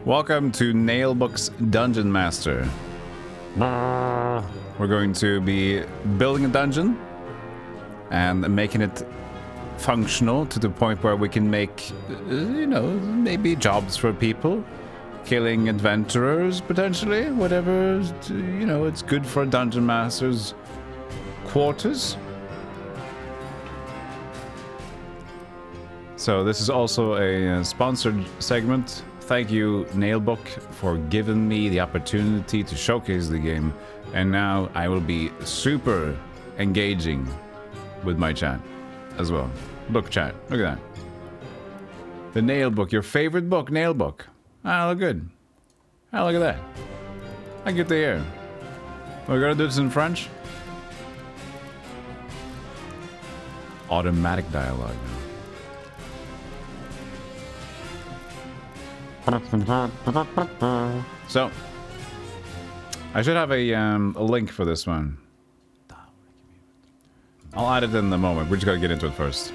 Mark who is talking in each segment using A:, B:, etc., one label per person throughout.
A: Welcome to Naheulbeuk's Dungeon Master. We're going to be building a dungeon and making it functional to the point where we can make, maybe jobs for people, killing adventurers potentially, whatever, it's good for a dungeon master's quarters. So this is also a sponsored segment. Thank you, Naheulbeuk, for giving me the opportunity to showcase the game. And now I will be super engaging with my chat as well. Book chat, look at that. The Naheulbeuk, your favorite book, Naheulbeuk. Ah, look good. Ah, look at that. I get to hear. We're gonna do this in French. Automatic dialogue. So, I should have a link for this one. I'll add it in a moment. We're just gonna get into it first.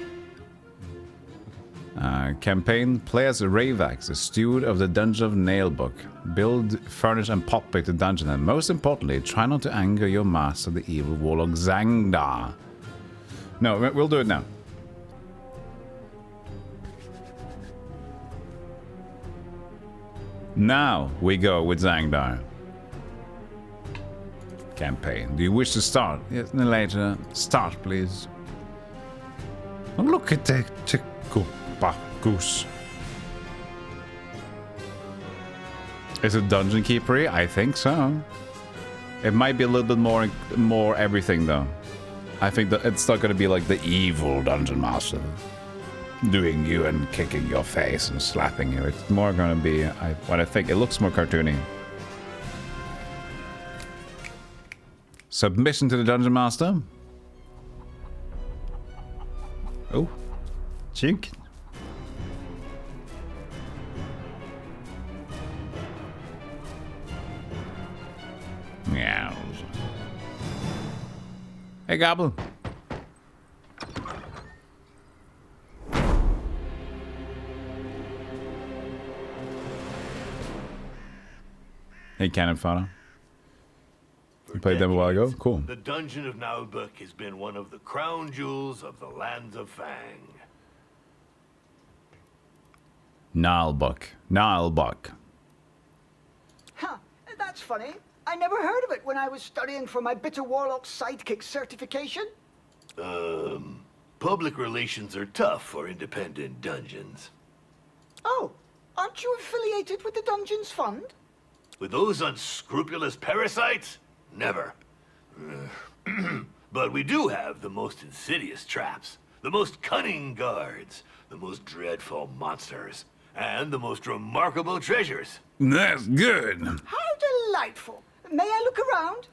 A: Campaign. Play as Ravax, a steward of the Dungeon of Naheulbeuk. Build, furnish, and populate the dungeon. And most importantly, try not to anger your master, the evil warlock Zangda. No, we'll do it now. Now we go with Zangdar. Campaign. Do you wish to start? Yes, later. Start, please. Oh, look at the goose. Is it dungeon keepery? I think so. It might be a little bit more everything though. I think that it's not going to be like the evil dungeon master doing you and kicking your face and slapping you. It's more going to be what I think. It looks more cartoony. Submission to the dungeon master. Oh, chicken. Meow. Hey, Goblin. Hey, Cannon Fodder. You played them a while ago? Cool.
B: The Dungeon of Naheulbeuk has been one of the crown jewels of the lands of Fang.
A: Naheulbeuk.
C: Huh, that's funny. I never heard of it when I was studying for my Bitter Warlock Sidekick certification.
B: Public relations are tough for independent dungeons.
C: Oh, aren't you affiliated with the Dungeons Fund?
B: With those unscrupulous parasites? Never. But we do have the most insidious traps, the most cunning guards, the most dreadful monsters, and the most remarkable treasures.
A: That's good.
C: How delightful. May I look around?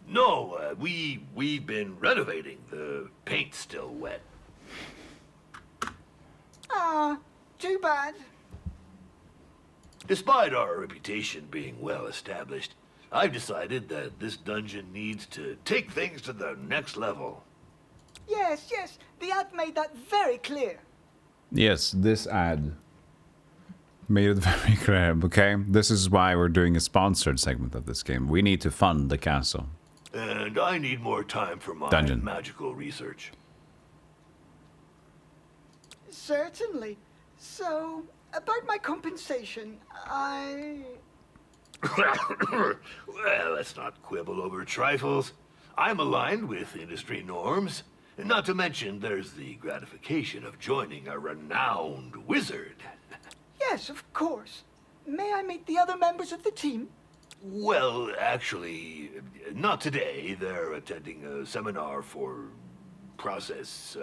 B: No, we've been renovating. The paint's still wet.
C: Ah, too bad.
B: Despite our reputation being well established, I've decided that this dungeon needs to take things to the next level.
C: Yes, the ad made that very clear.
A: Yes, this ad made it very clear, okay? This is why we're doing a sponsored segment of this game. We need to fund the castle.
B: And I need more time for my
A: Dungeon.
B: magical research.
C: Certainly. So, about my compensation,
B: Well, let's not quibble over trifles. I'm aligned with industry norms. Not to mention, there's the gratification of joining a renowned wizard.
C: Yes, of course. May I meet the other members of the team?
B: Well, actually, not today. They're attending a seminar for process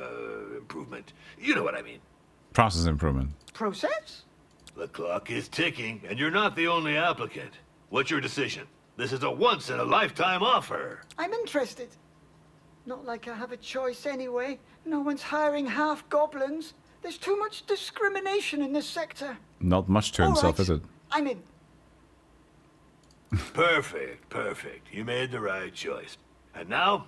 B: improvement. You know what I mean.
A: Process improvement.
C: Process?
B: The clock is ticking, and you're not the only applicant. What's your decision? This is a once-in-a-lifetime offer.
C: I'm interested. Not like I have a choice anyway. No one's hiring half goblins. There's too much discrimination in this sector.
A: Not much to himself, is it?
C: I'm in.
B: Perfect. You made the right choice. And now,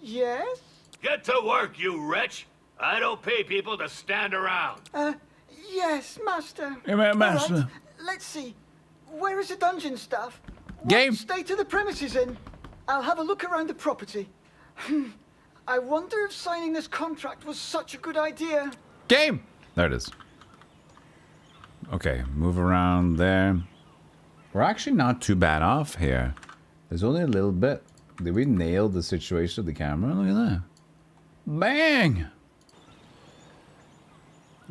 C: Yes?
B: get to work, you wretch! I don't pay people to stand around.
C: Yes, Master.
A: Yeah, Master.
C: All right, let's see. Where is the dungeon staff?
A: Game.
C: What state are the premises in? I'll have a look around the property. I wonder if signing this contract was such a good idea.
A: Game! There it is. Okay, move around there. We're actually not too bad off here. There's only a little bit. Did we nail the situation of the camera? Look at that. Bang!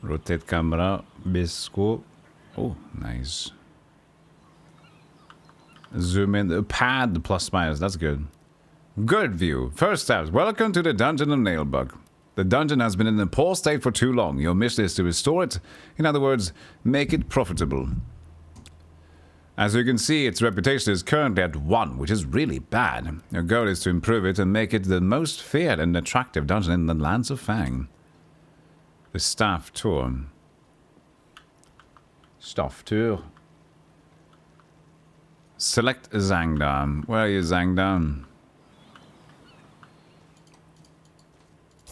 A: Rotate camera. Biscope. Oh, nice. Zoom in. The pad plus minus. That's good. Good view. First steps. Welcome to the dungeon of Naheulbeuk. The dungeon has been in a poor state for too long. Your mission is to restore it. In other words, make it profitable. As you can see, its reputation is currently at 1, which is really bad. Your goal is to improve it and make it the most feared and attractive dungeon in the lands of Fang. The staff tour. Staff tour. Select Zangda. Where are you, Zangda?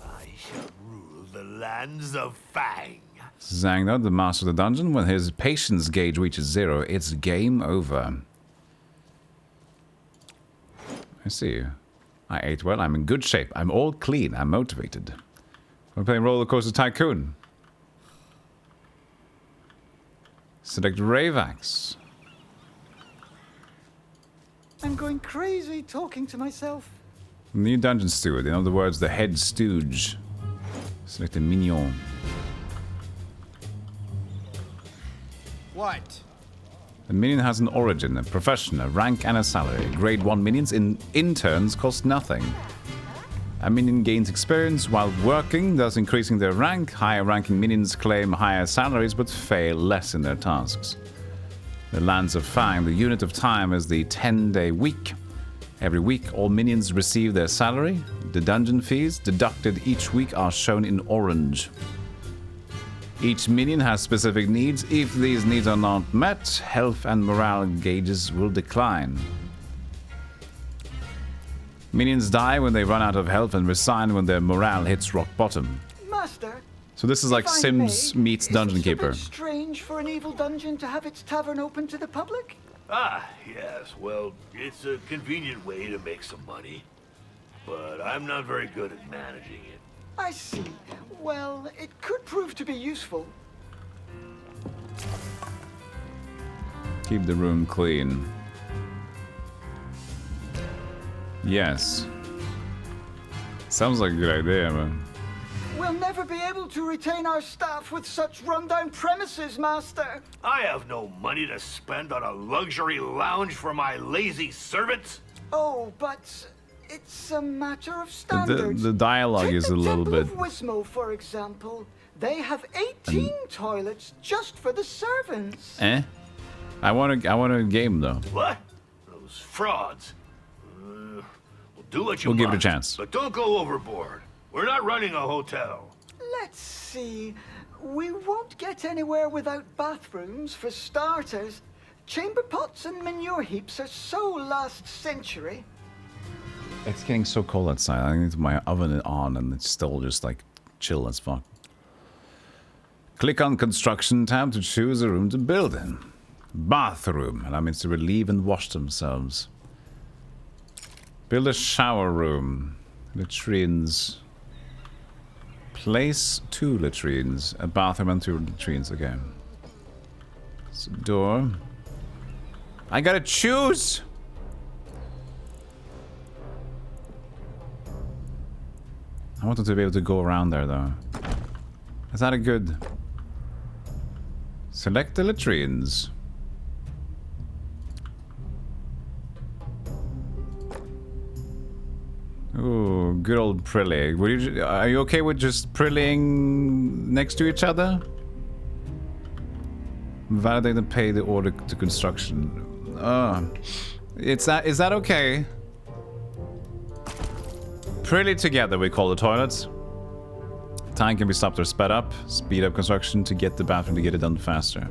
B: I shall rule the lands of Fang.
A: Zangda, the master of the dungeon. When his patience gauge reaches 0, it's game over. I see. I ate well. I'm in good shape. I'm all clean. I'm motivated. We're playing Roller Coaster Tycoon. Select Ravax.
C: I'm going crazy talking to myself.
A: New dungeon steward. In other words, the head stooge. Select a mignon.
D: What?
A: A minion has an origin, a profession, a rank, and a salary. Grade 1 minions in interns cost nothing. A minion gains experience while working, thus increasing their rank. Higher ranking minions claim higher salaries but fail less in their tasks. The lands of Fang, the unit of time is the 10-day week. Every week, all minions receive their salary. The dungeon fees deducted each week are shown in orange. Each minion has specific needs. If these needs are not met, health and morale gauges will decline. Minions die when they run out of health and resign when their morale hits rock bottom.
C: Master.
A: So this is like Sims meets Dungeon Keeper.
C: Is it a bit strange for an evil dungeon to have its tavern open to the public?
B: Ah, yes. Well, it's a convenient way to make some money. But I'm not very good at managing it.
C: I see. Well, it could prove to be useful.
A: Keep the room clean. Yes. Sounds like a good idea, man.
C: We'll never be able to retain our staff with such rundown premises, Master.
B: I have no money to spend on a luxury lounge for my lazy servants.
C: Oh, but it's a matter of standards.
A: The dialogue
C: Take
A: is
C: the
A: a little
C: Temple
A: bit...
C: of Wismo, for example. They have 18 toilets just for the servants.
A: Eh? I want a game though.
B: What? Those frauds. We'll do what you
A: We'll
B: must,
A: give it a chance.
B: but don't go overboard. We're not running a hotel.
C: Let's see. We won't get anywhere without bathrooms, for starters. Chamber pots and manure heaps are so last century.
A: It's getting so cold outside. I need my oven on and it's still just like chill as fuck. Click on construction tab to choose a room to build in. Bathroom. And that means to relieve and wash themselves. Build a shower room. Latrines. Place 2 latrines. A bathroom and 2 latrines again. It's a door. I gotta choose! I wanted to be able to go around there though. Is that a good... Select the latrines. Ooh, good old Prilly. Are you okay with just prilling next to each other? Validate and pay the order to construction. Is that okay? Prilly together, we call the toilets. Time can be stopped or sped up. Speed up construction to get the bathroom to get it done faster.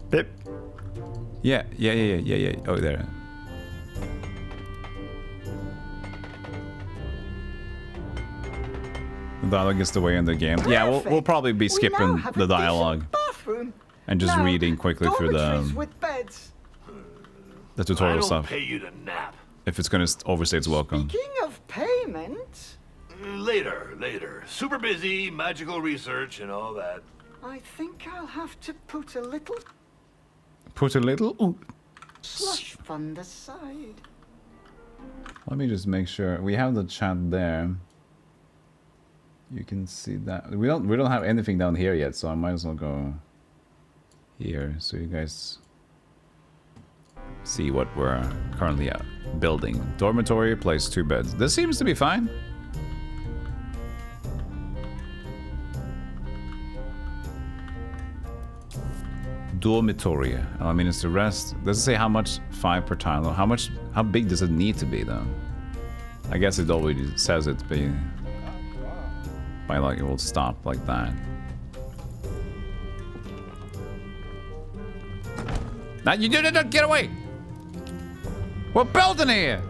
A: Bip. Yeah. Oh, there. The dialogue is the way in the game.
C: Perfect.
A: Yeah, we'll probably be skipping
C: we now have
A: the
C: a decent
A: dialogue.
C: bathroom.
A: And just
C: Now,
A: reading quickly through
C: dormitories
A: the
C: with beds.
A: tutorial
B: I don't
A: stuff.
B: pay you to nap.
A: If it's gonna overstay its welcome.
C: Speaking of payment,
B: Later. Super busy, magical research and all that.
C: I think I'll have to put a little
A: Put a little. Ooh.
C: slush fund aside.
A: Let me just make sure we have the chat there. You can see that we don't have anything down here yet, so I might as well go here so you guys see what we're currently building. Dormitory, place 2 beds. This seems to be fine. Dormitory. I mean, it's the rest. Does it say how much? 5 per tile. How big does it need to be though? I guess it already says it by like it will stop like that. Now you don't get away! We're building here!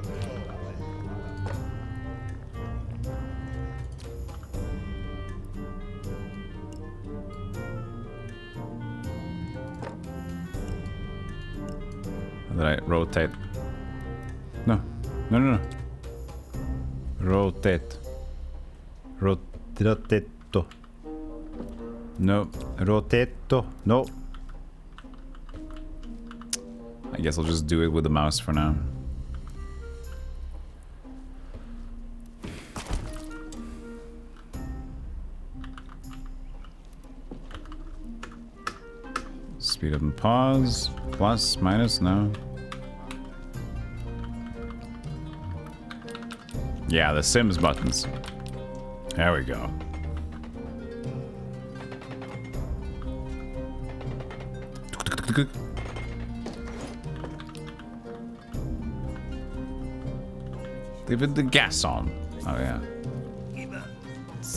A: Did I rotate? No. Rotate. Rotato. No. Rotato. No. I guess I'll just do it with the mouse for now. Speed up and pause. Plus, minus, no. Yeah, the Sims buttons. There we go. Leave the gas on. Oh yeah.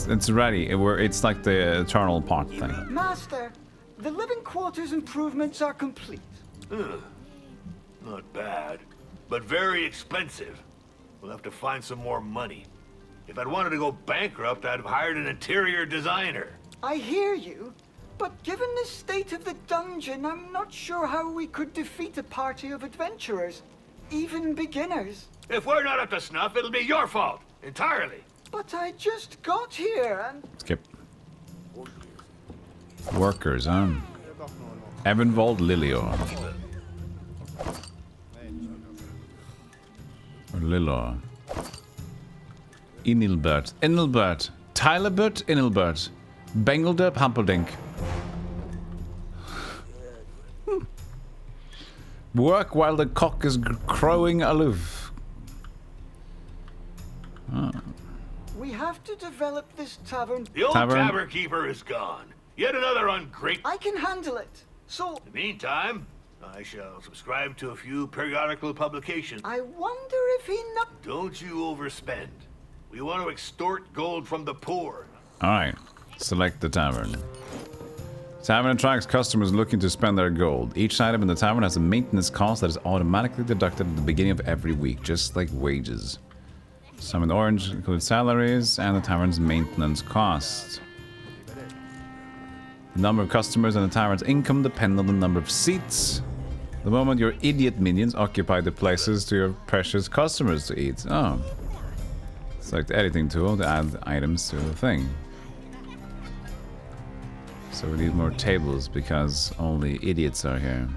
A: It's ready. It's like the eternal pot thing.
C: Master, the living quarters improvements are complete.
B: Not bad, but very expensive. We'll have to find some more money. If I'd wanted to go bankrupt, I'd have hired an interior designer.
C: I hear you, but given the state of the dungeon, I'm not sure how we could defeat a party of adventurers, even beginners.
B: If we're not up to snuff, it'll be your fault, entirely.
C: But I just got here and...
A: Skip. Workers, huh? Evenvold Lilior. Or Lilor. Inilbert. Inilbert. Tylerbert Inilbert. Bengelderp Hampeldenk. Work while the cock is crowing aloof. Oh.
C: We have to develop this tavern.
B: The old
A: Tavern.
B: tavern keeper is gone. Yet another ungrateful.
C: I can handle it. So,
B: In the meantime, I shall subscribe to a few periodical publications.
C: I wonder if he not...
B: Don't you overspend. We want to extort gold from the poor.
A: Alright. Select the tavern. Tavern attracts customers looking to spend their gold. Each item in the tavern has a maintenance cost that is automatically deducted at the beginning of every week, just like wages. Some in orange include salaries and the tavern's maintenance cost. The number of customers and the tavern's income depend on the number of seats. The moment your idiot minions occupy the places to your precious customers to eat. Oh. Select the editing tool to add items to the thing. So we need more tables because only idiots are here.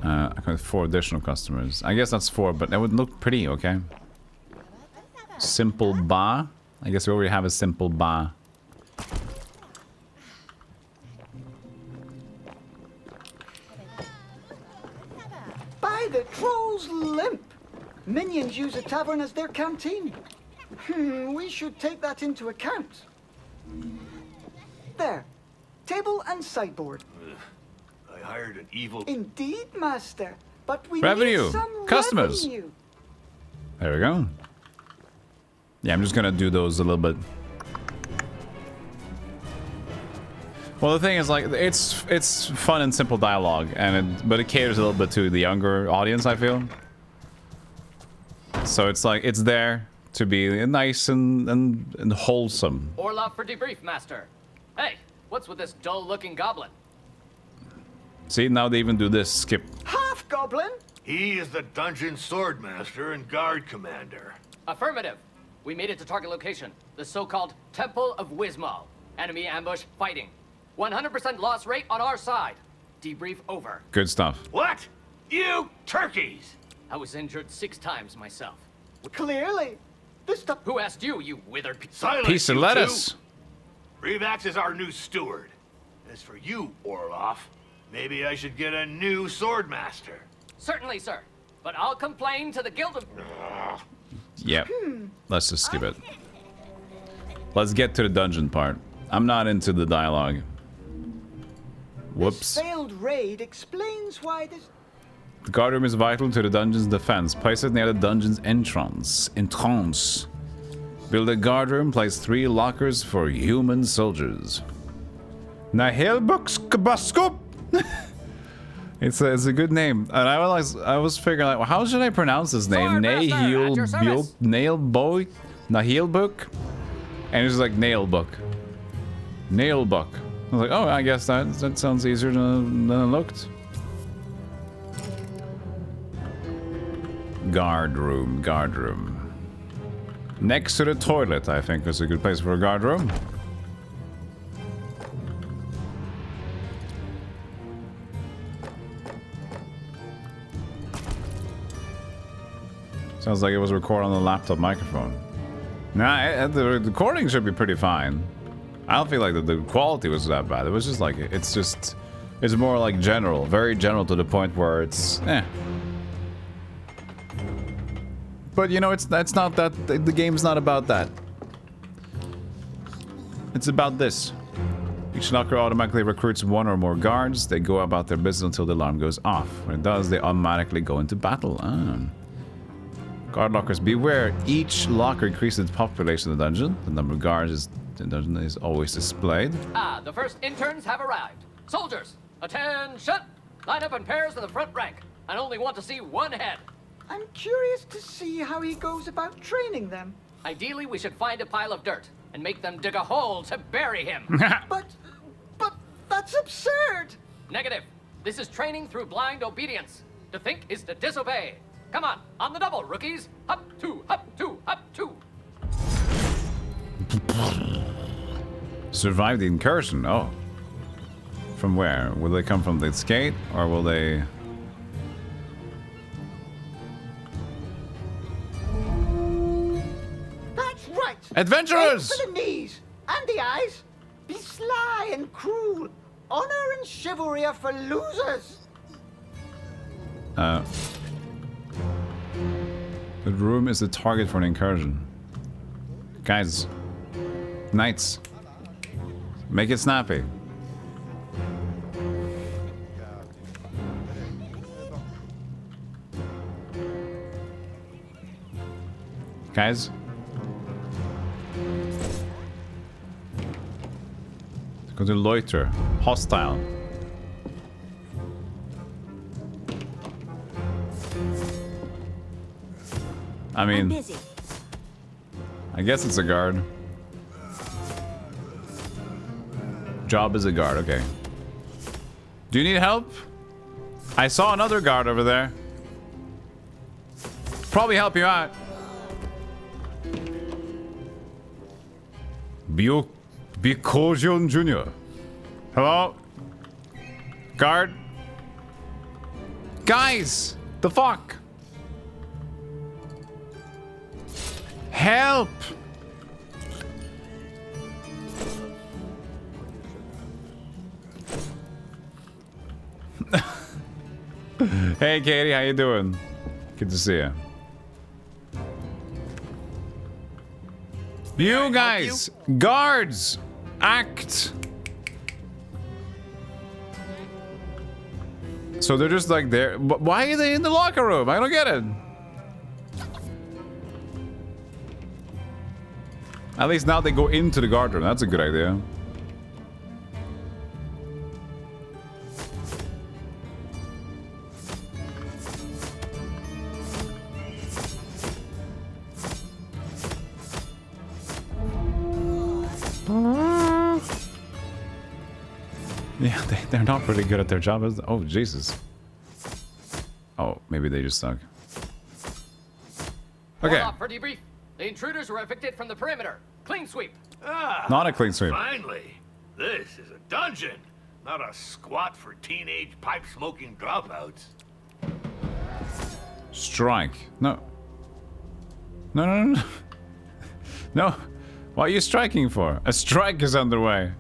A: I got 4 additional customers. I guess that's 4, but that would look pretty, okay? Simple bar. I guess we already have a simple bar.
C: By the troll's limp! Minions use a tavern as their canteen. We should take that into account. There. Table and sideboard.
B: I hired an evil...
C: Indeed, master. But we
A: Revenue.
C: need some
A: Customers.
C: revenue.
A: There we go. Yeah, I'm just gonna do those a little bit. Well, the thing is, like, it's fun and simple dialogue, and but it caters a little bit to the younger audience, I feel. So it's like, it's there to be nice and wholesome.
D: Orlov for debrief, master. Hey, what's with this dull-looking goblin?
A: See, now they even do this, skip.
C: Half goblin?
B: He is the dungeon swordmaster and guard commander.
D: Affirmative. We made it to target location, the so-called Temple of Wismo. Enemy ambush fighting. 100% loss rate on our side. Debrief over.
A: Good stuff.
B: What? You turkeys!
D: I was injured 6 times myself.
C: Clearly. This stuff.
D: Who asked you, you withered
B: Silence,
A: Piece of
B: you
A: lettuce.
B: two. Revax is our new steward. As for you, Orloff, maybe I should get a new swordmaster.
D: Certainly, sir. But I'll complain to the Guild of...
A: Yep. Let's just skip it. Let's get to the dungeon part. I'm not into the dialogue. Whoops.
C: This failed raid explains why this.
A: The guard room is vital to the dungeon's defense. Place it near the dungeon's entrance. Build a guard room. Place 3 lockers for human soldiers. Naheulbeuk. It's a good name. And I was figuring like, well, how should I pronounce this name? Naheulbeuk. And it's like Naheulbeuk. Naheulbeuk. I was like, oh, I guess that sounds easier than it looked. Guard room. Next to the toilet, I think is a good place for a guard room. Sounds like it was recorded on the laptop microphone. Nah, the recording should be pretty fine. I don't feel like the quality was that bad. It was just like, it's more like general. Very general to the point where it's, eh. But you know, that's not that, the game's not about that. It's about this. Each locker automatically recruits 1 or more guards. They go about their business until the alarm goes off. When it does, they automatically go into battle. Guard lockers, beware. Each locker increases the population of the dungeon. The number of guards in the dungeon is always displayed.
D: The first interns have arrived. Soldiers, attention! Line up in pairs in the front rank. I only want to see 1 head.
C: I'm curious to see how he goes about training them.
D: Ideally, we should find a pile of dirt and make them dig a hole to bury him.
C: But that's absurd.
D: Negative. This is training through blind obedience. To think is to disobey. Come on the double, rookies. Up 2, up 2, up 2.
A: Survive the incursion. Oh. From where? Will they come from the skate or will they...
C: That's right.
A: Adventurers!
C: Aim for the knees and the eyes. Be sly and cruel. Honor and chivalry are for losers.
A: The room is the target for an incursion. Guys. Knights. Make it snappy. Guys. Go to loiter. Hostile. I mean,
E: I'm busy.
A: I guess it's a guard. Job is a guard, okay. Do you need help? I saw another guard over there. Probably help you out. Bikojion Jr. Hello? Guard? Guys! The fuck? Help! Hey Katie, how you doing? Good to see you. You guys! Guards! Act! So they're just like there. Why are they in the locker room? I don't get it. At least now they go into the guard room. That's a good idea. Yeah, they're not really good at their job. Oh, Jesus. Oh, maybe they just suck. Okay.
D: Hold off for debrief. The intruders were evicted from the perimeter. Clean sweep.
B: Ah,
A: Not a clean sweep.
B: finally. This is a dungeon, not a squat for teenage pipe-smoking dropouts.
A: Strike. No. No, no, no, no. No. What are you striking for? A strike is underway.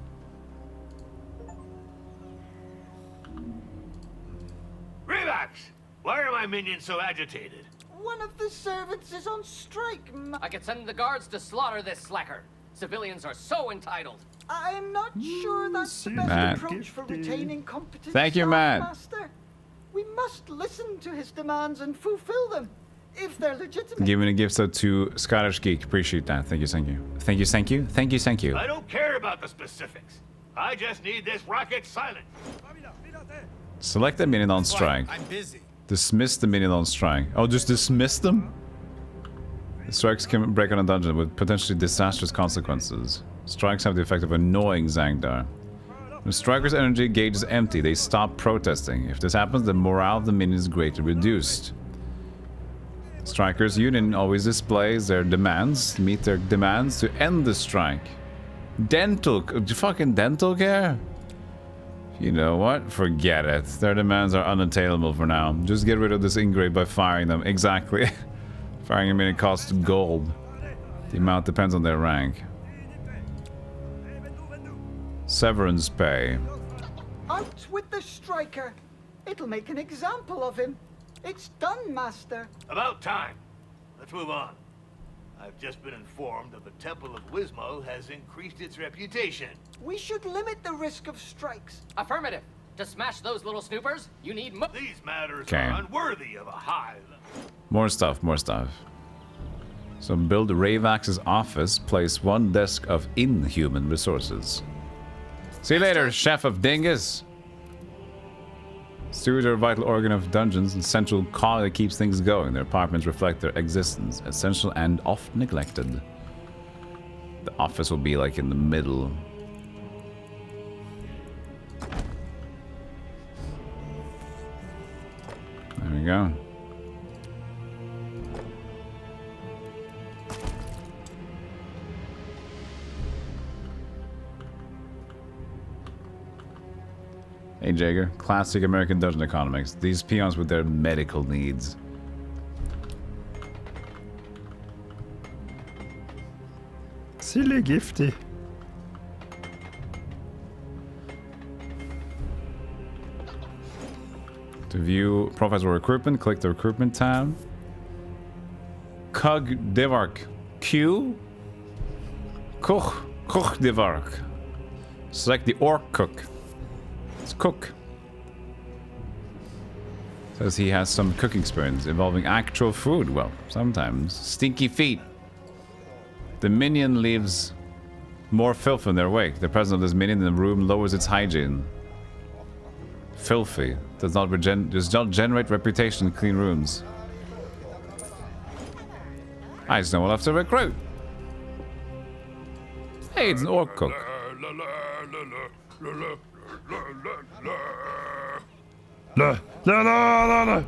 B: Relax! Why are my minions so agitated?
C: One of the servants is on strike.
D: I could send the guards to slaughter this slacker. Civilians are so entitled.
C: I'm not sure that's the best
A: Matt.
C: approach for retaining competent
A: Thank you,
C: staff,
A: Matt.
C: Master. We must listen to his demands and fulfill them, if they're legitimate.
A: Giving a gift out to Scottish Geek. Appreciate that. Thank you, thank you. Thank you, thank you. Thank you, thank you.
B: I don't care about the specifics. I just need this rocket silent.
A: Select the minion on strike.
E: I'm busy.
A: Dismiss the minion on strike. Oh, just dismiss them? The strikes can break on a dungeon with potentially disastrous consequences. Strikes have the effect of annoying Zangdar. When strikers' energy gauge is empty, they stop protesting. If this happens, the morale of the minion is greatly reduced. Strikers' union always displays their demands, meet their demands to end the strike. Fucking dental care? You know what? Forget it. Their demands are unattainable for now. Just get rid of this ingrate by firing them. Exactly. Firing a minion costs gold. The amount depends on their rank. Severance pay.
C: Out with the striker. It'll make an example of him. It's done, Master.
B: About time. Let's move on. I've just been informed that the Temple of Wismo has increased its reputation.
C: We should limit the risk of strikes.
D: Affirmative. To smash those little snoopers, you need
B: These matters
A: Okay.
B: are unworthy of a hive.
A: More stuff, more stuff. So build Ravax's office, place one desk of inhuman resources. See you later, Chef of Dingus. Stewards are a vital organ of dungeons and central cog that keeps things going. Their apartments reflect their existence, essential and oft neglected. The office will be like in the middle. There we go. Hey Jaeger, classic American dungeon economics. These peons with their medical needs.
F: Silly gifty.
A: To view profiles or recruitment, click the recruitment tab. Kug Devark. Q. Koch Devark. Select the orc cook. It's cook. Says he has some cooking experience involving actual food. Well, sometimes. Stinky feet. The minion leaves more filth in their wake. The presence of this minion in the room lowers its hygiene. Filthy. Does not generate reputation in clean rooms. I just know we'll have to recruit. Hey, it's an orc cook.
F: La la la la la.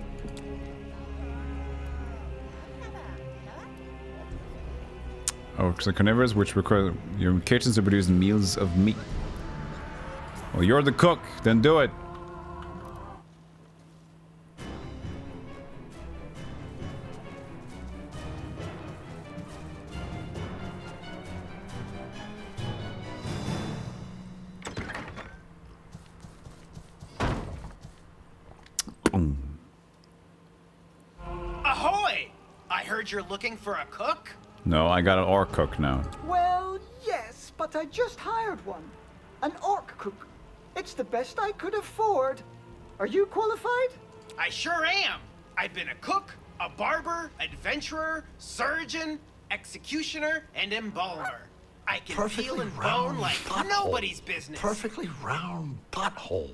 A: Orcs are carnivorous, which require your kitchens to produce meals of meat. Well, you're the cook, then do it. Boom.
E: Ahoy! I heard you're looking for a cook?
A: No, I got an orc cook now.
C: Well, yes, but I just hired one. An orc cook. It's the best I could afford. Are you qualified?
E: I sure am. I've been a cook, a barber, adventurer, surgeon, executioner, and embalmer. I can feel and bone like nobody's business.
G: Perfectly round butthole.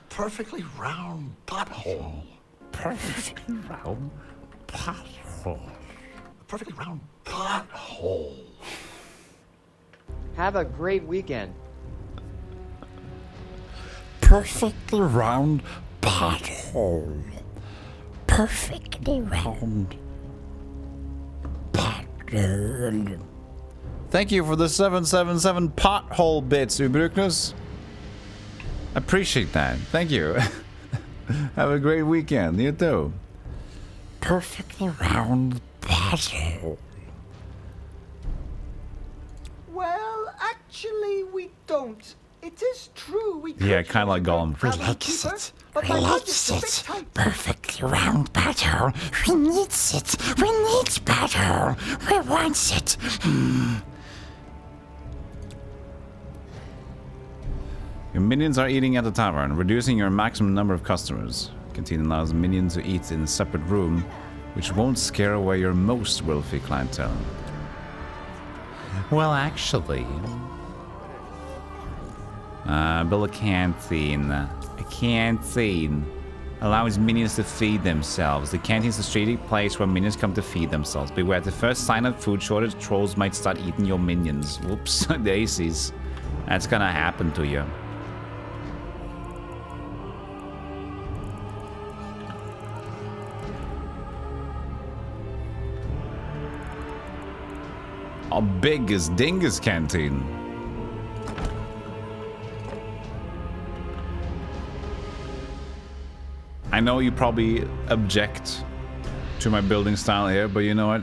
G: Perfectly round butthole.
A: Perfectly round pothole.
G: Perfectly round butthole.
H: Have a great weekend.
G: perfectly round pothole. Perfectly round pothole.
A: Thank you for the 777 pothole bits, Ubruknus. Appreciate that. Thank you. Have a great weekend. You too.
G: Perfectly round pothole.
C: Well, actually, we don't. It is true we
A: Yeah, kind of like Gollum.
G: Relax it. Relax it. Perfectly round pothole. We need it. We need pothole. We want it.
A: Your minions are eating at the tavern, reducing your maximum number of customers. Canteen allows minions to eat in a separate room, which won't scare away your most wealthy clientele. Well, actually, build a canteen. A canteen allows minions to feed themselves. The canteen is a strategic place where minions come to feed themselves. Beware, the first sign of food shortage, trolls might start eating your minions. Whoops, daisies. That's gonna happen to you. How big is Dingus Canteen? I know you probably object to my building style here, but you know what?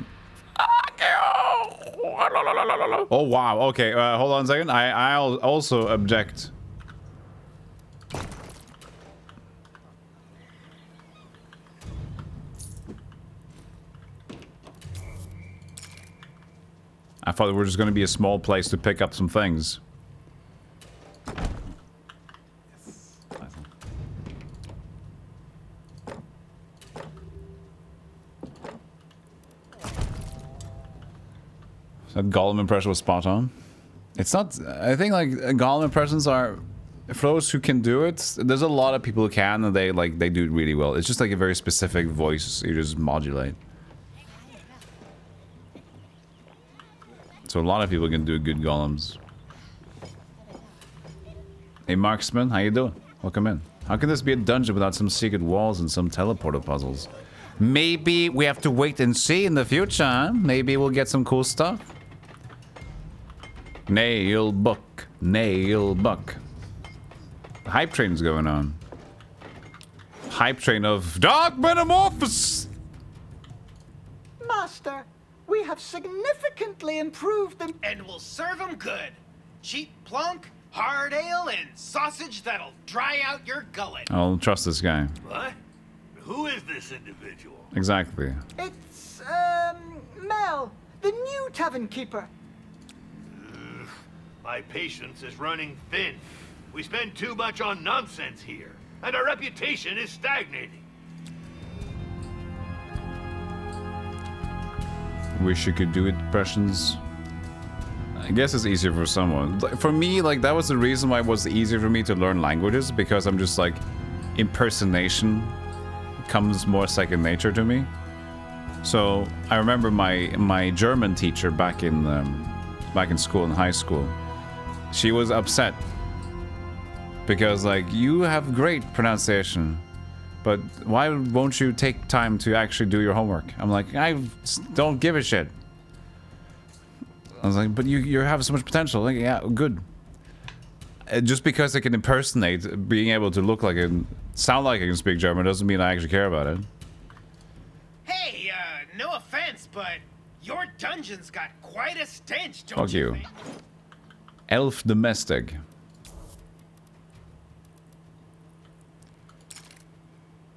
A: Oh wow, okay, hold on a second. I'll also object. I thought it was just going to be a small place to pick up some things. That Golem impression was spot on. It's not... I think, like, Golem impressions are... For those who can do it, there's a lot of people who can, and they do it really well. It's just, like, a very specific voice you just modulate. So a lot of people can do good golems. Hey Marksman, how you doing? Welcome in. How can this be a dungeon without some secret walls and some teleporter puzzles? Maybe we have to wait and see in the future, huh? Maybe we'll get some cool stuff. Naheulbeuk. Naheulbeuk. The hype train's going on. Hype train of Dark Metamorphosis!
C: Master, we have significantly improved the...
E: And we'll serve 'em good. Cheap plunk, hard ale, and sausage that'll dry out your gullet.
A: I don't trust this guy.
B: What? Who is this individual?
A: Exactly.
C: It's, Mel, the new tavern keeper.
B: My patience is running thin. We spend too much on nonsense here, and our reputation is stagnating.
A: Wish you could do it, impressions. I guess it's easier for someone. For me, like, that was the reason why it was easier for me to learn languages, because I'm just like, impersonation comes more second nature to me. So I remember my German teacher back in school, in high school. She was upset because, like, you have great pronunciation, but why won't you take time to actually do your homework? I'm like, I don't give a shit. I was like, but you have so much potential. Like, yeah, good. Just because I can impersonate, being able to look like and sound like I can speak German doesn't mean I actually care about it.
E: Hey, no offense, but your dungeon's got quite a stench, don't
A: Fuck you.
E: think?
A: Elf Domestic.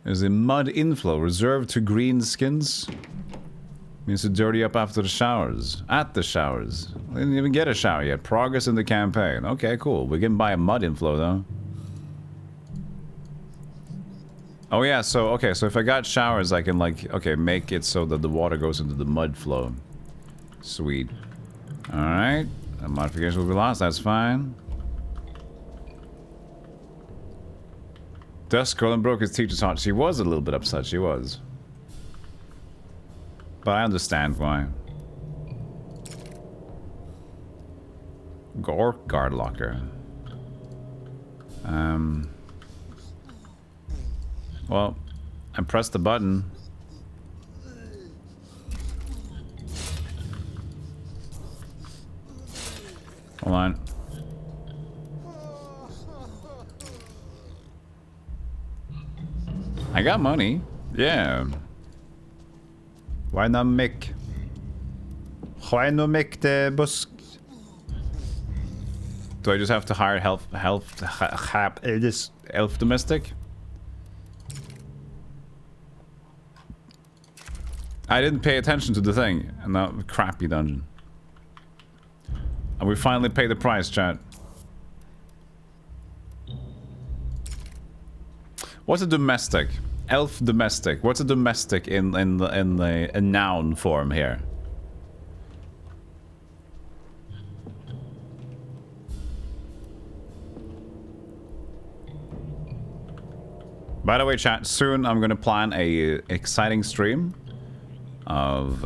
A: There's a mud inflow reserved to green skins. Means to dirty up after the showers. At the showers. We didn't even get a shower yet. Progress in the campaign. Okay, cool. We can buy a mud inflow though. Oh yeah, so okay, so if I got showers I can, like, okay, make it so that the water goes into the mud flow. Sweet. Alright. That modification will be lost, that's fine. Dusk Golem broke his teacher's heart. She was a little bit upset, she was. But I understand why. Guard locker. Well, I pressed the button. Hold on. I got money. Yeah. Why not make? Why not make the busk? Do I just have to hire this elf domestic? I didn't pay attention to the thing. And now, crappy dungeon. And we finally paid the price, chat. What's a domestic? Elf domestic. What's a domestic in the noun form here? By the way, chat, soon I'm gonna plan a exciting stream of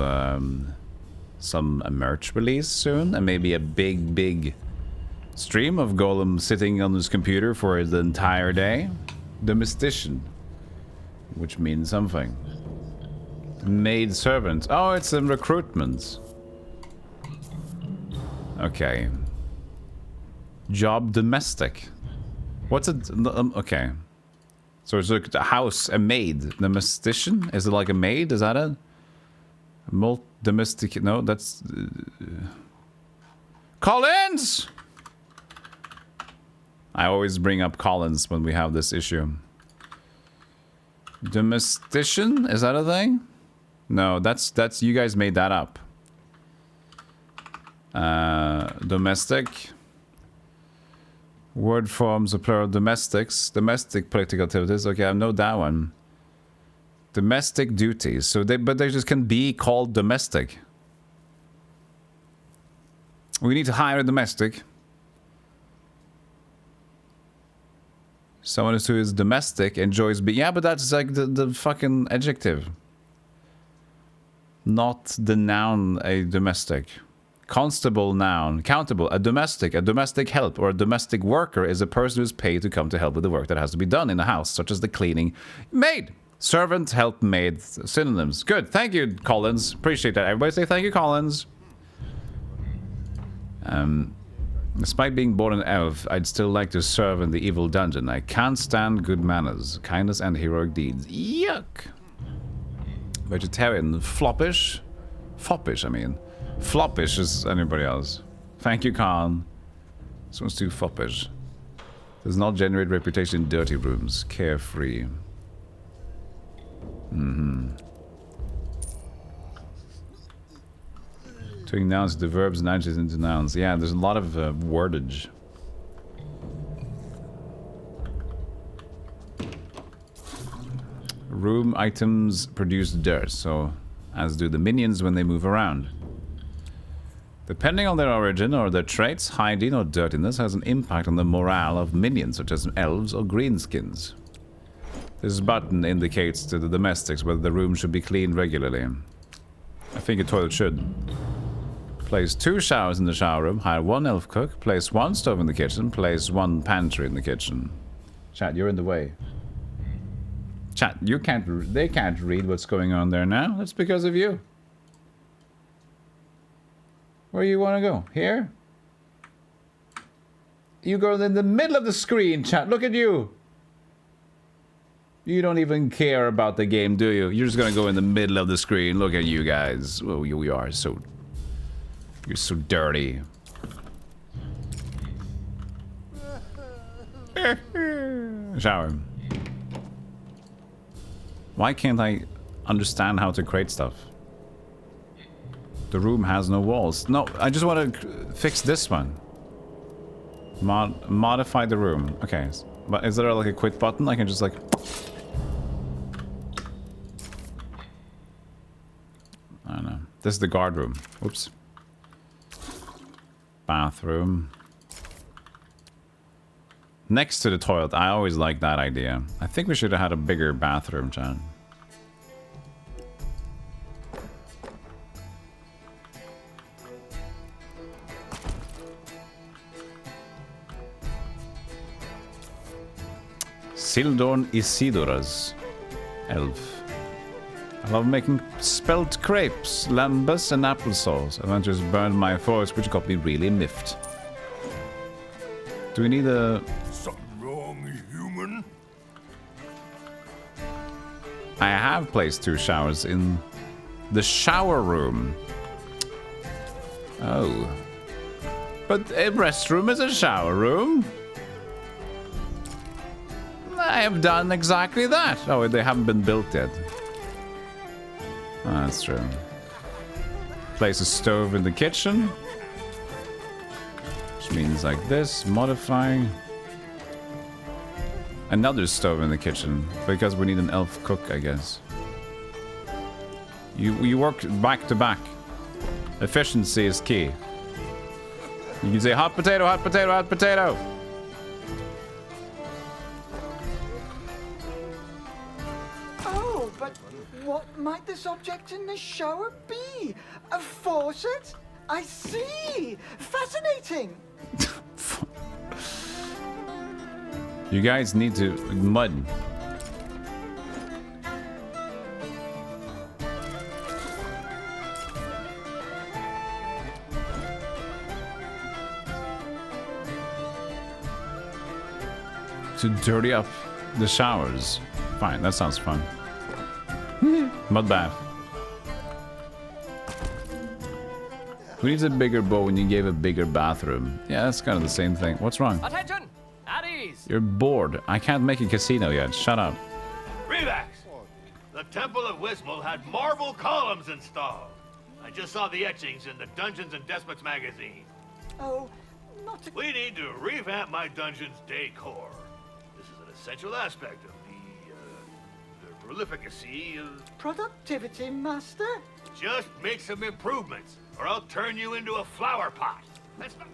A: some merch release soon, and maybe a big stream of Golem sitting on his computer for the entire day. Domestici, which means something. Maid servant. Oh, it's in recruitment. Okay. Job domestic. What's it? Okay. So it's like a house, a maid. Domestician? Is it like a maid? Is that it? Domestic? No, that's... Collins! I always bring up Collins when we have this issue. Domestician? Is that a thing? No, that's you guys made that up. Domestic. Word forms of plural domestics. Domestic political activities. Okay, I know that one. Domestic duties. So but they just can be called domestic. We need to hire a domestic. Someone who is domestic enjoys being... Yeah, but that's like the fucking adjective. Not the noun, a domestic. Constable, noun. Countable, a domestic help, or a domestic worker is a person who is paid to come to help with the work that has to be done in the house, such as the cleaning. Maid. Servant, help, maid. Synonyms. Good. Thank you, Collins. Appreciate that. Everybody say thank you, Collins. Despite being born an elf, I'd still like to serve in the evil dungeon. I can't stand good manners, kindness, and heroic deeds. Yuck. Vegetarian. Floppish? Foppish, I mean. Floppish is anybody else. Thank you, Khan. This one's too foppish. Does not generate reputation in dirty rooms. Carefree. Turning nouns into verbs and adjectives into nouns. Yeah, there's a lot of wordage. Room items produce dirt, so as do the minions when they move around. Depending on their origin or their traits, hygiene or dirtiness has an impact on the morale of minions, such as elves or greenskins. This button indicates to the domestics whether the room should be cleaned regularly. I think a toilet should. Place 2 showers in the shower room, hire 1 elf cook, place 1 stove in the kitchen, place 1 pantry in the kitchen. Chat, you're in the way. Chat, they can't read what's going on there now. That's because of you. Where you want to go? Here? You go in the middle of the screen, chat. Look at you. You don't even care about the game, do you? You're just gonna go in the middle of the screen. Look at you guys. Oh, you are so... You're so dirty. Shower. Why can't I understand how to create stuff? The room has no walls. No, I just want to fix this one. Modify the room. Okay, but is there like a quit button? I can just like... I don't know. This is the guard room. Oops. Bathroom. Next to the toilet. I always like that idea. I think we should have had a bigger bathroom, John. Sildorn Isidoras. Elf. I love making spelt crepes, lambus, and applesauce. Adventures burned my force, which got me really miffed. Do we need a...
B: Something wrong, human?
A: I have placed 2 showers in the shower room. Oh. But a restroom is a shower room. I have done exactly that. Oh, they haven't been built yet. Oh, that's true. Place a stove in the kitchen. Which means like this, modifying. Another stove in the kitchen, because we need an elf cook, I guess. You work back to back. Efficiency is key. You can say hot potato, hot potato, hot potato.
C: Oh, but what might this object in the shower be? A faucet? I see! Fascinating!
A: You guys need to mud. To dirty up the showers. Fine, that sounds fun. Mud bath. Who needs a bigger boat when you gave a bigger bathroom? Yeah, that's kind of the same thing. What's wrong?
D: Attention! At ease!
A: You're bored. I can't make a casino yet. Shut up.
B: Relax. The Temple of Wismal had marble columns installed. I just saw the etchings in the Dungeons and Despots magazine.
C: Oh, not a...
B: We need to revamp my dungeon's decor. This is an essential aspect of the prolificacy of...
C: Productivity, Master?
B: Just make some improvements, or I'll turn you into a flower pot. That's not...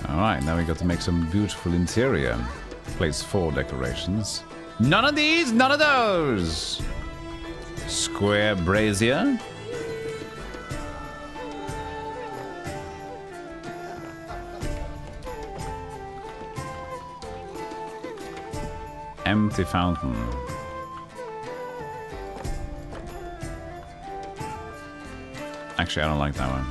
A: Alright, now we got to make some beautiful interior. Place 4 decorations. None of these, none of those! Square brazier. Empty fountain. Actually, I don't like that one.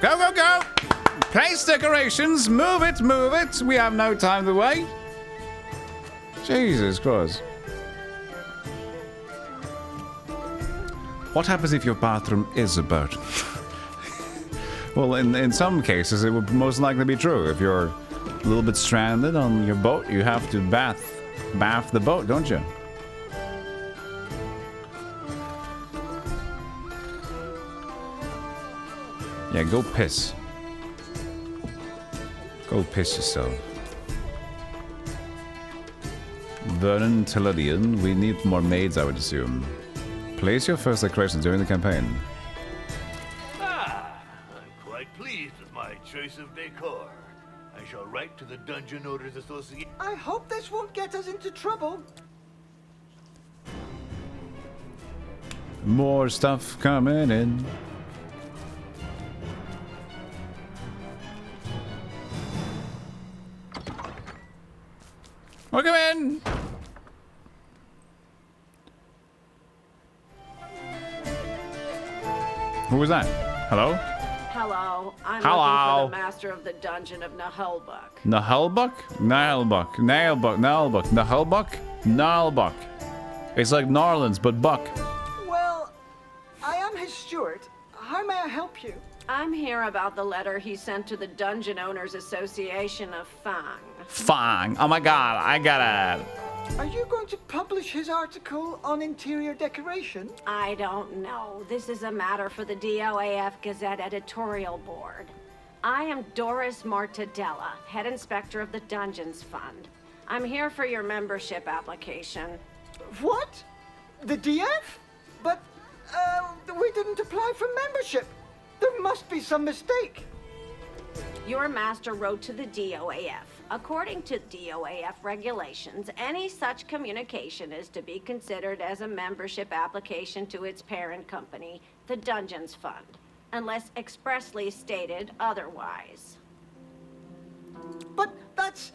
A: Go, go, go! Place decorations! Move it, move it! We have no time to wait. Jesus Christ. What happens if your bathroom is a boat? Well, in some cases, it would most likely be true. If you're a little bit stranded on your boat, you have to bath the boat, don't you? Yeah, go piss. Go piss yourself. Vernon Tilladian, we need more maids, I would assume. Place your first decorations during the campaign.
B: Ah, I'm quite pleased with my choice of decor. I shall write to the Dungeon Owners Association.
C: I hope this won't get us into trouble.
A: More stuff coming in. Welcome in! Who was that? Hello?
H: Hello, I'm
A: Hello.
H: looking for the master of the dungeon of Naheulbeuk.
A: Naheulbeuk? Naheulbeuk. Naheulbeuk. Naheulbeuk. Naheulbeuk? Naheulbeuk. It's like Narlands, but buck.
C: Well, I am his steward. How may I help you?
H: I'm here about the letter he sent to the Dungeon Owners Association of Fang.
A: Fang. Oh my god, I got it.
C: Are you going to publish his article on interior decoration?
H: I don't know. This is a matter for the DOAF Gazette editorial board. I am Doris Mortadella, head inspector of the Dungeons Fund. I'm here for your membership application.
C: What? The DF? But, we didn't apply for membership. There must be some mistake.
H: Your master wrote to the DOAF. According to DOAF regulations, any such communication is to be considered as a membership application to its parent company, the Dungeons Fund, unless expressly stated otherwise.
C: But that's...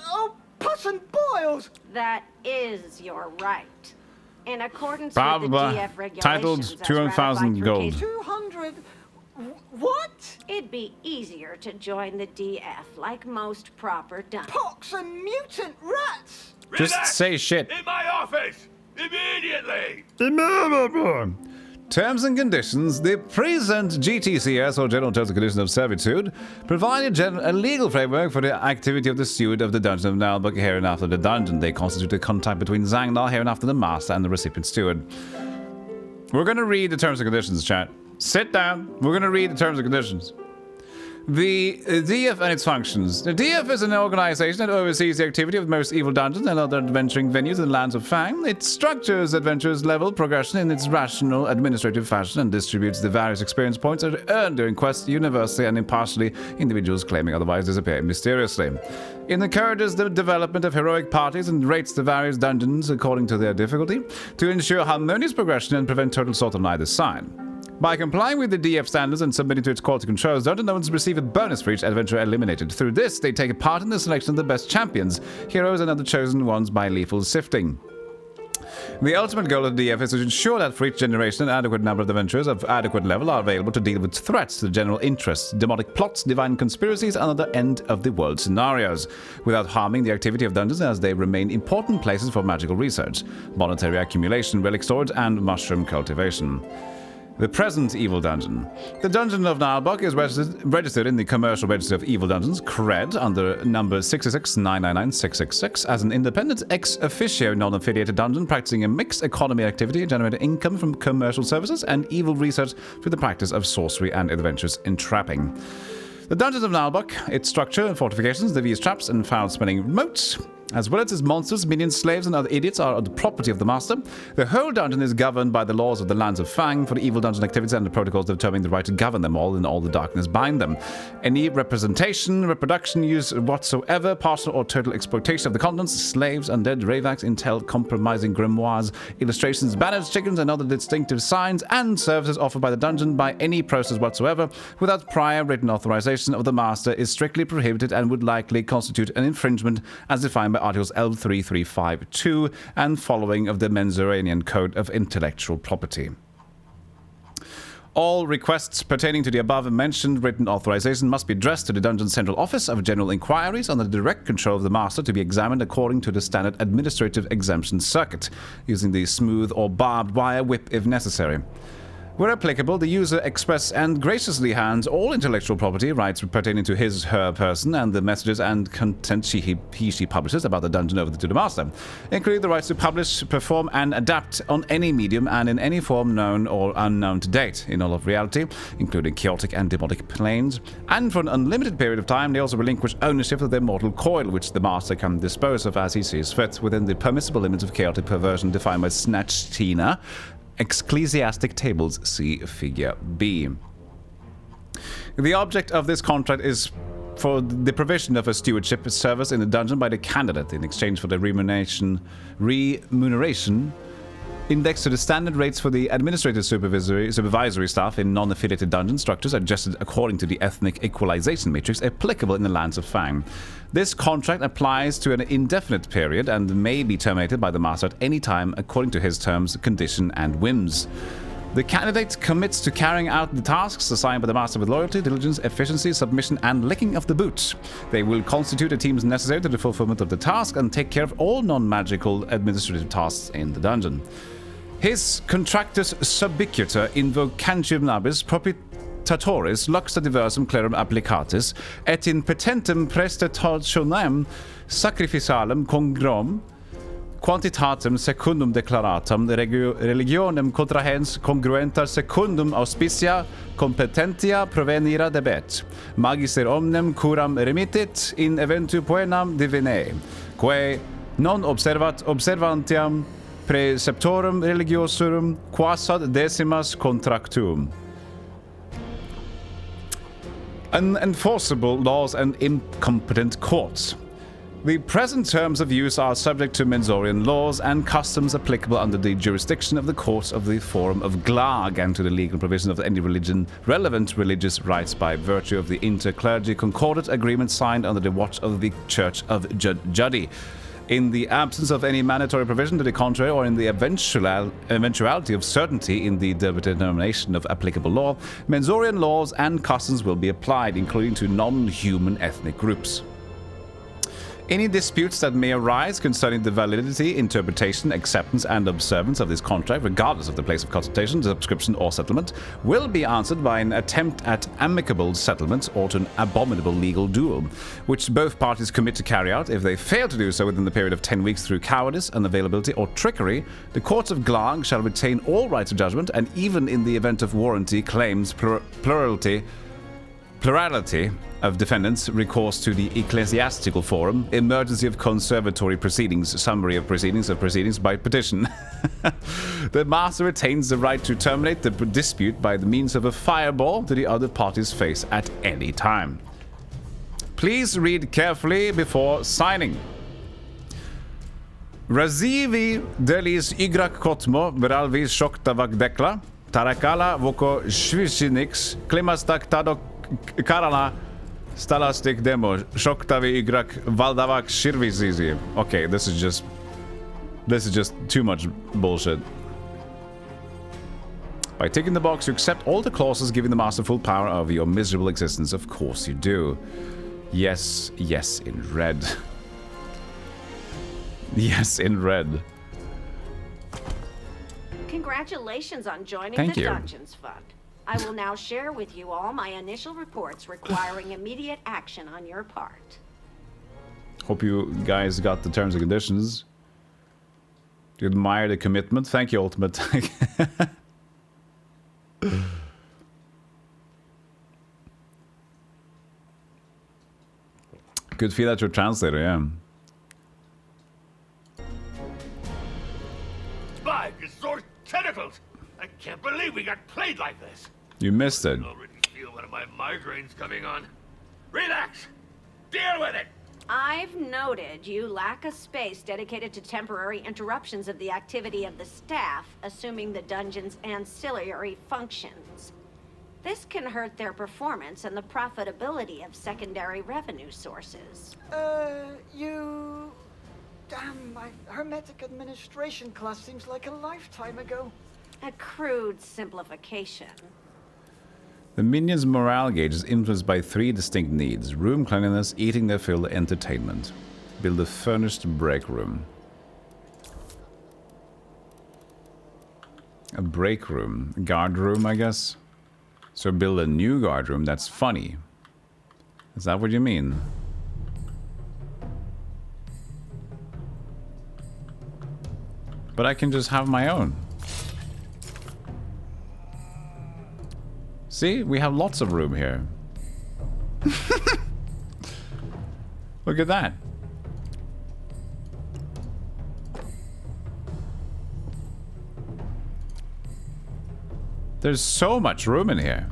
C: oh, puss and boils!
H: That is your right. In accordance
A: Blah,
H: with the
A: blah.
H: DF regulations,
A: Titled
H: as
A: 200,000
H: ratified through
A: gold.
H: case-
C: 200... what?
H: It'd be easier to join the DF like most proper dungeons.
C: Pox and mutant rats!
A: Just
B: Relax!
A: say shit.
B: In my office! Immediately!
A: Terms and conditions. The present GTCS, or General Terms and Conditions of Servitude, provide a legal framework for the activity of the steward of the Dungeon of Naheulbeuk hereinafter the dungeon. They constitute a contact between Zangnar hereinafter the master and the recipient steward. We're going to read the terms and conditions, chat. Sit down. We're going to read the terms and conditions. The DF and its functions. The DF is an organization that oversees the activity of most evil dungeons and other adventuring venues in the lands of Fang. It structures adventurers' level progression in its rational administrative fashion and distributes the various experience points that are earned during quests universally and impartially, individuals claiming otherwise disappear mysteriously. It encourages the development of heroic parties and rates the various dungeons according to their difficulty to ensure harmonious progression and prevent total slaughter on either side. By complying with the DF standards and submitting to its quality controls, dungeon owners receive a bonus for each adventurer eliminated. Through this, they take part in the selection of the best champions, heroes, and other chosen ones by lethal sifting. The ultimate goal of the DF is to ensure that for each generation, an adequate number of adventurers of adequate level are available to deal with threats to the general interest, demonic plots, divine conspiracies, and other end-of-the-world scenarios, without harming the activity of dungeons as they remain important places for magical research, monetary accumulation, relic storage, and mushroom cultivation. The present evil dungeon. The Dungeon of Naheulbeuk is registered in the Commercial Register of Evil Dungeons, CRED, under number 666999666 as an independent ex officio non-affiliated dungeon practicing a mixed economy activity generating income from commercial services and evil research through the practice of sorcery and adventurous entrapping. The Dungeons of Naheulbeuk, its structure and fortifications, devious traps, and foul-smelling moats, as well as its monsters, minions, slaves, and other idiots are the property of the master. The whole dungeon is governed by the laws of the lands of Fang for the evil dungeon activities and the protocols determining the right to govern them all and all the darkness bind them. Any representation, reproduction, use whatsoever, partial or total exploitation of the contents, slaves, undead, ravaks, intel, compromising grimoires, illustrations, banners, chickens, and other distinctive signs and services offered by the dungeon by any process whatsoever without prior written authorization of the master is strictly prohibited and would likely constitute an infringement as defined by Articles L3352 and following of the Menzuranian Code of Intellectual Property. All requests pertaining to the above-mentioned written authorization must be addressed to the Dungeon Central Office of General Inquiries under the direct control of the Master to be examined according to the standard administrative exemption circuit, using the smooth or barbed wire whip if necessary. Where applicable, the user express and graciously hands all intellectual property rights pertaining to his/her person and the messages and content she publishes about the dungeon over to the master, including the rights to publish, perform, and adapt on any medium and in any form known or unknown to date, in all of reality, including chaotic and demonic planes. And for an unlimited period of time, they also relinquish ownership of their mortal coil, which the master can dispose of as he sees fit within the permissible limits of chaotic perversion defined by Snatchtina. Ecclesiastic Tables, see Figure B. The object of this contract is for the provision of a stewardship service in the dungeon by the candidate in exchange for the remuneration indexed to the standard rates for the administrative supervisory staff in non-affiliated dungeon structures adjusted according to the ethnic equalization matrix applicable in the lands of Fang. This contract applies to an indefinite period and may be terminated by the master at any time according to his terms, condition, and whims. The candidate commits to carrying out the tasks assigned by the master with loyalty, diligence, efficiency, submission, and licking of the boots. They will constitute the teams necessary to the fulfillment of the task and take care of all non-magical administrative tasks in the dungeon. His contractus subicutor in vocantium nabis propitatoris luxta diversum clerum applicatis et in petentem prestationem sacrificialem congrum quantitatem secundum declaratam religionem contrahens congruenta secundum auspicia competentia provenira debet magister omnem curam remittit in eventu poenam divinae quae non observantiam preceptorum religiosurum quasad decimas contractum. Unenforceable laws and incompetent courts. The present terms of use are subject to Menzorian laws and customs applicable under the jurisdiction of the Court of the Forum of Glarg and to the legal provision of any relevant religious rights by virtue of the interclergy concordat agreement signed under the watch of the Church of Juddy. In the absence of any mandatory provision to the contrary, or in the eventuality of certainty in the determination of applicable law, Menzorian laws and customs will be applied, including to non-human ethnic groups. Any disputes that may arise concerning the validity, interpretation, acceptance, and observance of this contract, regardless of the place of consultation, subscription, or settlement, will be answered by an attempt at amicable settlement or to an abominable legal duel, which both parties commit to carry out. If they fail to do so within the period of 10 weeks through cowardice, unavailability, or trickery, the courts of Glarg shall retain all rights of judgment, and even in the event of warranty claims, plurality of defendants, recourse to the ecclesiastical forum, emergency of conservatory proceedings, summary of proceedings by petition. The master retains the right to terminate the dispute by the means of a fireball to the other party's face at any time. Please read carefully before signing. Razivi delis igrak kotmo beralvi shoktavak dekla tarakala voko shvishinix klimastak tadok karala stalastik demo shoktavi igrak valdavak shirvizizi. Okay, this is just too much bullshit. By ticking the box, you accept all the clauses giving the master full power over your miserable existence. Of course you do. Yes, yes, in red. Yes, in red.
H: Congratulations on joining
A: Thank
H: the
A: you.
H: Dungeons Fund. I will now share with you all my initial reports requiring immediate action on your part.
A: Hope you guys got the terms and conditions. Do you admire the commitment? Thank you, Ultimate. Could feel that your translator, yeah.
B: By Resort Tentacles! I can't believe we got played like this.
A: You missed it.
B: I already feel one of my migraines coming on. Relax. Deal with it.
H: I've noted you lack a space dedicated to temporary interruptions of the activity of the staff, assuming the dungeon's ancillary functions. This can hurt their performance and the profitability of secondary revenue sources.
C: Damn, my Hermetic Administration class seems like a lifetime ago.
H: A crude simplification.
A: The minion's morale gauge is influenced by 3 distinct needs: room cleanliness, eating their fill, entertainment. Build a furnished break room. A break room. Guard room, I guess. So build a new guard room that's funny. Is that what you mean? But I can just have my own. See, we have lots of room here. Look at that. There's so much room in here.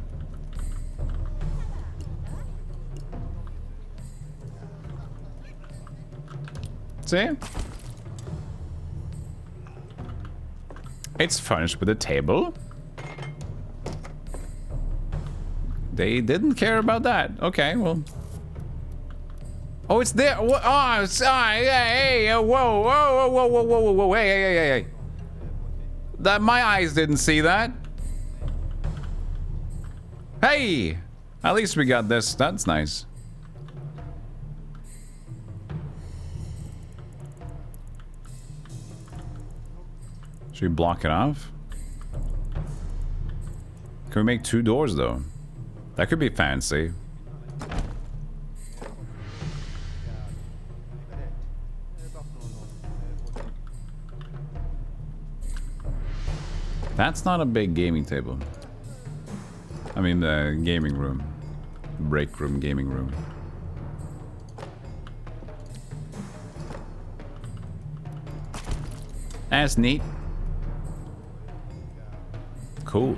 A: See? It's furnished with a table. They didn't care about that. Okay, well. Oh, it's there. Oh, hey, whoa, whoa, whoa, whoa, whoa, whoa, whoa, hey. That my eyes didn't see that. Hey, at least we got this. That's nice. Should we block it off? Can we make 2 doors though? That could be fancy. That's not a big gaming table. I mean the gaming room. Break room, gaming room. That's neat. Cool.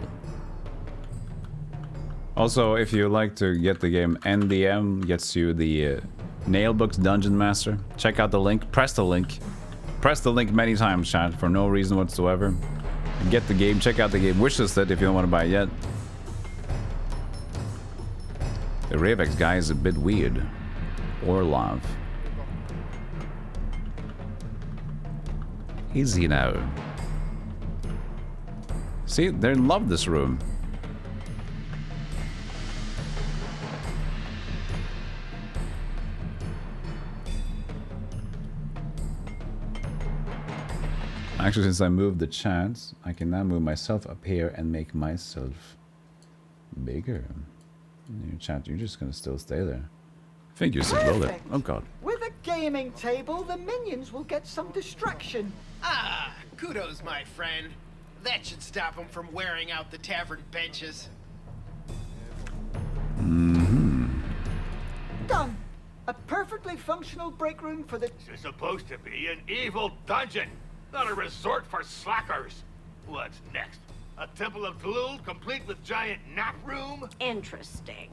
A: Also, if you like to get the game, NDM gets you the Naheulbeuk's Dungeon Master. Check out the link. Press the link. Press the link many times, chat, for no reason whatsoever. Get the game. Check out the game. Wishlist it if you don't want to buy it yet. The Ravex guy is a bit weird. Orlov. Easy now. See, they love this room. Actually, since I moved the chat, I can now move myself up here and make myself bigger. Your chat, you're just gonna still stay there. I think you're still there. Oh god.
C: With a gaming table, the minions will get some distraction.
E: Ah, kudos, my friend. That should stop them from wearing out the tavern benches.
C: Done. A perfectly functional break room for the...
B: It's supposed to be an evil dungeon, not a resort for slackers. What's next? A temple of Tlul complete with giant nap room?
H: Interesting.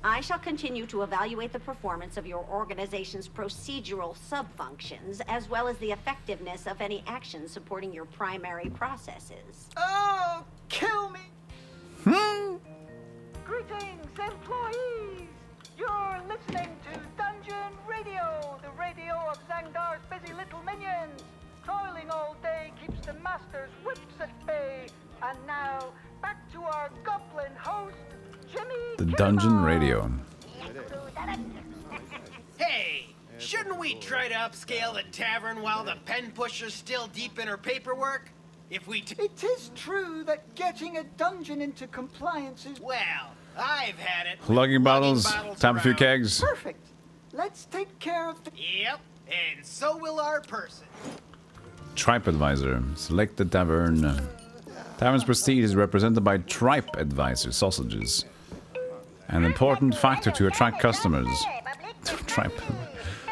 H: I shall continue to evaluate the performance of your organization's procedural sub-functions, as well as the effectiveness of any actions supporting your primary processes.
C: Oh, kill me! Greetings, employees! You're listening to Dungeon Radio, the radio of Zangar's busy little minions. Toiling all day keeps the master's whips at bay. And now, back to our goblin host, Jimmy
A: The Dungeon Radio.
E: Hey, shouldn't we try to upscale the tavern while the pen pusher's still deep in her paperwork? If we
C: It is true that getting a dungeon into compliance is...
E: Well, I've had it.
A: Lugging bottles, tap a few
E: around.
A: kegs.
C: Perfect. Let's take care of the...
E: Yep, and so will our person.
A: Tripe Advisor. Select the tavern. Tavern's prestige is represented by Tripe Advisor sausages. An important factor to attract customers. Tripe.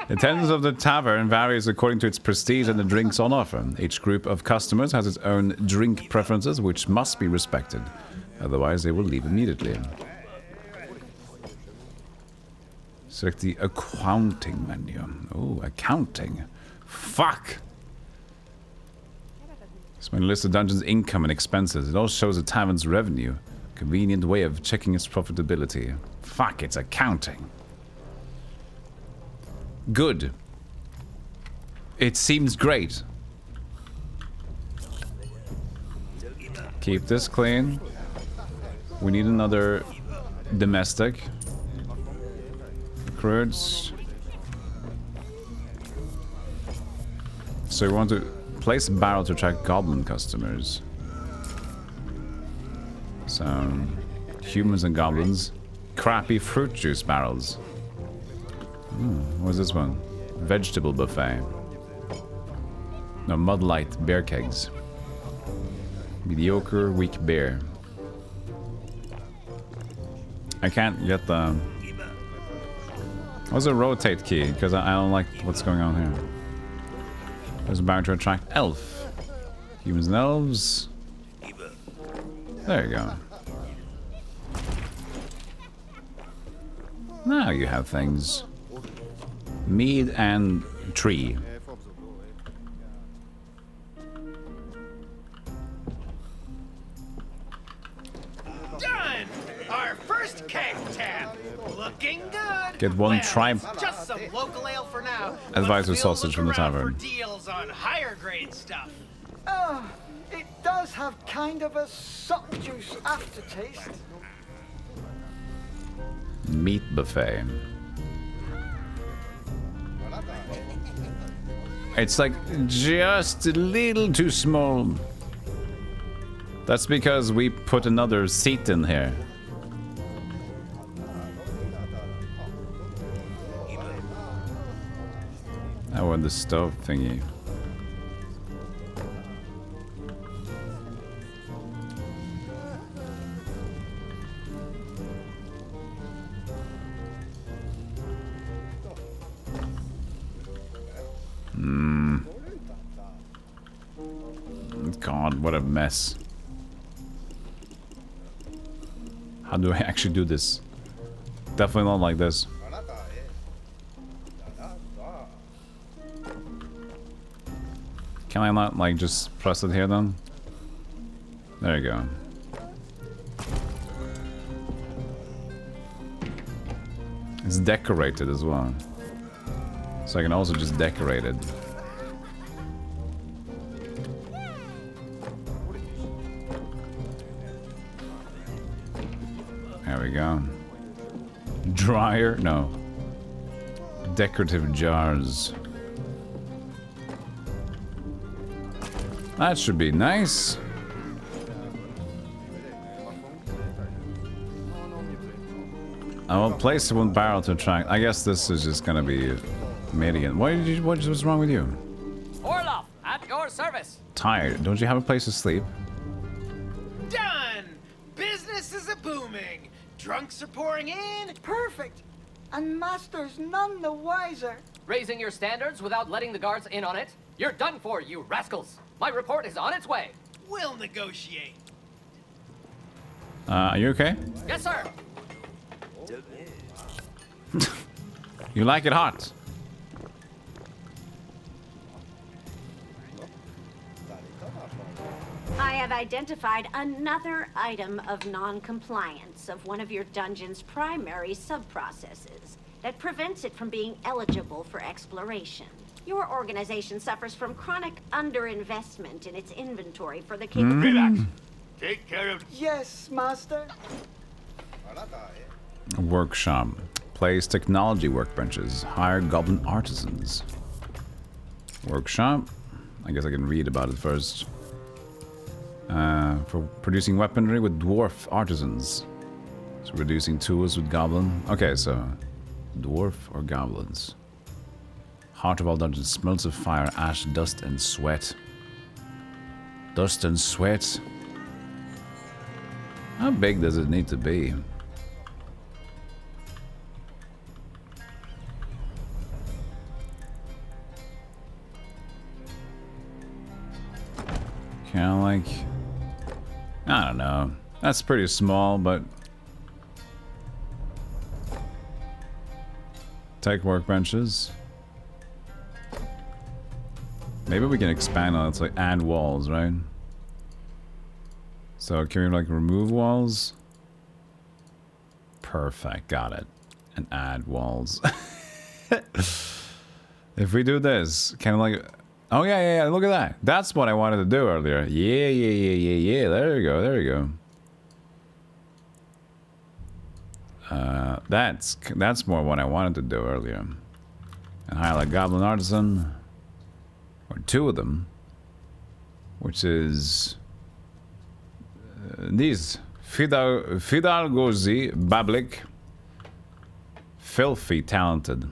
A: The attendance of the tavern varies according to its prestige and the drinks on offer. Each group of customers has its own drink preferences, which must be respected. Otherwise, they will leave immediately. Select the accounting menu. Oh, accounting. Fuck! This menu lists the dungeon's income and expenses. It also shows the tavern's revenue. Convenient way of checking its profitability. Fuck, it's accounting. Good. It seems great. Keep this clean. We need another domestic. Recruits. So we want to place a barrel to attract goblin customers. So, humans and goblins. Crappy fruit juice barrels. What's this one? Vegetable buffet. No, Mud Light beer kegs. Mediocre weak beer. I can't get the... What's a rotate key? Because I don't like what's going on here. There's a barrel to attract elf. Humans and elves. There you go. Now you have things. Mead and tree.
E: Done! Our first keg tap. Looking good.
A: Get one tribe
E: Just some local ale for now.
A: advisor
E: but we'll
A: sausage from the
E: look around
A: tavern.
E: For deals on higher grade stuff.
C: Oh, it does have kind of a suck juice aftertaste.
A: Meat buffet. It's like just a little too small. That's because we put another seat in here. I want the stove thingy. God, what a mess. How do I actually do this? Definitely not like this. Can I not, like, just press it here then? There you go. It's decorated as well. So I can also just decorate it. There we go. Dryer? No. Decorative jars. That should be nice. I will place one barrel to attract. I guess this is just gonna be made again. What's wrong with you?
D: Orloff, at your service.
A: Tired. Don't you have a place to sleep?
E: Done! Business is a-booming. Drunks are pouring in.
C: Perfect. And Master's none the wiser.
D: Raising your standards without letting the guards in on it? You're done for, you rascals. My report is on its way.
E: We'll negotiate.
A: Are you okay?
D: Yes, sir.
A: You like it hot?
H: I have identified another item of non-compliance of one of your dungeon's primary sub-processes that prevents it from being eligible for exploration. Your organization suffers from chronic underinvestment in its inventory for the capability.
B: Relax. Take care of...
C: Yes, Master.
A: Workshop. Place technology workbenches. Hire goblin artisans. Workshop. I guess I can read about it first. For producing weaponry with dwarf artisans. So reducing tools with goblin. Okay, so dwarf or goblins. Heart of all dungeons. Smells of fire, ash, dust, and sweat. Dust and sweat. How big does it need to be? Kind of like, I don't know. That's pretty small, but take workbenches. Maybe we can expand on it. It's like add walls, right? So can we like remove walls? Perfect, got it. And add walls. If we do this, can I like... Oh yeah, look at that. That's what I wanted to do earlier. Yeah. There you go. That's more what I wanted to do earlier. And highlight goblin artisan. Or two of them. Which is... these. Fidalgozi Bablik. Filthy talented.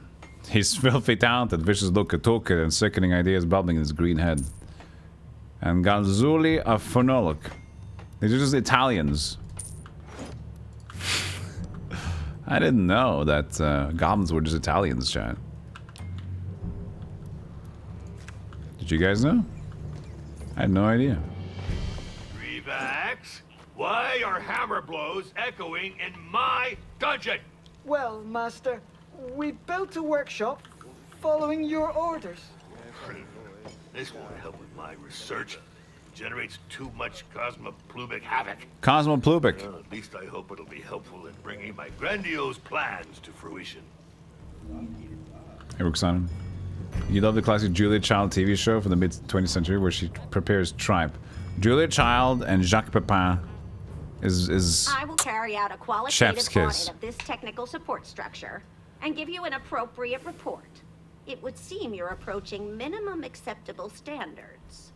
A: He's filthy talented, vicious look at toolkit and sickening ideas bubbling in his green head. And Galzuli of Phonolog. These are just Italians. I didn't know that goblins were just Italians, chat. Did you guys know? I had no idea.
B: Relax. Why are hammer blows echoing in my dungeon?
C: Well, Master, we built a workshop following your orders.
B: This won't help with my research. Generates too much cosmoplubic havoc.
A: Cosmoplubic.
B: Well, at least I hope it'll be helpful in bringing my grandiose plans to fruition.
A: Hey, Roxana. You love the classic Julia Child TV show from the mid-20th century where she prepares tripe. Julia Child and Jacques Pepin is
H: I will carry out a
A: chef's
H: qualitative
A: kiss.
H: audit of this technical support structure and give you an appropriate report. It would seem you're approaching minimum acceptable standards.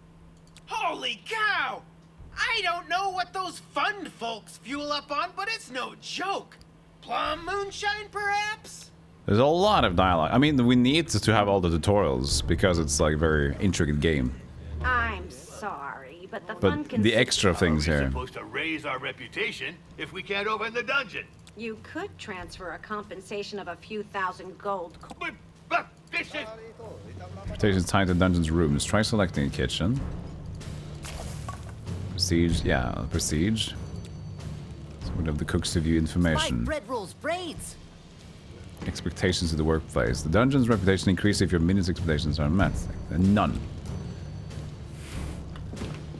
E: Holy cow! I don't know what those fund folks fuel up on, but it's no joke. Plum moonshine, perhaps?
A: There's a lot of dialogue. I mean, we need to have all the tutorials because it's like a very intricate game.
H: I'm sorry, but the
A: But
H: fun
A: the extra things
B: We're
A: here.
B: supposed to raise our reputation if we can't open the dungeon.
H: You could transfer a compensation of a few thousand gold.
B: But this is...
A: Stations tied to dungeon's rooms. Try selecting a kitchen. Prestige, yeah, prestige. So we'd have the cooks to view information.
I: Bread rolls, braids.
A: Expectations of the workplace. The dungeon's reputation increases if your minions' expectations are met. None.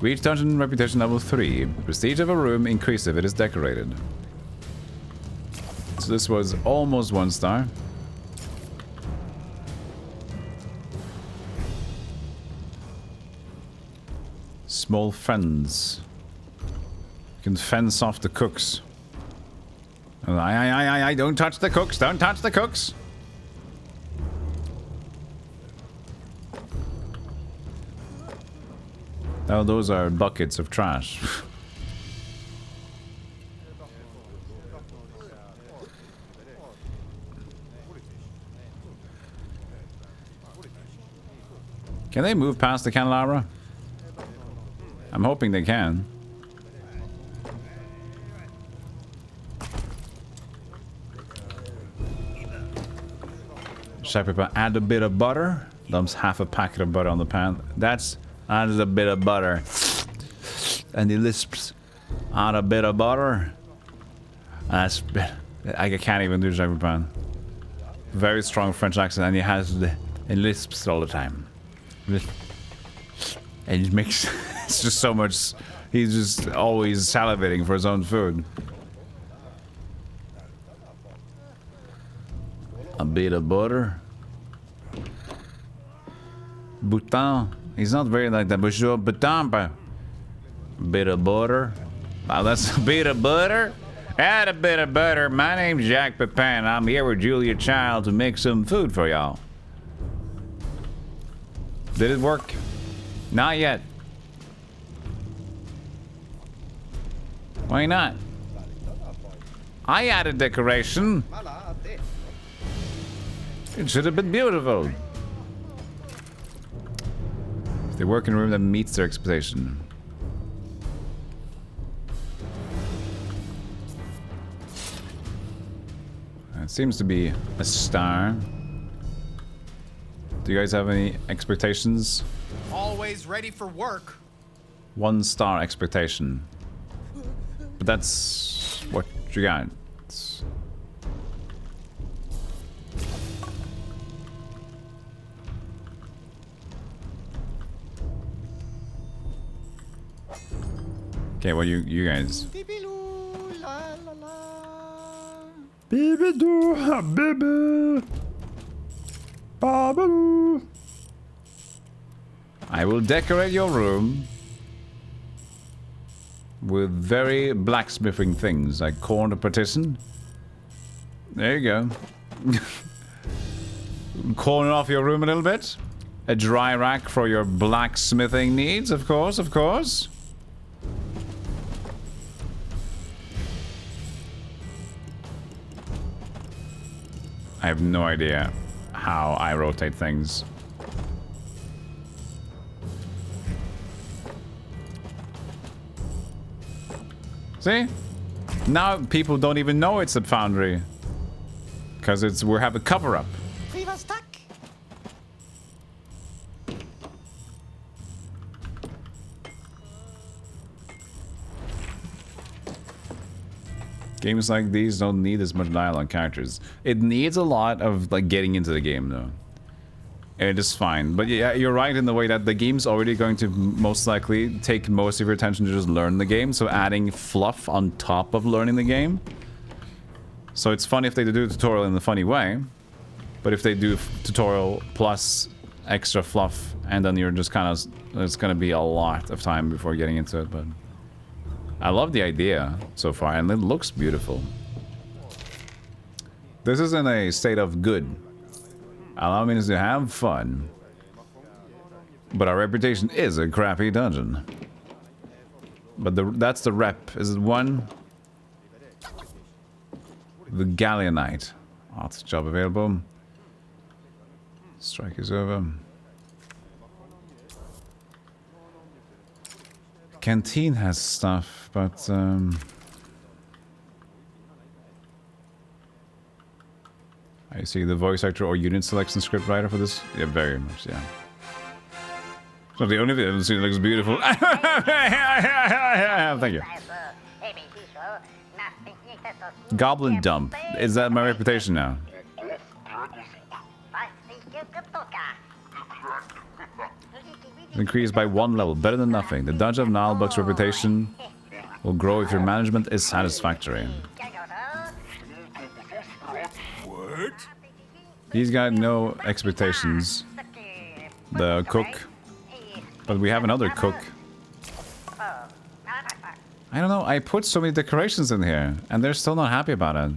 A: Reach dungeon reputation level 3. Prestige of a room increased if it is decorated. So this was almost 1 star. Small fence. You can fence off the cooks. I don't touch the cooks. Don't touch the cooks. Oh, those are buckets of trash. Can they move past the candelabra? I'm hoping they can. Shepherd, add a bit of butter. Dumps half a packet of butter on the pan. That's adds a bit of butter. And he lisps, add a bit of butter. That's I can't even do Shepherd pan. Very strong French accent, and he has the lisps all the time. And he makes it's just so much. He's just always salivating for his own food. A bit of butter. Bouton. He's not very like that. Bonjour, bouton. Bit of butter. Wow, that's a bit of butter. Add a bit of butter. My name's Jacques Pepin. I'm here with Julia Child to make some food for y'all. Did it work? Not yet. Why not? I added decoration. It should have been beautiful. If they work in a room that meets their expectation. It seems to be a star. Do you guys have any expectations?
E: Always ready for work.
A: 1 star expectation. But that's what you got. Okay, well you guys.
F: Baby do ha baby. Babaloo.
A: I will decorate your room with very blacksmithing things like corner partition. There you go. Corner off your room a little bit. A dry rack for your blacksmithing needs, of course, of course. I have no idea how I rotate things. See? Now people don't even know it's a foundry. Because we have a cover-up.
E: We were stuck.
A: Games like these don't need as much dialogue characters. It needs a lot of like getting into the game though. It is fine. But yeah, you're right in the way that the game's already going to most likely take most of your attention to just learn the game. So adding fluff on top of learning the game. So it's fun if they do a tutorial in a funny way. But if they do tutorial plus extra fluff and then you're just kind of... It's going to be a lot of time before getting into it, but... I love the idea so far, and it looks beautiful. This is in a state of good. Allow me to have fun. But our reputation is a crappy dungeon. But that's the rep. Is it 1? The Galleonite. Art job available. Strike is over. Canteen has stuff, but I see the voice actor or unit selection script writer for this. Yeah, very much, yeah. So the only thing I haven't seen looks beautiful. Thank you. Goblin dump. Is that my reputation now? Increased by 1 level. Better than nothing. The Dungeon of Naheulbeuk's reputation will grow if your management is satisfactory.
B: What?
A: He's got no expectations. The cook. But we have another cook. I don't know, I put so many decorations in here, and they're still not happy about it.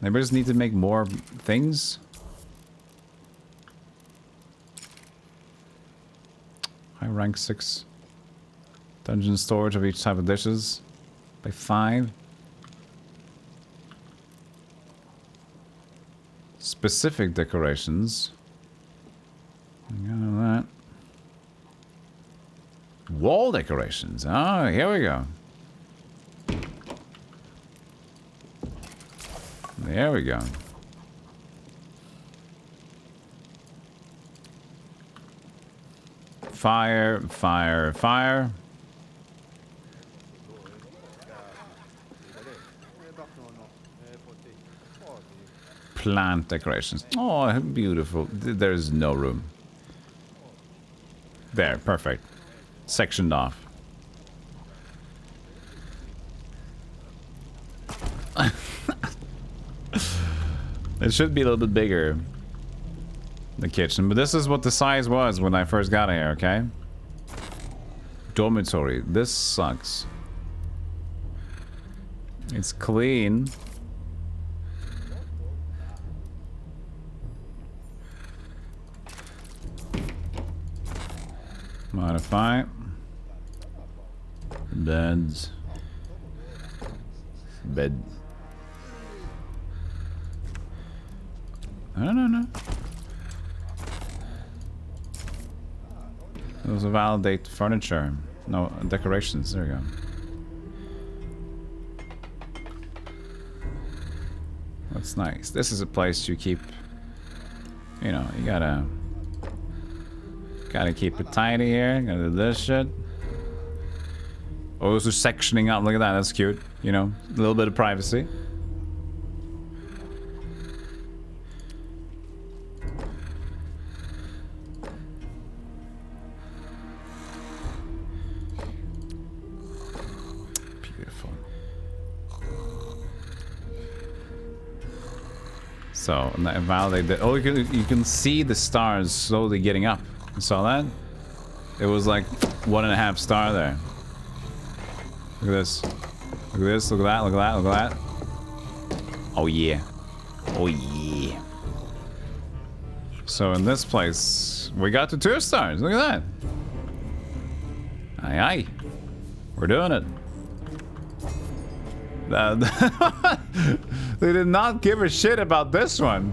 A: Maybe I just need to make more things? High rank 6. Dungeon storage of each type of dishes. By 5. Specific decorations. Got that. Wall decorations. Oh, here we go. There we go. Fire, fire, fire. Plant decorations. Oh, beautiful. There's no room. There, perfect. Sectioned off. It should be a little bit bigger, the kitchen, but this is what the size was when I first got here, okay? Dormatory. This sucks. It's clean. Modify. Beds. Bed. No. Those validate furniture. No, decorations. There we go. That's nice. This is a place you keep... You know, you gotta keep it tidy here. Gotta do this shit. Oh, so sectioning up. Look at that. That's cute. You know, a little bit of privacy. So, validate that. Oh, you can see the stars slowly getting up. You saw that? It was like 1.5 star there. Look at this. Look at this. Look at that. Look at that. Look at that. Oh, yeah. Oh, yeah. So, in this place, we got to 2 stars. Look at that. Aye, aye. We're doing it. They did not give a shit about this one.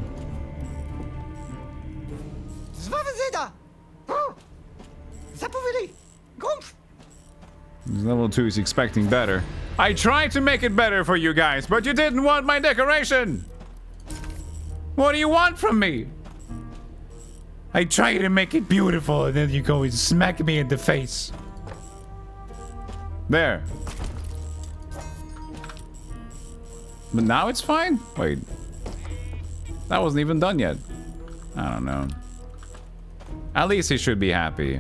A: Level 2 is expecting better. I tried to make it better for you guys, but you didn't want my decoration. What do you want from me? I try to make it beautiful, and then you go and smack me in the face. There. But now it's fine? Wait. That wasn't even done yet. I don't know. At least he should be happy.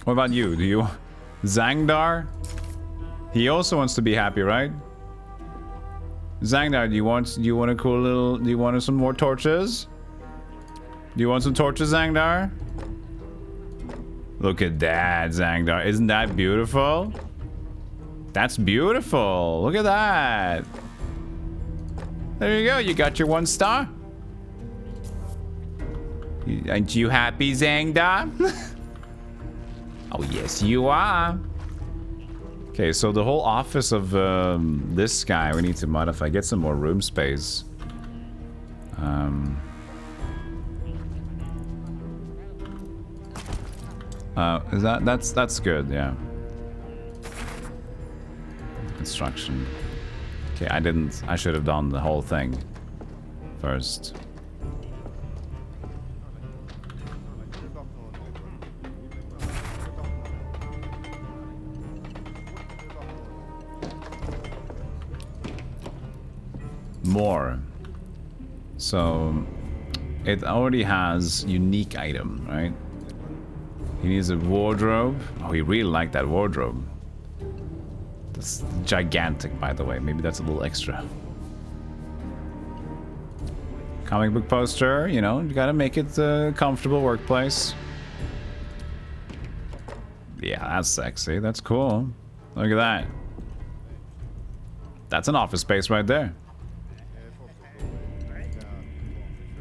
A: What about you? Do you... Zangdar? He also wants to be happy, right? Zangdar, do you want a cool little... Do you want some more torches? Do you want some torches, Zangdar? Look at that, Zangdar. Isn't that beautiful? That's beautiful. Look at that. There you go. You got your 1 star. Aren't you happy, Zangdar? Oh, yes, you are. Okay, so the whole office of this guy, we need to modify. Get some more room space. Is that's good, yeah. Construction. Okay, I should have done the whole thing first. More. So it already has unique item, right? He needs a wardrobe. Oh, he really liked that wardrobe. That's gigantic, by the way. Maybe that's a little extra. Comic book poster, you know, you gotta make it a comfortable workplace. Yeah, that's sexy. That's cool. Look at that. That's an office space right there.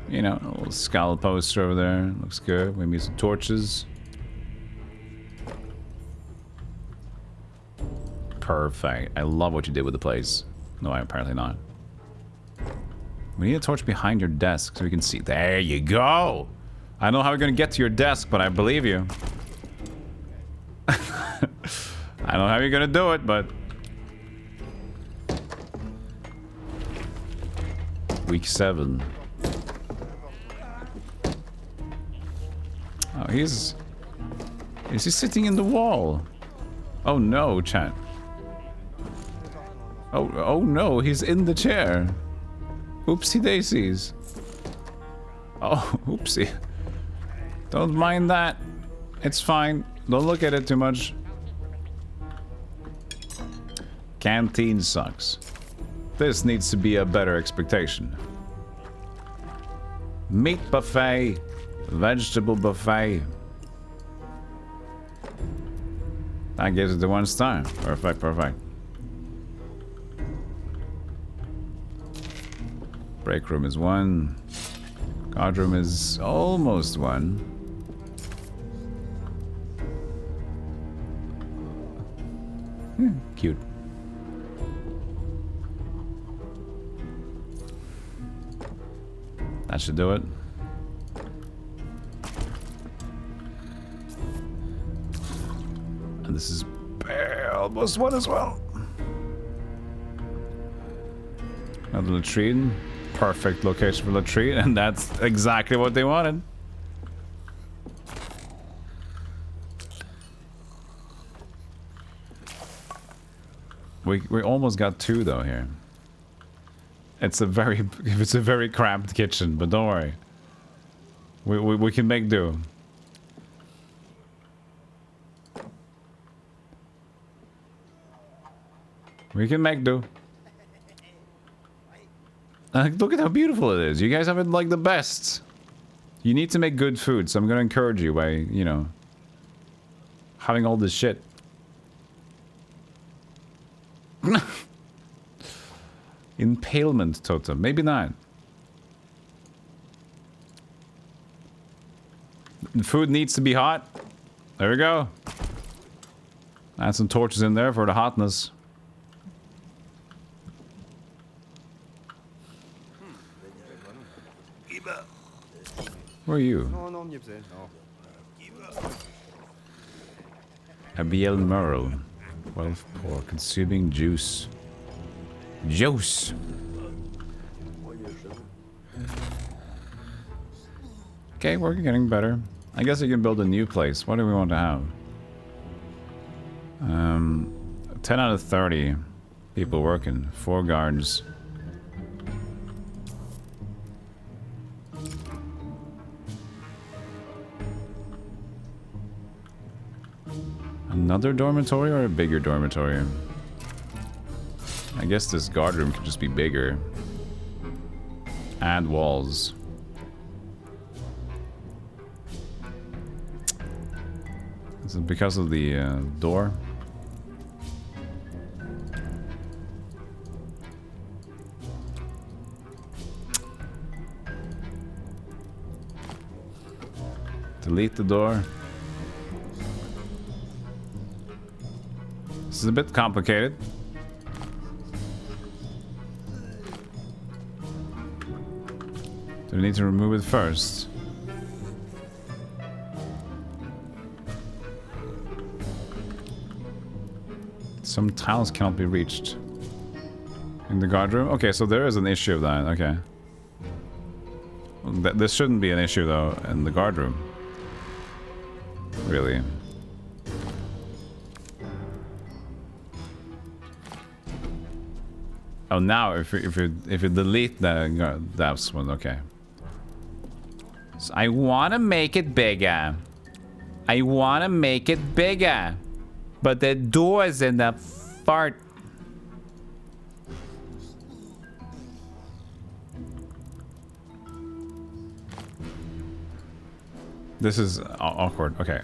A: You know, a little skull poster over there. Looks good. Maybe some torches. Perfect. I love what you did with the place. No, apparently not. We need a torch behind your desk so we can see. There you go. I don't know how we're gonna get to your desk, but I believe you. I don't know how you're gonna do it, but... Week 7. Oh, he's... Is he sitting in the wall? Oh no, chat. Oh no, he's in the chair. Oopsie daisies. Oh, oopsie. Don't mind that. It's fine. Don't look at it too much. Canteen sucks. This needs to be a better expectation. Meat buffet. Vegetable buffet. That gives it the 1 star. Perfect, perfect. Break room is 1. Guard room is almost 1. Cute. That should do it. And this is almost 1 as well. Another latrine. Perfect location for latrine, and that's exactly what they wanted. We almost got 2 though here. It's a very cramped kitchen, but don't worry. We can make do. We can make do. Look at how beautiful it is. You guys have it like the best. You need to make good food, so I'm gonna encourage you by, you know, having all this shit. Impalement totem. Maybe not. The food needs to be hot. There we go. Add some torches in there for the hotness. Who are you? Abiel Merle. 12 pour. Consuming juice. Juice! Okay, we're getting better. I guess we can build a new place. What do we want to have? 10 out of 30 people working. 4 guards. Another dormitory or a bigger dormitory? I guess this guard room could just be bigger. Add walls. Is it because of the door? Delete the door. This is a bit complicated. Do we need to remove it first? Some tiles cannot be reached. In the guard room? Okay, so there is an issue of that. Okay. Well, this shouldn't be an issue, though, in the guard room. Really. Oh, now if you delete that's one, okay. So I want to make it bigger. I want to make it bigger. But the door's in the fart. This is awkward. Okay.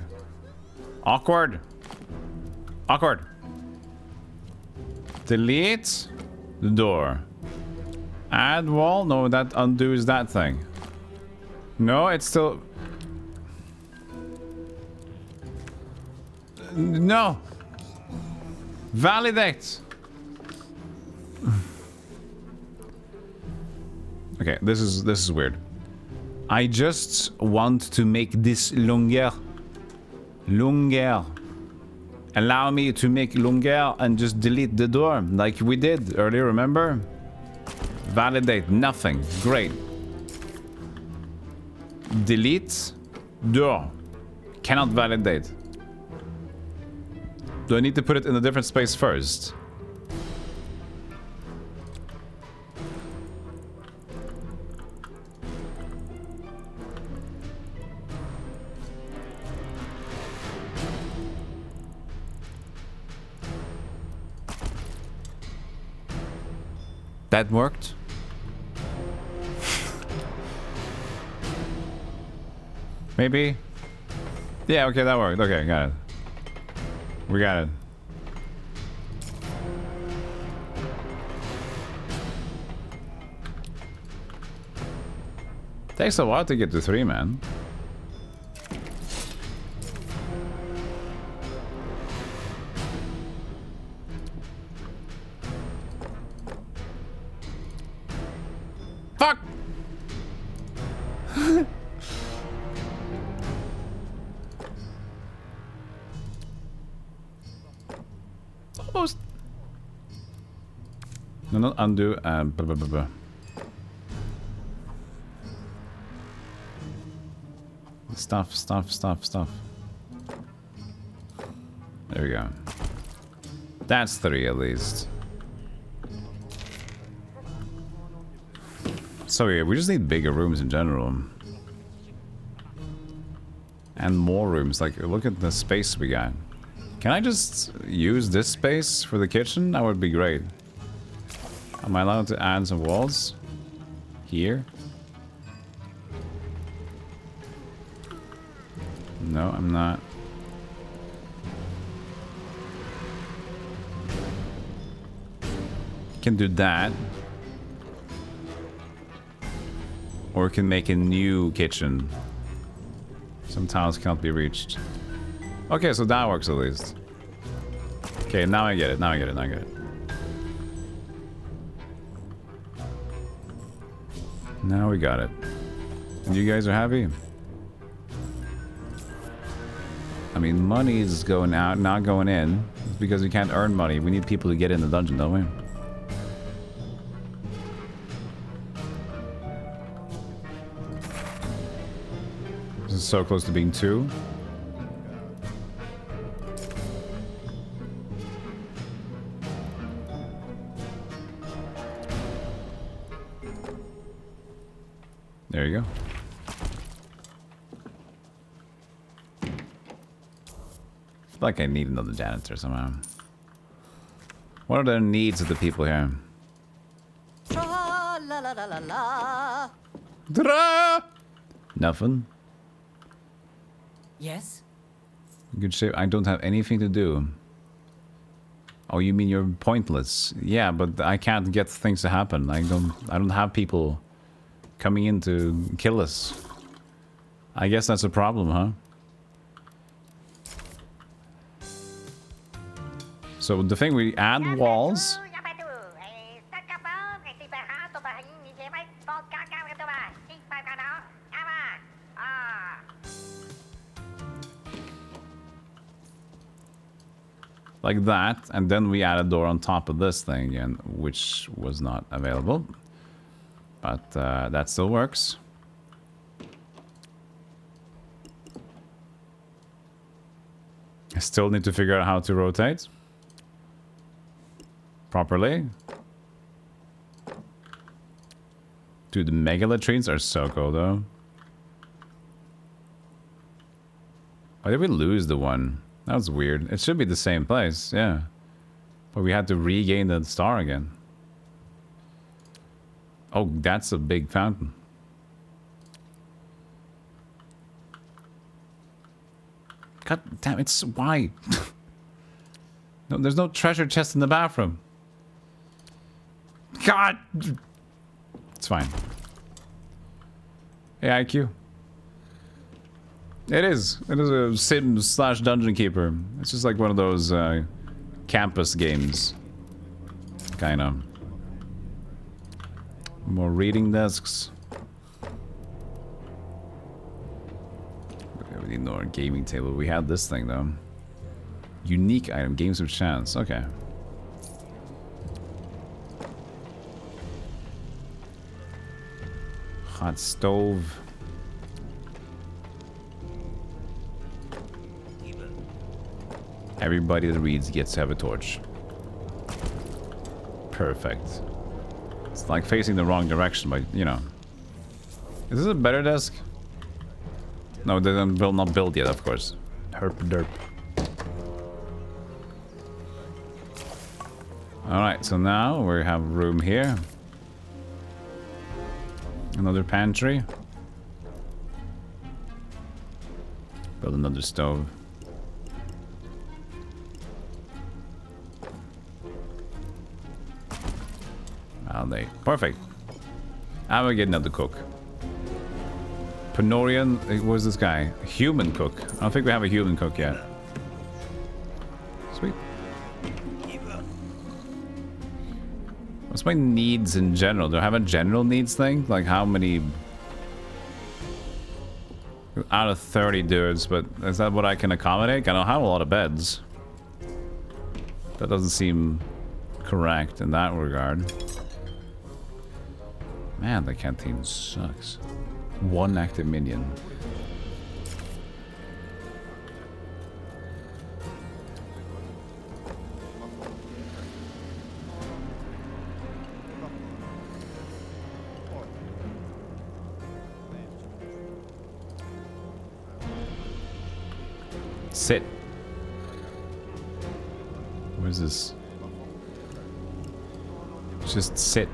A: Awkward. Awkward. Delete the door. Add wall? No, that undoes that thing. No, it's still... No. Validate. Okay, this is weird. I just want to make this longer. Longer. Allow me to make longer and just delete the door like we did earlier, remember? Validate, nothing. Great. Delete door. Cannot validate. Do I need to put it in a different space first? That worked. Maybe. Yeah, okay, that worked. Okay, got it. We got it. Takes a while to get to 3, man. Fuck! Almost. No, not undo. Blah, blah, blah, blah. Stuff. There we go. That's 3 at least. So yeah, we just need bigger rooms in general. And more rooms. Like, look at the space we got. Can I just use this space for the kitchen? That would be great. Am I allowed to add some walls? Here? No, I'm not. Can do that. Or can make a new kitchen. Some tiles cannot be reached. Okay, so that works at least. Okay, now I get it. Now I get it. Now we got it. And you guys are happy? I mean, money is going out, not going in. It's because we can't earn money. We need people to get in the dungeon, don't we? This is so close to being 2. There you go. I feel like I need another janitor somehow. What are the needs of the people here? Dra! Nothing.
I: Yes?
A: Good shape. I don't have anything to do. Oh, you mean you're pointless? Yeah, but I can't get things to happen. I don't have people coming in to kill us. I guess that's a problem, huh? So the thing, we add walls. Like that, and then we add a door on top of this thing again, which was not available. But that still works. I still need to figure out how to rotate properly. Dude, the mega latrines are so cool though. Why did we lose the one? That was weird. It should be the same place, yeah. But we had to regain the star again. Oh, that's a big fountain. God damn, it's why? No, there's no treasure chest in the bathroom. God! It's fine. Hey, IQ. It is. It is a sim / dungeon keeper. It's just like one of those campus games. Kind of. More reading desks. Okay, we need no gaming table. We had this thing though. Unique item, games of chance. Okay. Hot stove. Everybody that reads gets to have a torch. Perfect. It's like facing the wrong direction, but you know. Is this a better desk? No, they will not build yet, of course. Herp derp. Alright, so now we have room here. Another pantry. Build another stove. Perfect. I'm gonna get another cook. Panorian, where's this guy? Human cook. I don't think we have a human cook yet. Sweet. What's my needs in general? Do I have a general needs thing? Like how many... Out of 30 dudes, but is that what I can accommodate? I don't have a lot of beds. That doesn't seem correct in that regard. Man, the canteen sucks. One active minion. Sit. Where's this? Just sit.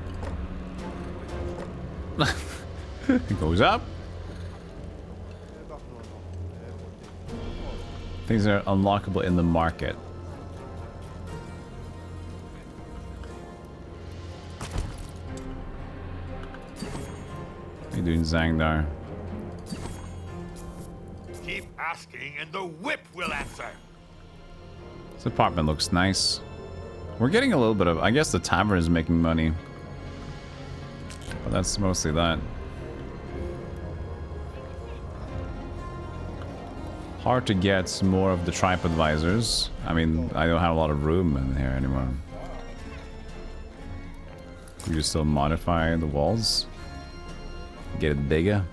A: It goes up. Things are unlockable in the market. What are you doing, Zangdar?
B: Keep asking and the whip will answer.
A: This apartment looks nice. We're getting a little bit of... I guess the tavern is making money. But that's mostly that. Hard to get more of the TripAdvisors. I mean, I don't have a lot of room in here anymore. Could you still modify the walls? Get it bigger?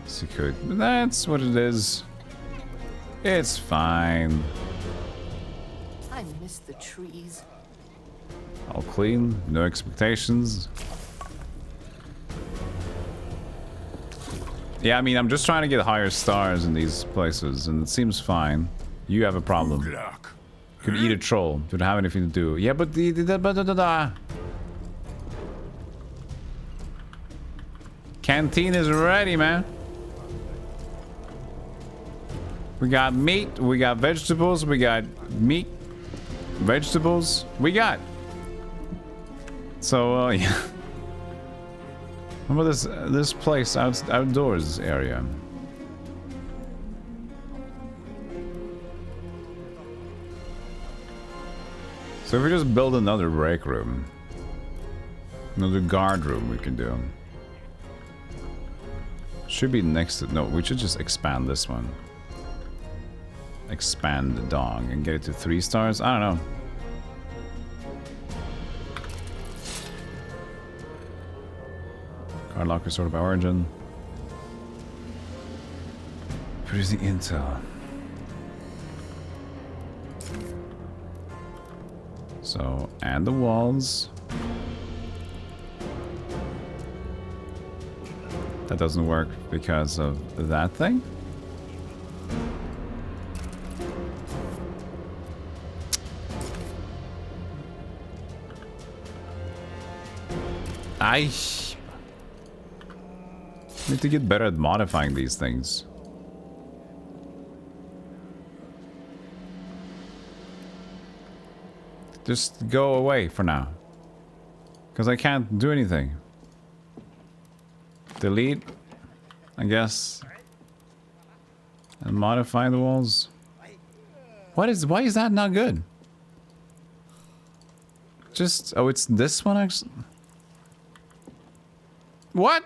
A: Yes, you could. But that's what it is. It's fine.
I: I miss the trees.
A: All clean, no expectations. Yeah, I mean, I'm just trying to get higher stars in these places, and it seems fine. You have a problem. Could eat a troll. Don't have anything to do. Yeah, but canteen is ready, man. We got meat, we got vegetables, we got meat, vegetables. We got. So, yeah. How about this place outdoors area? So if we just build another break room, another guard room we can do. Should be next to... No, we should just expand this one. Expand the dong and get it to 3 stars? I don't know. Card locker sort of origin. Producing intel. So, and the walls. That doesn't work because of that thing? I need to get better at modifying these things. Just go away for now. Because I can't do anything. Delete, I guess. And modify the walls. Why is that not good? Just, oh, it's this one actually. What?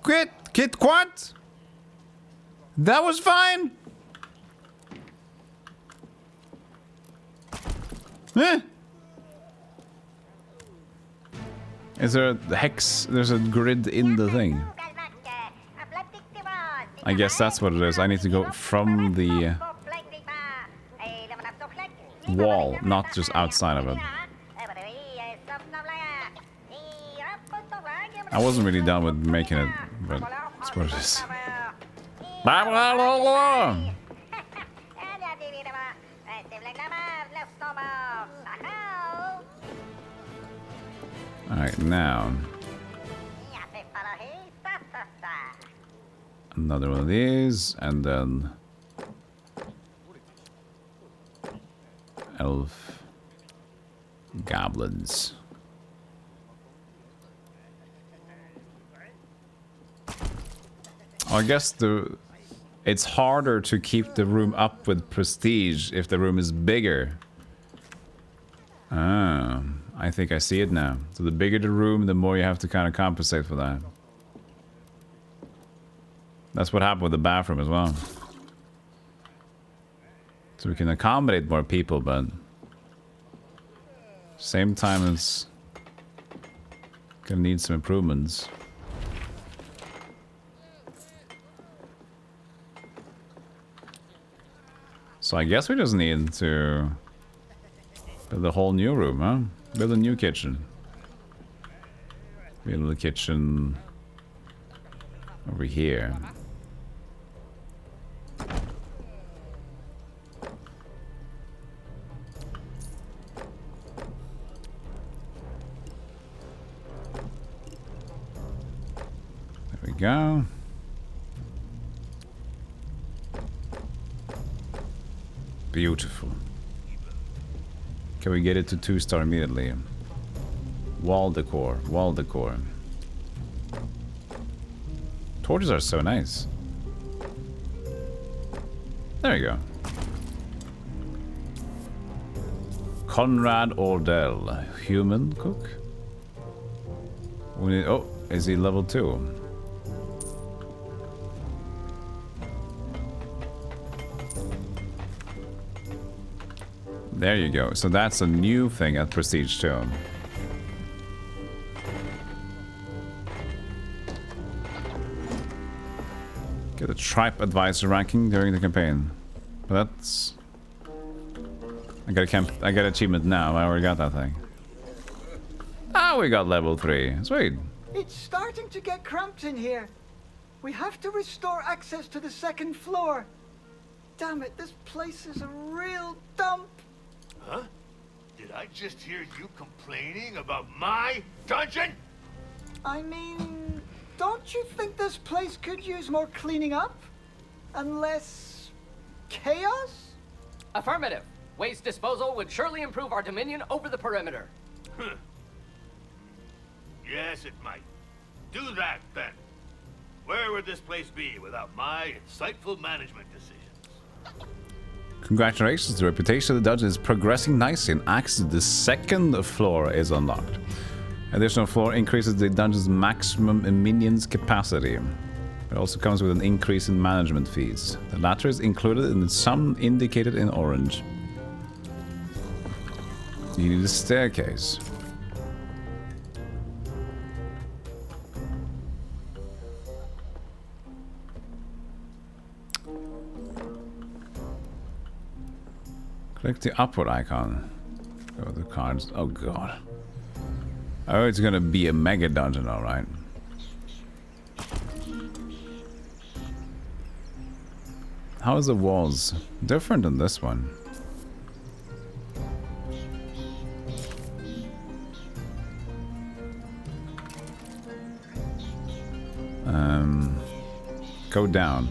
A: Quit, what? That was fine. Eh. Is there a hex? There's a grid in the thing. I guess that's what it is. I need to go from the wall, not just outside of it. I wasn't really done with making it, but that's what it is. Alright, now. Another one of these, and then elf goblins. I guess it's harder to keep the room up with prestige if the room is bigger. Ah, I think I see it now. So the bigger the room, the more you have to kind of compensate for that. That's what happened with the bathroom as well. So we can accommodate more people, but same time it's gonna need some improvements. So I guess we just need to build a whole new room, huh? Build a new kitchen. Build a kitchen over here. There we go. Beautiful. Can we get it to 2-star immediately? Wall decor, wall decor. Torches are so nice. There you go. Conrad Ordell, human cook. We need, oh, is he level 2? There you go. So that's a new thing at Prestige too. Get a tribe advisor ranking during the campaign. But that's... I got achievement now. I already got that thing. Oh, we got level 3. Sweet.
C: It's starting to get cramped in here. We have to restore access to the 2nd floor. Damn it, this place is a real dump.
B: Huh? Did I just hear you complaining about my dungeon?
C: I mean, don't you think this place could use more cleaning up? And less chaos?
D: Affirmative. Waste disposal would surely improve our dominion over the perimeter.
B: Yes, it might. Do that, then. Where would this place be without my insightful management decisions?
A: Congratulations, the reputation of the dungeon is progressing nicely and access to the 2nd floor is unlocked. Additional floor increases the dungeon's maximum minions capacity. It also comes with an increase in management fees. The latter is included in the sum indicated in orange. You need a staircase. Click the upward icon. Go to the cards. Oh god. Oh, it's gonna be a mega dungeon, alright. How is the walls different than this one? Go down.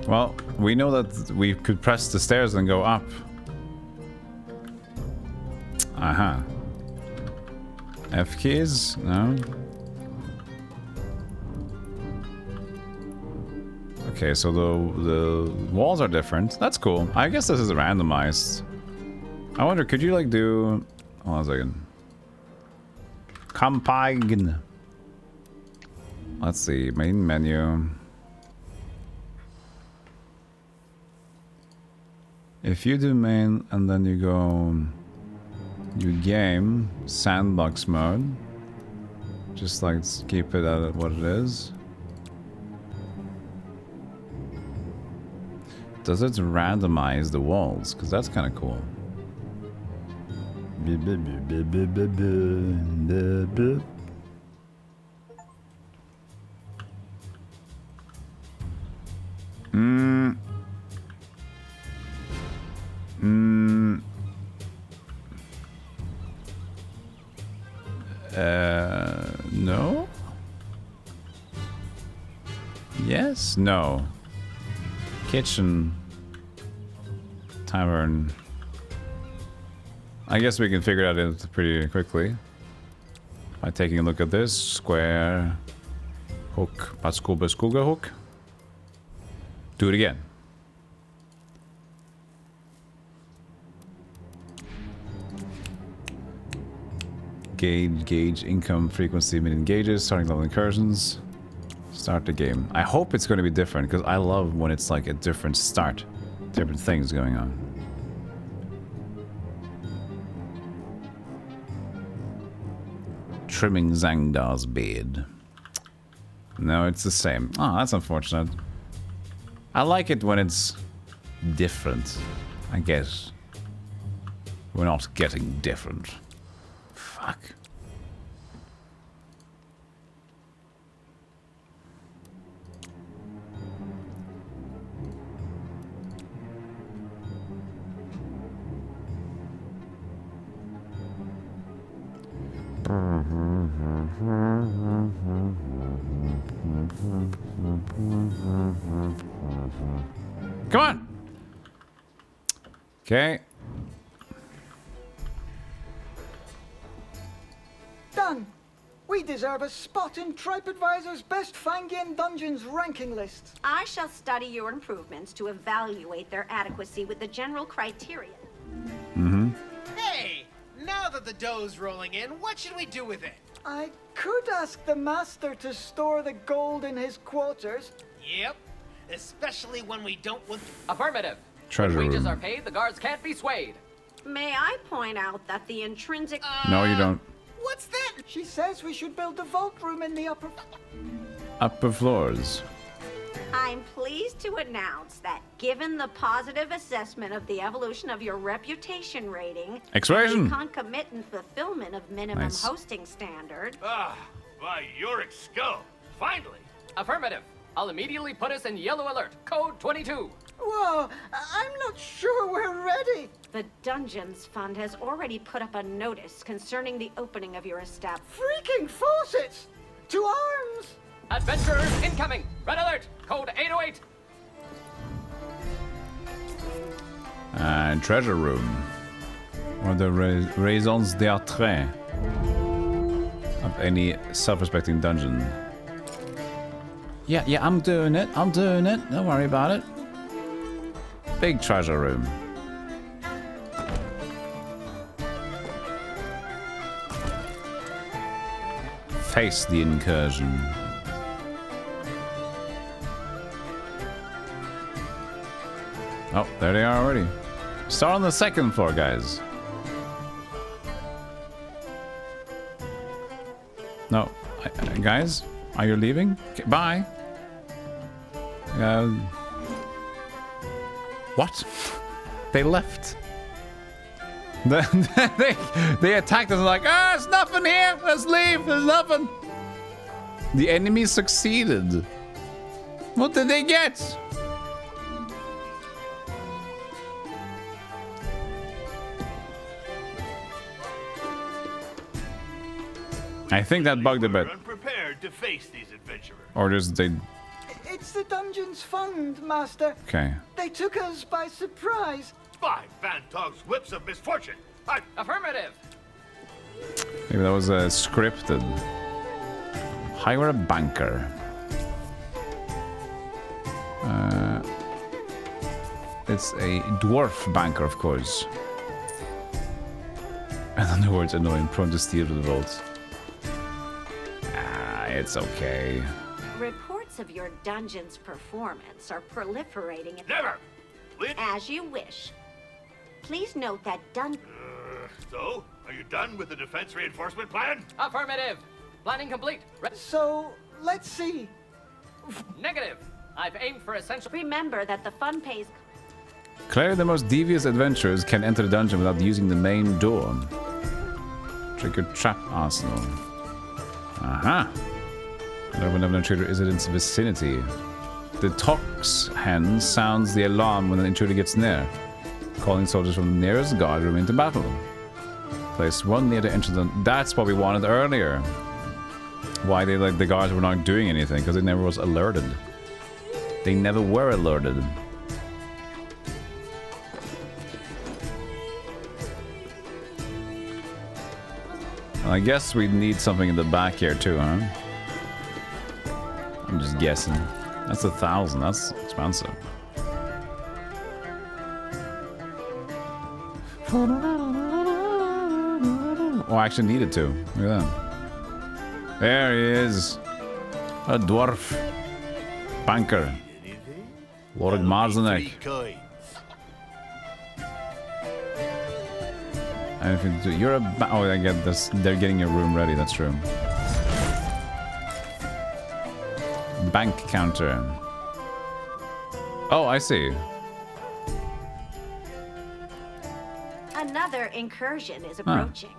A: Well, we know that we could press the stairs and go up. Aha. F keys? No. Okay, so the walls are different. That's cool. I guess this is randomized. I wonder, could you like do... Hold on a second. Campaign. Let's see, main menu. If you do main and then you go... You game, sandbox mode. Just like keep it at what it is. Does it randomize the walls? Because that's kind of cool. No? Yes? No. Kitchen. Tavern. I guess we can figure it out pretty quickly. By taking a look at this. Square. Hook. Baskuga hook. Do it again. Gauge income frequency minute gauges, starting level incursions. Start the game. I hope it's going to be different because I love when it's like a different start. Different things going on. Trimming Zangdar's bed. No, it's the same. Oh, that's unfortunate. I like it when it's different, I guess. We're not getting different. Fuck. Come on. Okay.
C: Done. We deserve a spot in TripAdvisor's Best Fangian Dungeons ranking list.
H: I shall study your improvements to evaluate their adequacy with the general criteria.
E: Hey, now that the dough's rolling in, what should we do with it?
C: I could ask the master to store the gold in his quarters.
E: Yep, especially when we don't want...
D: Affirmative.
A: Treasure
D: When wages
A: room.
D: are paid, the guards can't be swayed.
H: May I point out that the intrinsic...
A: No, you don't.
E: What's that?
C: She says we should build a vault room in the upper...
A: Upper floors.
H: I'm pleased to announce that given the positive assessment of the evolution of your reputation rating,
A: Exploration.
H: the concomitant fulfillment of minimum
A: Nice.
H: hosting standard,
B: Ah, by Yorick's skull. Finally.
D: Affirmative. I'll immediately put us in yellow alert. Code 22.
C: Whoa, I'm not sure we're ready.
H: the Dungeons Fund has already put up a notice concerning the opening of your establishment.
C: Freaking faucets! To arms!
D: Adventurers incoming! Red alert! Code 808!
A: And treasure room. Or the raisons d'être of any self-respecting dungeon. Yeah, I'm doing it. Don't worry about it. Big treasure room. Face the incursion. Oh, there they are already. Start on the second floor, guys. No, guys, are you leaving? Okay, bye. What? They left. They attacked us and like, there's nothing here. Let's leave. There's nothing. The enemy succeeded. What did they get? I think that bugged a bit.
B: Unprepared to face these adventurers.
A: Or just they...
C: It's the Dungeons Fund, Master.
A: Okay.
C: They took us by surprise.
B: Spy Vantog's whips of misfortune.
D: Affirmative.
A: Maybe that was scripted. Hire a banker. It's a dwarf banker, of course. And then the words annoying, prone to steal the votes. Ah, it's okay.
H: Reports of your dungeon's performance are proliferating.
B: Never!
H: As you wish. Please note that
B: So, are you done with the defense reinforcement plan?
D: Affirmative. Planning complete.
C: So, let's see.
D: Negative. I've aimed for essential.
H: Remember that the fund pays.
A: Clearly the most devious adventurers can enter the dungeon without using the main door. Trigger trap arsenal. Aha. Whenever an intruder is in its vicinity. The tox hen sounds the alarm when an intruder gets near, calling soldiers from the nearest guard room into battle. Place one near the entrance. That's what we wanted earlier. Why they the guards were not doing anything, because they never was alerted. They never were alerted. I guess we need something in the back here too, huh? I'm just guessing. That's 1,000. That's expensive. Oh, I actually needed to. Look at that. There he is. A dwarf. Banker. Lord Marzanek. And if you're a oh, I get this. They're getting your room ready. That's true. Bank counter. Oh, I see.
H: Another incursion is approaching.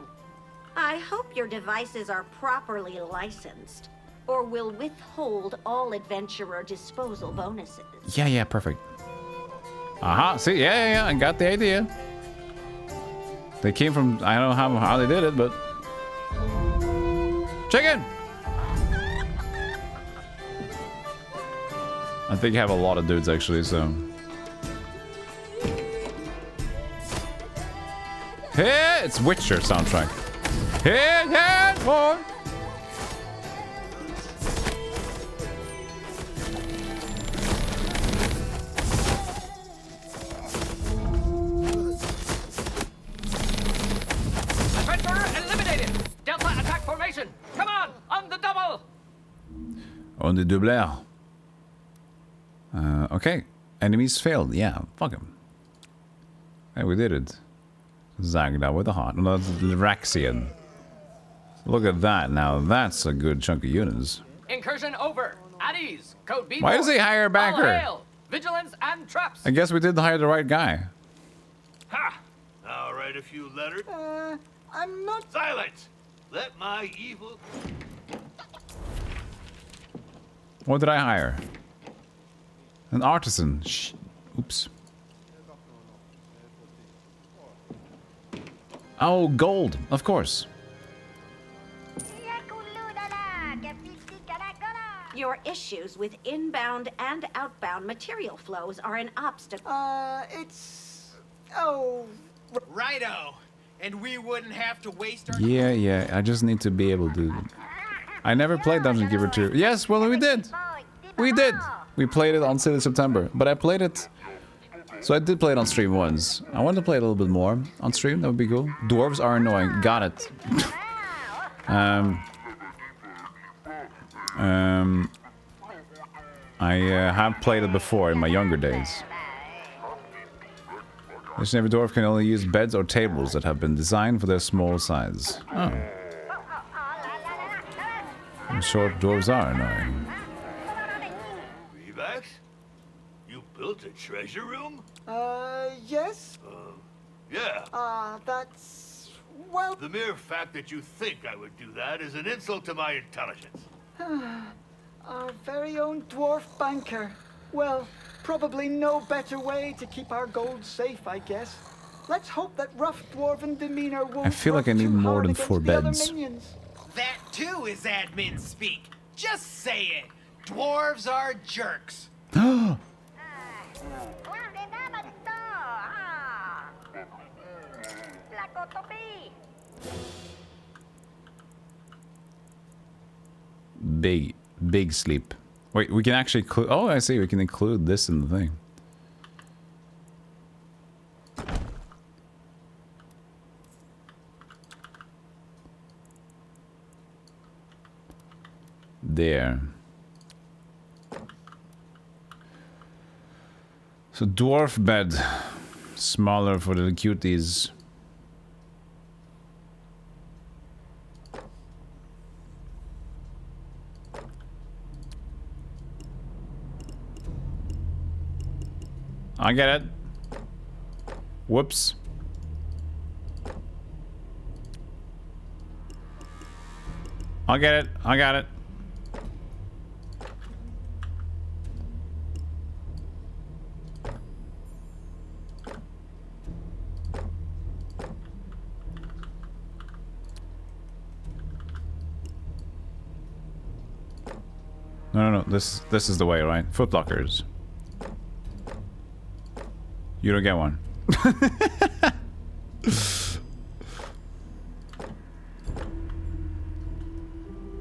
H: I hope your devices are properly licensed, or will withhold all adventurer disposal bonuses.
A: Yeah, perfect. Aha, see, yeah, I got the idea. They came from, I don't know how they did it, but... Chicken! I think you have a lot of dudes, actually, so... Hey, it's Witcher soundtrack. Hey, boy!
D: Come on the double!
A: On the doubleur. Okay. Enemies failed. Yeah, fuck him. Hey, we did it. Zagda with a heart. No, that's Raxian. Look at that. Now that's a good chunk of units.
D: Incursion over. At ease. Code B.
A: Why does he hire a banker?
D: All hail. Vigilance and traps.
A: I guess we didn't hire the right guy.
B: Ha! I'll write a few letters.
C: I'm not...
B: Silence! Let my evil...
A: What did I hire? An artisan. Shh. Oops. Oh, gold. Of course.
H: Your issues with inbound and outbound material flows are an obstacle.
C: It's... Oh...
E: Righto. And we wouldn't have to waste our...
A: Yeah. I just need to be able to... I never played Dungeon Keeper 2. Yes, well, we did. We did. We played it on Silly September. But I played it... So I did play it on stream once. I want to play it a little bit more on stream. That would be cool. Dwarves are annoying. Got it. I have played it before in my younger days. Each and every dwarf can only use beds or tables that have been designed for their small size. Oh. And short dwarves are annoying.
B: Revax? You built a treasure room?
C: Yes?
B: Yeah.
C: That's... Well...
B: The mere fact that you think I would do that is an insult to my intelligence.
C: Our very own dwarf banker. Well, probably no better way to keep our gold safe, I guess. Let's hope that rough dwarven demeanor won't...
A: I feel like I need more than 4 beds.
E: That too is admin speak. Just say it. Dwarves are jerks.
A: Big sleep. Wait, we can actually oh, I see. We can include this in the thing. There. So dwarf bed. Smaller for the cuties. I get it. Whoops. I get it. I got it. No. This is the way, right? Footlockers. You don't get one.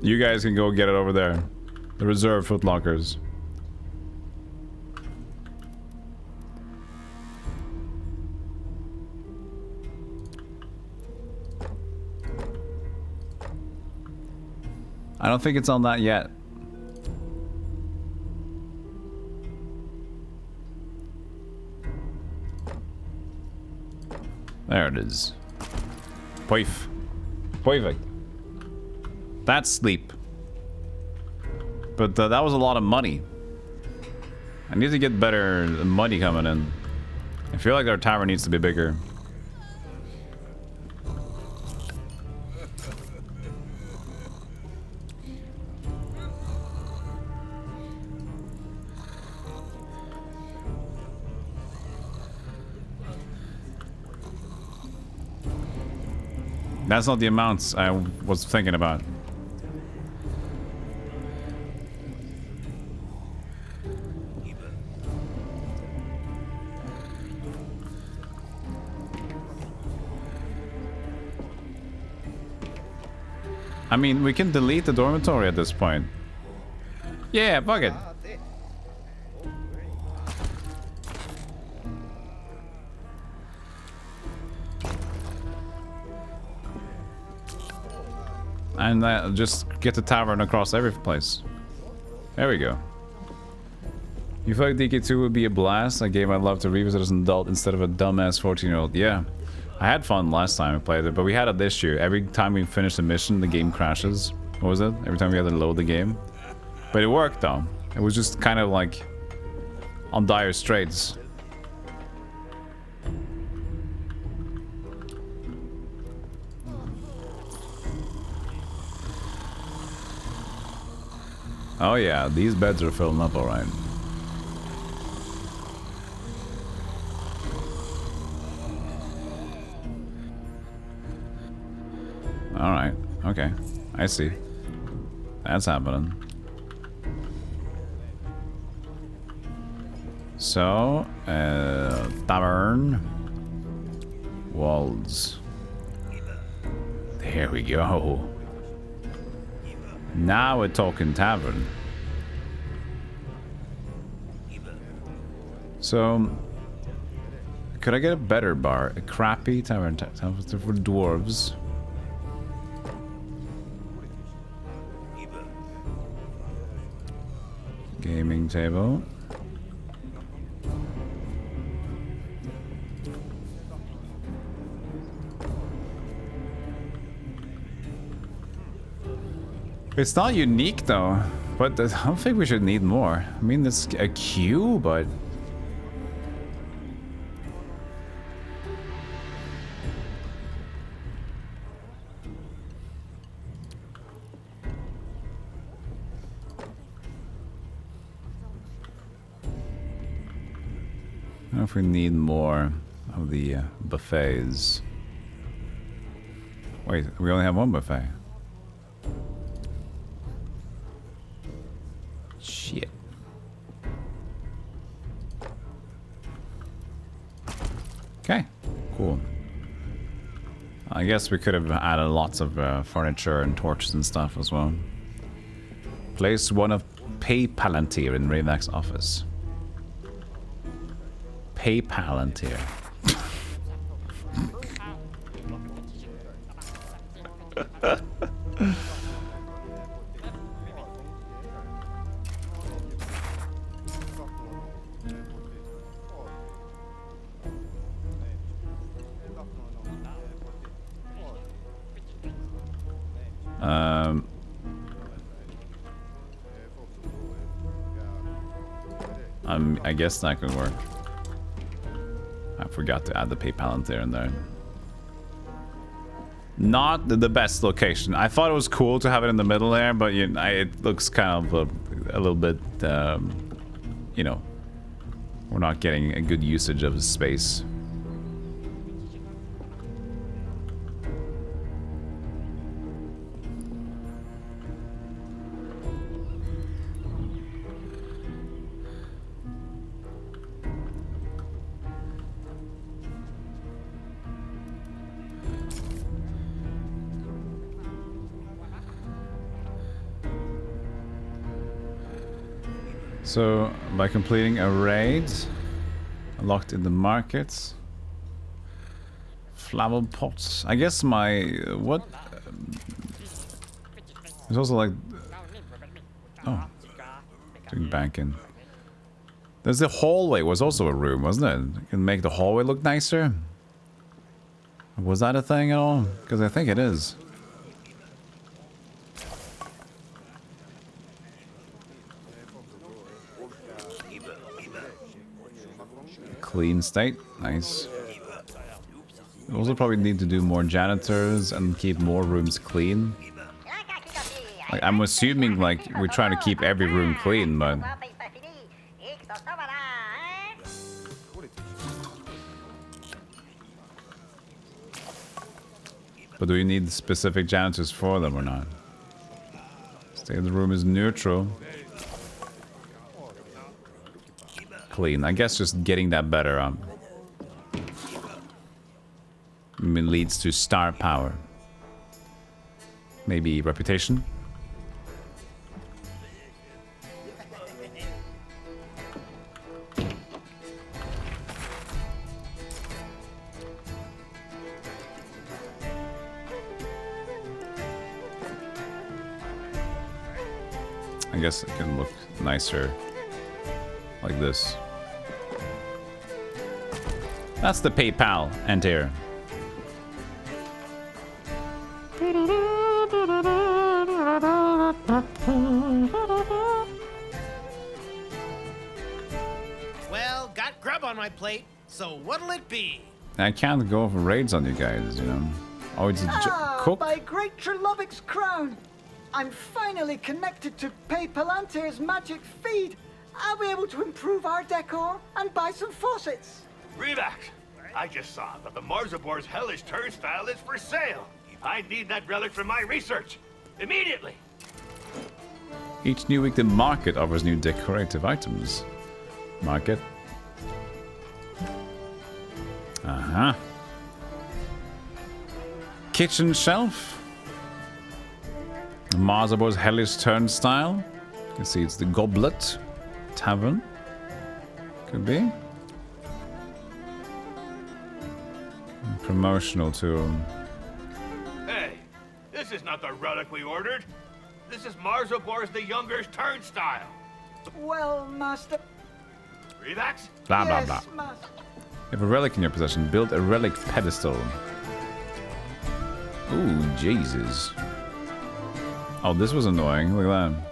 A: You guys can go get it over there. The reserved footlockers. I don't think it's on that yet. There it is. Poif. Perfect. That's sleep. But that was a lot of money. I need to get better money coming in. I feel like our tavern needs to be bigger. That's not the amounts I was thinking about. I mean, we can delete the dormitory at this point. Yeah, fuck it. And just get the tavern across every place. There we go. You feel like DK2 would be a blast? A game I'd love to revisit as an adult instead of a dumbass 14-year-old. Yeah. I had fun last time I played it, but we had it this year. Every time we finish a mission, the game crashes. What was it? Every time we had to load the game. But it worked though. It was just kind of like on dire straits. Oh yeah, these beds are filling up alright. Alright, okay. I see. That's happening. So, Tavern. Walls. There we go. Now we're talking tavern. So, could I get a better bar? A crappy tavern for dwarves. Gaming table. It's not unique though, but I don't think we should need more. I mean, it's a queue, but... I don't know if we need more of the buffets. Wait, we only have one buffet. I guess we could have added lots of furniture and torches and stuff as well. Place one of Pay Palantir in Ravak's office. Pay Palantir. I guess that could work. I forgot to add the Pay Palantir in there. Not the best location. I thought it was cool to have it in the middle there, but it looks kind of a little bit, you know, we're not getting a good usage of the space. So, by completing a raid, locked in the markets, flammable pots. I guess my what? There's also like, oh, doing banking. There's the hallway was also a room, wasn't it? You can make the hallway look nicer. Was that a thing at all? Because I think it is. Clean state, nice. We also probably need to do more janitors and keep more rooms clean. Like, I'm assuming like we're trying to keep every room clean, but do we need specific janitors for them or not? State of the room is neutral. Clean. I guess just getting that better leads to star power. Maybe reputation. I guess it can look nicer like this. That's the PayPal enter.
E: Well, got grub on my plate, so what'll it be?
A: I can't go for raids on you guys, you know. Oh, it's a cook?
C: By Great Trilovic's crown, I'm finally connected to Pay Palantir's magic feed. I'll be able to improve our decor and buy some faucets.
B: Relax. I just saw that the Marzabor's hellish turnstile is for sale. I need that relic for my research. Immediately.
A: Each new week the market offers new decorative items. Market. Uh-huh. Kitchen shelf. Marzabor's hellish turnstile. You can see it's the goblet. Tavern. Could be. Promotional tool.
B: Hey, this is not the relic we ordered. This is Marzabor's the Younger's turnstile.
C: Well, Master.
B: Relax.
A: Blah, blah,
C: Yes,
A: blah.
C: Master.
A: You have a relic in your possession. Build a relic pedestal. Ooh, Jesus. Oh, this was annoying. Look at that.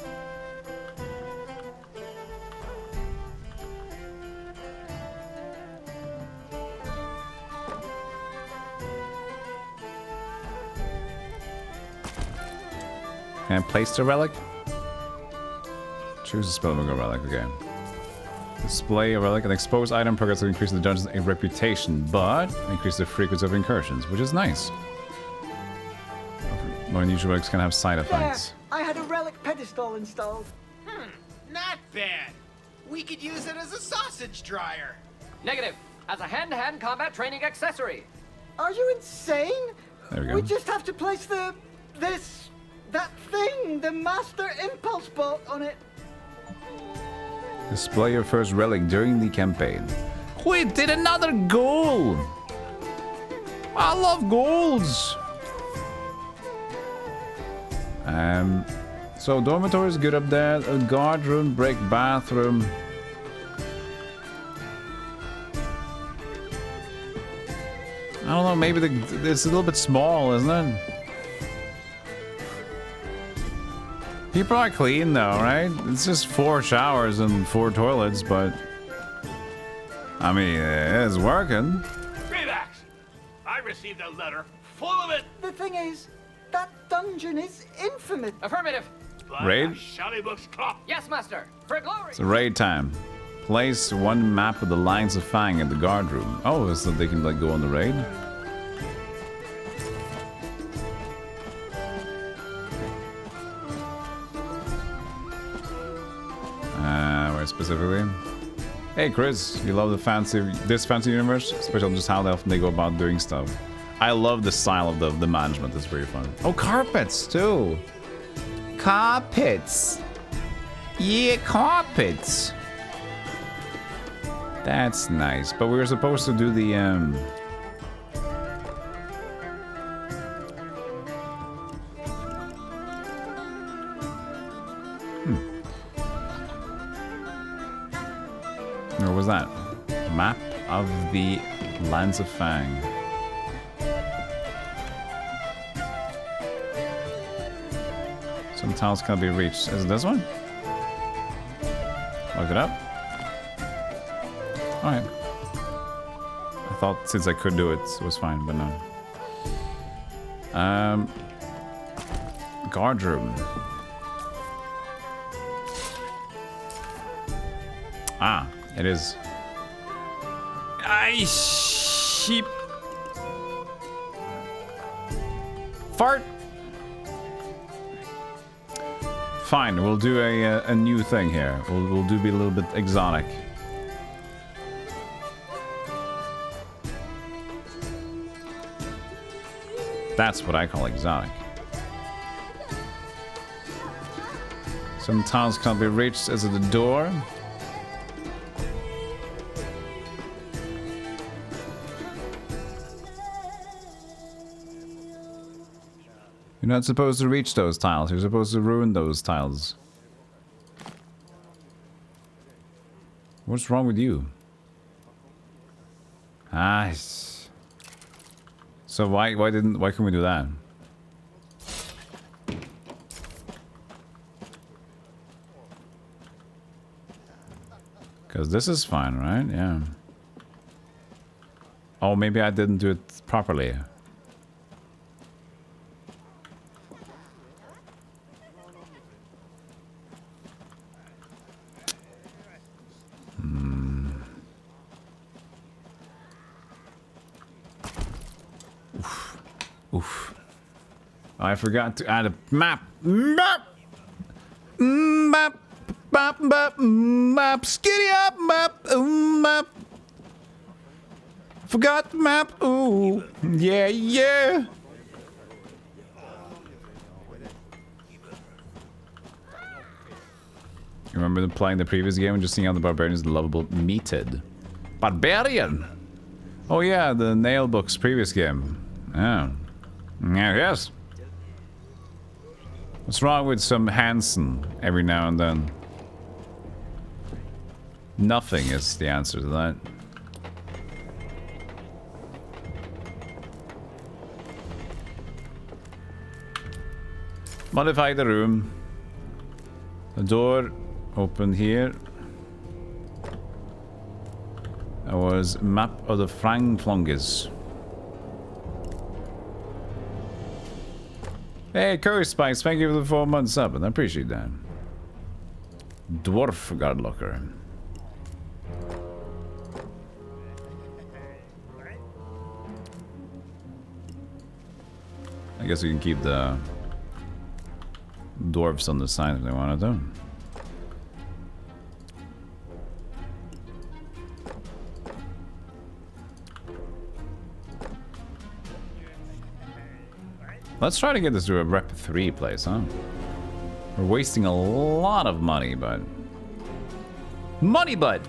A: Can I place the relic? Choose a spellbook relic, okay. Display a relic. An exposed item progress will increase the dungeon's reputation, but increase the frequency of incursions, which is nice. More unusual relics can have side effects.
C: There, I had a relic pedestal installed.
E: Not bad. We could use it as a sausage dryer.
D: Negative. As a hand-to-hand combat training accessory.
C: Are you insane?
A: There we go.
C: We just have to place that thing, the Master Impulse Bolt on it.
A: Display your first relic during the campaign. We did another goal! I love goals! So dormitory is good up there. A guard room, break bathroom. I don't know, maybe it's a little bit small, isn't it? People are clean though, right? It's just 4 showers and 4 toilets, but I mean, it's working.
B: Relax. I received a letter full of it.
C: The thing is, that dungeon is infamous.
D: Affirmative.
A: Raid?
B: Naheulbeuk's clock.
D: Yes, master. For glory.
A: It's raid time. Place one map with the lines of Fang in the guard room. Oh, so they can like go on the raid? Where specifically? Hey Chris, you love this fancy universe? Especially just how often they go about doing stuff. I love the style of the management, it's very fun. Oh, carpets too! Carpets! Yeah, carpets! That's nice, but we were supposed to do the What was that? Map of the Lands of Fang. Some tiles can't be reached. Is it this one? Look it up. Alright. I thought since I could do it, it was fine, but no. Guard room. Ah, it is. I sheep. Fart. Fine, we'll do a new thing here. We'll do be a little bit exotic. That's what I call exotic. Some tiles can't be reached. Is it a door? You're not supposed to reach those tiles. You're supposed to ruin those tiles. What's wrong with you? Ah. So why can we do that? Because this is fine, right? Yeah. Oh, maybe I didn't do it properly. Oof. I forgot to add a map. Map. Map. Map. Map. Map. Skitty up. Map. Map. Forgot the map. Ooh. Yeah. Yeah. You remember playing the previous game and just seeing how the barbarian is lovable meated? Barbarian. Oh yeah, the Naheulbeuk's previous game. Oh. Yeah, yes. What's wrong with some Hansen every now and then? Nothing is the answer to that. Modify the room. The door open here. That was map of the Frangflonges. Hey, Curry Spice, thank you for the 4 months sub, and I appreciate that. Dwarf guard locker. I guess we can keep the dwarves on the side if they want to. Let's try to get this to a rep 3 place, huh? We're wasting a lot of money, but... Money, bud!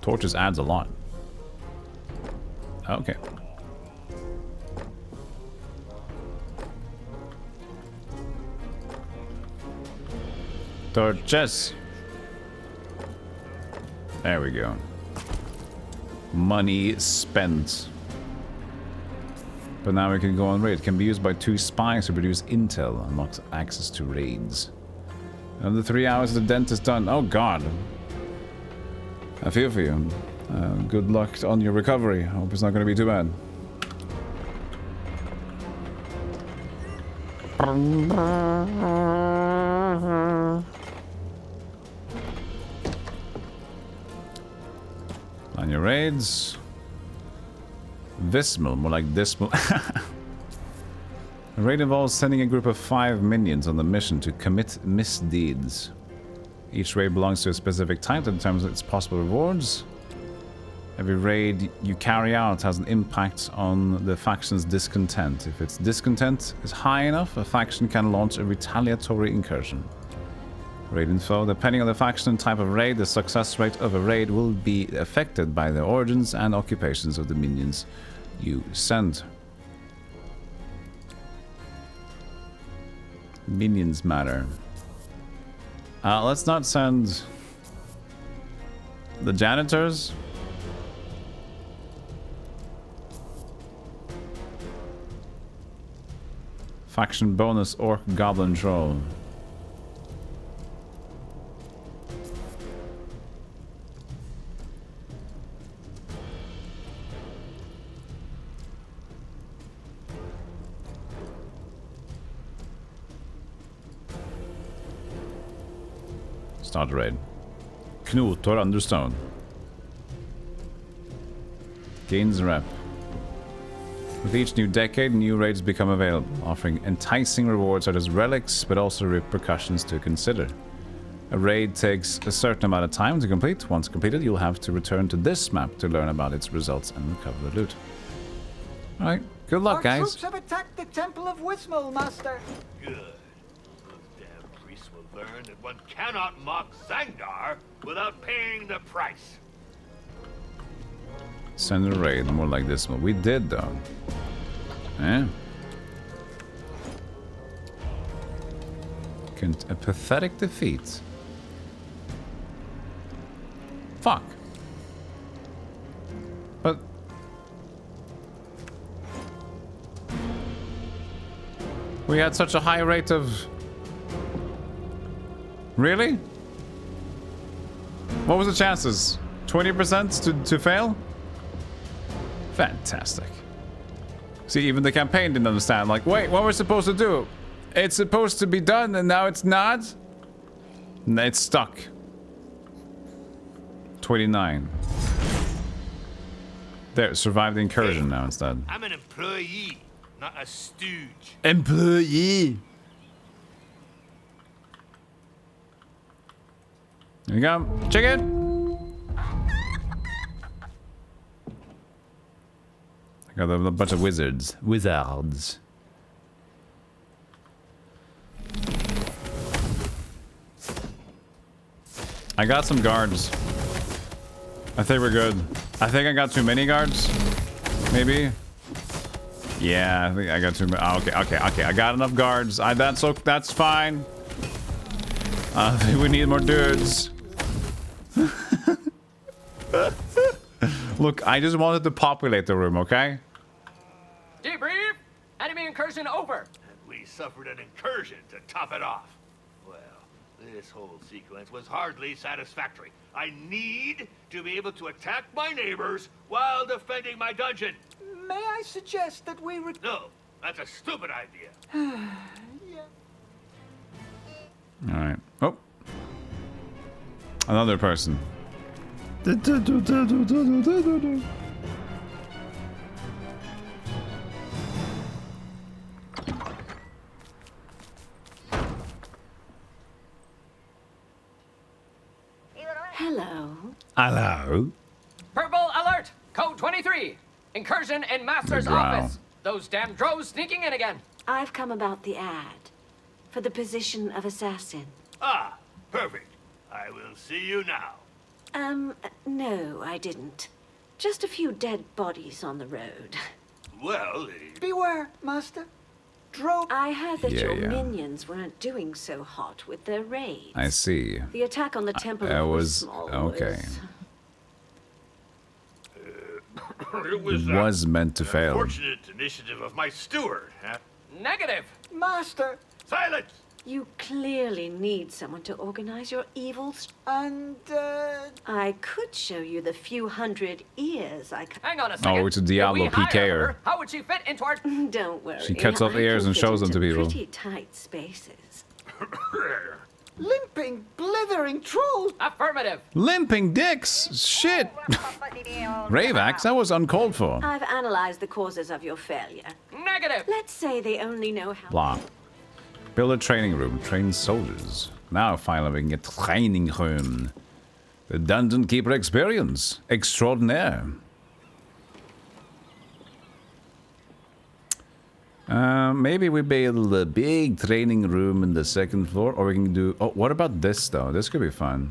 A: Torches adds a lot. Okay. Torches. There we go. Money spent. But now we can go on raid. Can be used by 2 spies to produce intel. Unlocks access to raids. Another 3 hours, the dentist done. Oh god. I feel for you. Good luck on your recovery. I hope it's not going to be too bad. On your raids. Vismal, more like dismal. A raid involves sending a group of 5 minions on the mission to commit misdeeds. Each raid belongs to a specific type that determines its possible rewards. Every raid you carry out has an impact on the faction's discontent. If its discontent is high enough, a faction can launch a retaliatory incursion. Raid info. Depending on the faction and type of raid, the success rate of a raid will be affected by the origins and occupations of the minions you send. Minions matter. Let's not send the janitors. Faction bonus orc goblin troll. Start raid. Knotor under stone. Gains rep. With each new decade, new raids become available, offering enticing rewards such as relics, but also repercussions to consider. A raid takes a certain amount of time to complete. Once completed, you'll have to return to this map to learn about its results and recover the loot. Alright, good luck, guys.
C: Our troops have attacked the Temple of Wismol, Master.
B: Good. Learn that one cannot mock Zangdar without paying the price.
A: Send a raid, more like this one. We did, though. Eh? A pathetic defeat. Fuck. But... we had such a high rate of... Really? What was the chances? 20% to fail? Fantastic. See, even the campaign didn't understand. Like, wait, what we're supposed to do? It's supposed to be done and now it's not? It's stuck. 29. There, survived the incursion now instead.
B: I'm an employee, not a stooge.
A: Employee! There you go. Chicken! I got a bunch of wizards. Wizards. I got some guards. I think we're good. I think I got too many guards. Maybe. Yeah, I think I got too many. Oh, okay. I got enough guards. That's fine. I think we need more dudes. Look, I just wanted to populate the room, okay?
D: Debrief! Enemy incursion over!
B: And we suffered an incursion to top it off. Well, this whole sequence was hardly satisfactory. I need to be able to attack my neighbors while defending my dungeon.
C: May I suggest that we
B: No, that's a stupid idea.
C: Yeah.
A: Alright. Oh. Another person.
H: Hello.
F: Hello.
D: Purple alert! Code 23. Incursion in Master's
A: Growl.
D: office. Those damn drows sneaking in again.
H: I've come about the ad for the position of assassin.
B: Ah, perfect. I will see you now.
H: No, I didn't. Just a few dead bodies on the road.
B: Well,
C: Beware, Master. Drow.
H: I heard that
A: Yeah,
H: your
A: yeah.
H: minions weren't doing so hot with their raids.
A: I see.
H: The attack on the temple
A: It
H: of
A: was-
H: Wismol
A: okay.
B: it was
A: It was meant to fail.
B: fortunate initiative of my steward. Huh?
D: Negative.
C: Master.
B: Silence!
H: You clearly need someone to organize your evils.
C: And,
H: I could show you the few hundred ears I could.
D: Hang on a second.
A: it's a
D: If
A: Diablo
D: we hire
A: PKer.
D: her, how would she fit into our...
H: Don't worry.
A: She cuts off
H: I
A: ears
H: can
A: and
H: fit
A: shows them
H: into
A: to people.
H: Pretty tight spaces.
C: limping, blithering trolls.
D: Affirmative.
A: Limping dicks! Shit! Ravax, that was uncalled for.
H: I've analyzed the causes of your failure.
D: Negative.
H: Let's say they only know how.
A: Blah. Build a training room. Train soldiers. Now finally a training room. The Dungeon Keeper experience. Extraordinaire. Maybe we build a big training room in the second floor. Or we can do... Oh, what about this though? This could be fun.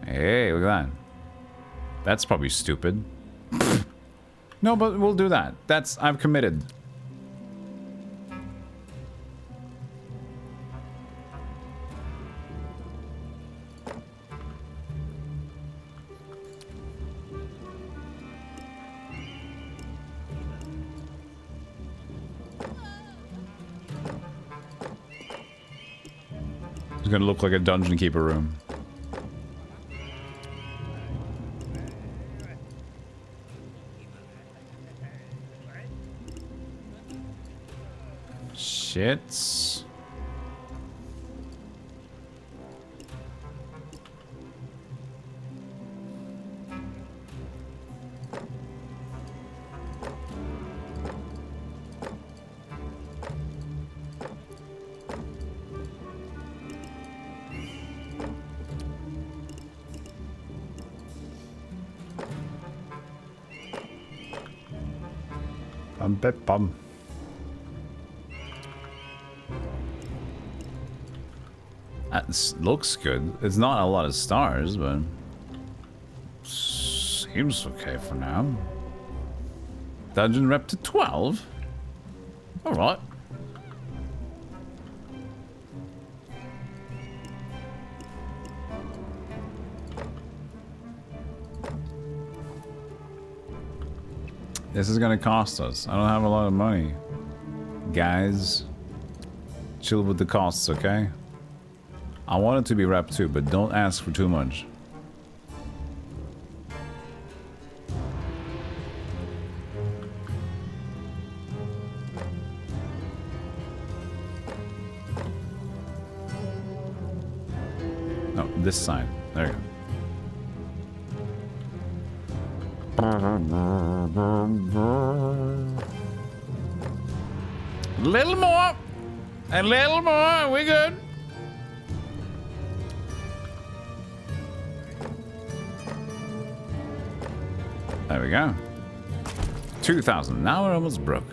A: Hey, look at that. That's probably stupid. No, but we'll do that. I've committed. It's gonna look like a dungeon keeper room. Shits. Bum. That looks good. It's not a lot of stars, but seems okay for now. Dungeon rep to 12. All right. This is gonna cost us. I don't have a lot of money. Guys, chill with the costs, okay? I want it to be rep 2, but don't ask for too much. No, this side. There you go. A little more. A little more. We good. There we go. 2,000. Now we're almost broke.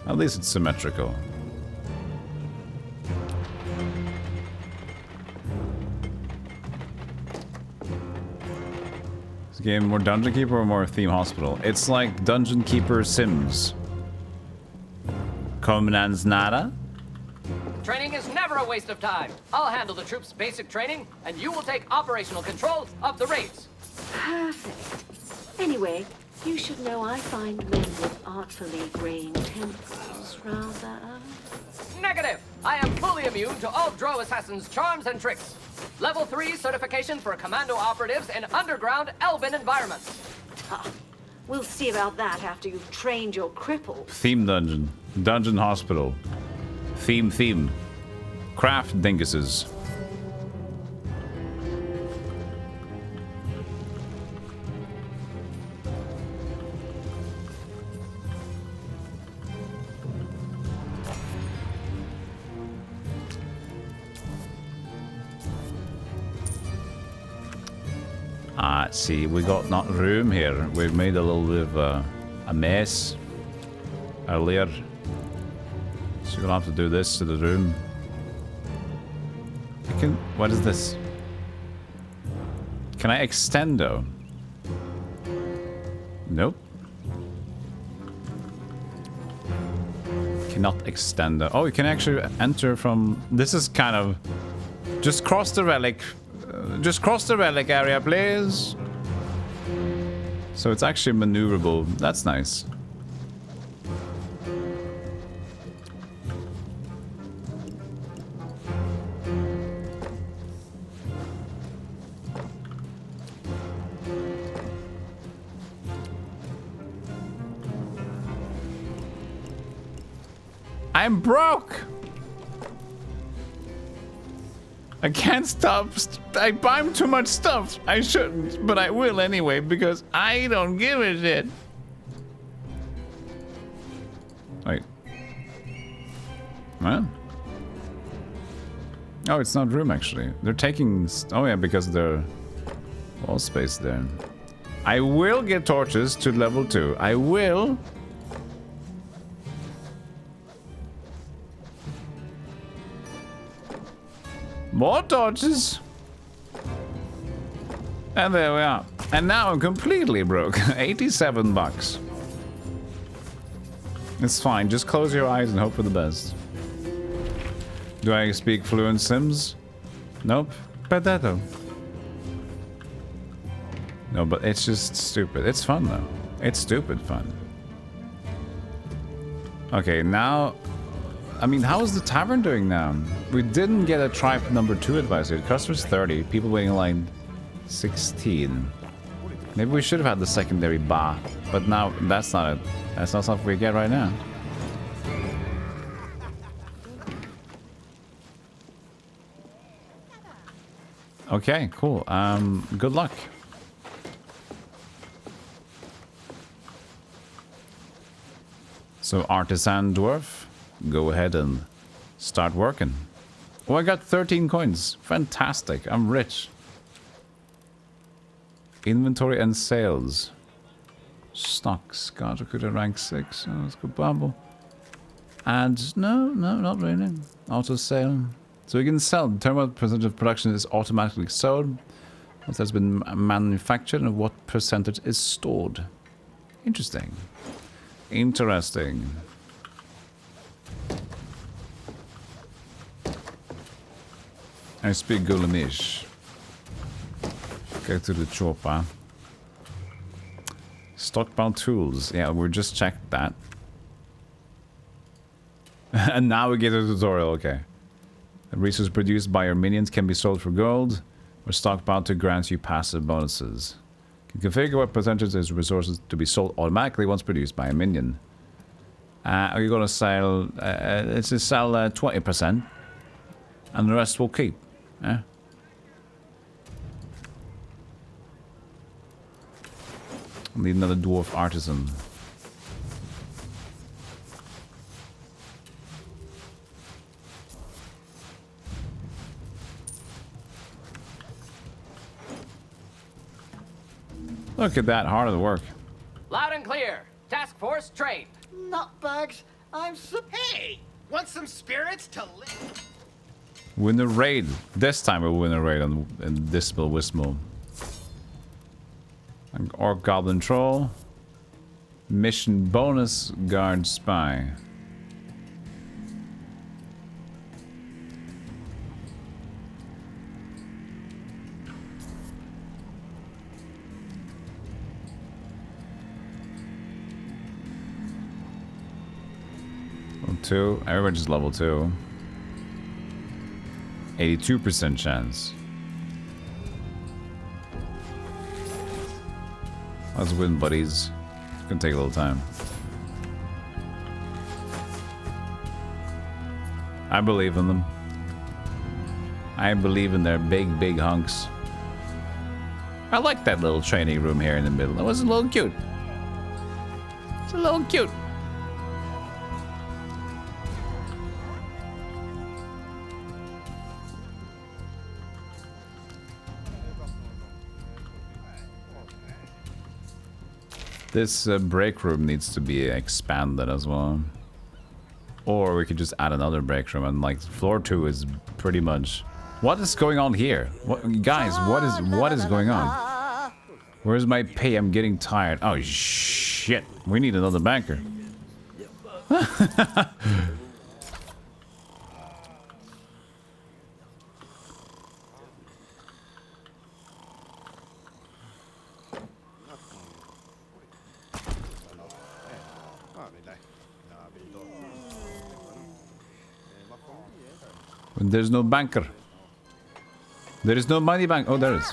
A: At least it's symmetrical. Is the game more Dungeon Keeper or more Theme Hospital? It's like Dungeon Keeper Sims. Commandant's nada?
D: Training is never a waste of time. I'll handle the troops' basic training, and you will take operational control of the raids.
H: Perfect. Anyway, you should know I find men with artfully grained temples rather...
D: Negative. I am fully immune to all Drow assassins' charms and tricks. Level 3 certification for commando operatives in underground elven environments.
H: Tough. We'll see about that after you've trained your cripples.
A: Theme Dungeon. Dungeon Hospital. Theme. Craft dinguses. Ah, see, we got not room here. We made a little bit of a mess earlier. So you're gonna have to do this to the room. I can. What is this? Can I extend though? Nope. Cannot extend though. Oh, you can actually enter from. This is kind of. Just cross the relic. Just cross the relic area, please. So it's actually maneuverable. That's nice. I'm broke. I can't stop. I buy too much stuff. I shouldn't, but I will anyway because I don't give a shit. Wait. Well. Oh, it's not room actually. They're taking. Oh yeah, because they're wall space there. I will get torches to level 2. I will. More torches. And there we are. And now I'm completely broke. 87 bucks. It's fine. Just close your eyes and hope for the best. Do I speak fluent Sims? Nope. Potato. No, but it's just stupid. It's fun though. It's stupid fun. Okay, now... I mean, how is the tavern doing now? We didn't get a tribe number 2 advice yet. Customers 30, people waiting in line 16. Maybe we should have had the secondary bar, but now that's not something we get right now. Okay, cool. Good luck. So artisan dwarf. Go ahead and start working. Oh, I got 13 coins. Fantastic. I'm rich. Inventory and sales. Stocks. God, recruiter rank 6. Oh, let's go bubble. And no, not really. Auto sale. So we can sell. Determine what percentage of production is automatically sold, what has been manufactured, and what percentage is stored. Interesting. Interesting. I speak Golemish. Go to the chopper. Stockpile tools. Yeah, we just checked that. And now we get a tutorial, okay. The resources produced by your minions can be sold for gold, or stockpiled to grant you passive bonuses. You can configure what percentage is resources to be sold automatically once produced by a minion. Are you gonna sell, let's just sell 20%, and the rest will keep. Yeah. Need another dwarf artisan. Look at that, hard work.
D: Loud and clear. Task force trained.
E: Nutbags, Hey! Want some spirits to live?
A: Win a raid. This time we'll win a raid on Dismal Wismal. Orc Goblin Troll. Mission bonus guard spy. Level 2. Everybody's just level 2. 82% chance. Let's win, buddies. It's gonna take a little time. I believe in them. I believe in their big, big hunks. I like that little training room here in the middle. It was a little cute. It's a little cute. This break room needs to be expanded as well. Or we could just add another break room, and like floor 2 is pretty much... What is going on here? Guys, what is going on? Where's my pay? I'm getting tired. Oh shit. We need another banker. There's no banker. There is no money bank. Oh, there is.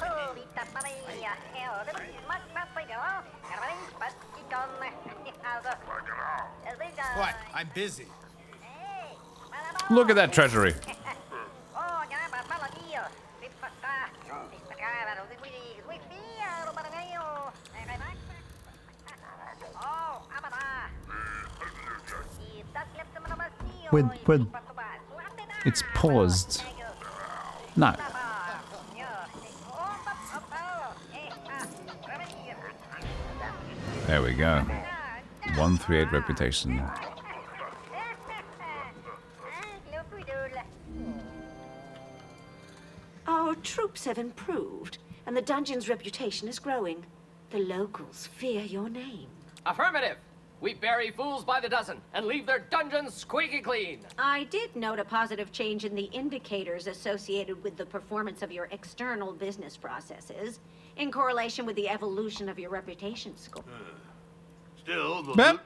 E: What? I'm busy.
A: Look at that treasury. When it's paused. No. There we go. 138 reputation.
H: Our troops have improved, and the dungeon's reputation is growing. The locals fear your name.
D: Affirmative! We bury fools by the dozen and leave their dungeons squeaky clean.
H: I did note a positive change in the indicators associated with the performance of your external business processes, in correlation with the evolution of your reputation score.
B: Still, the
A: Map.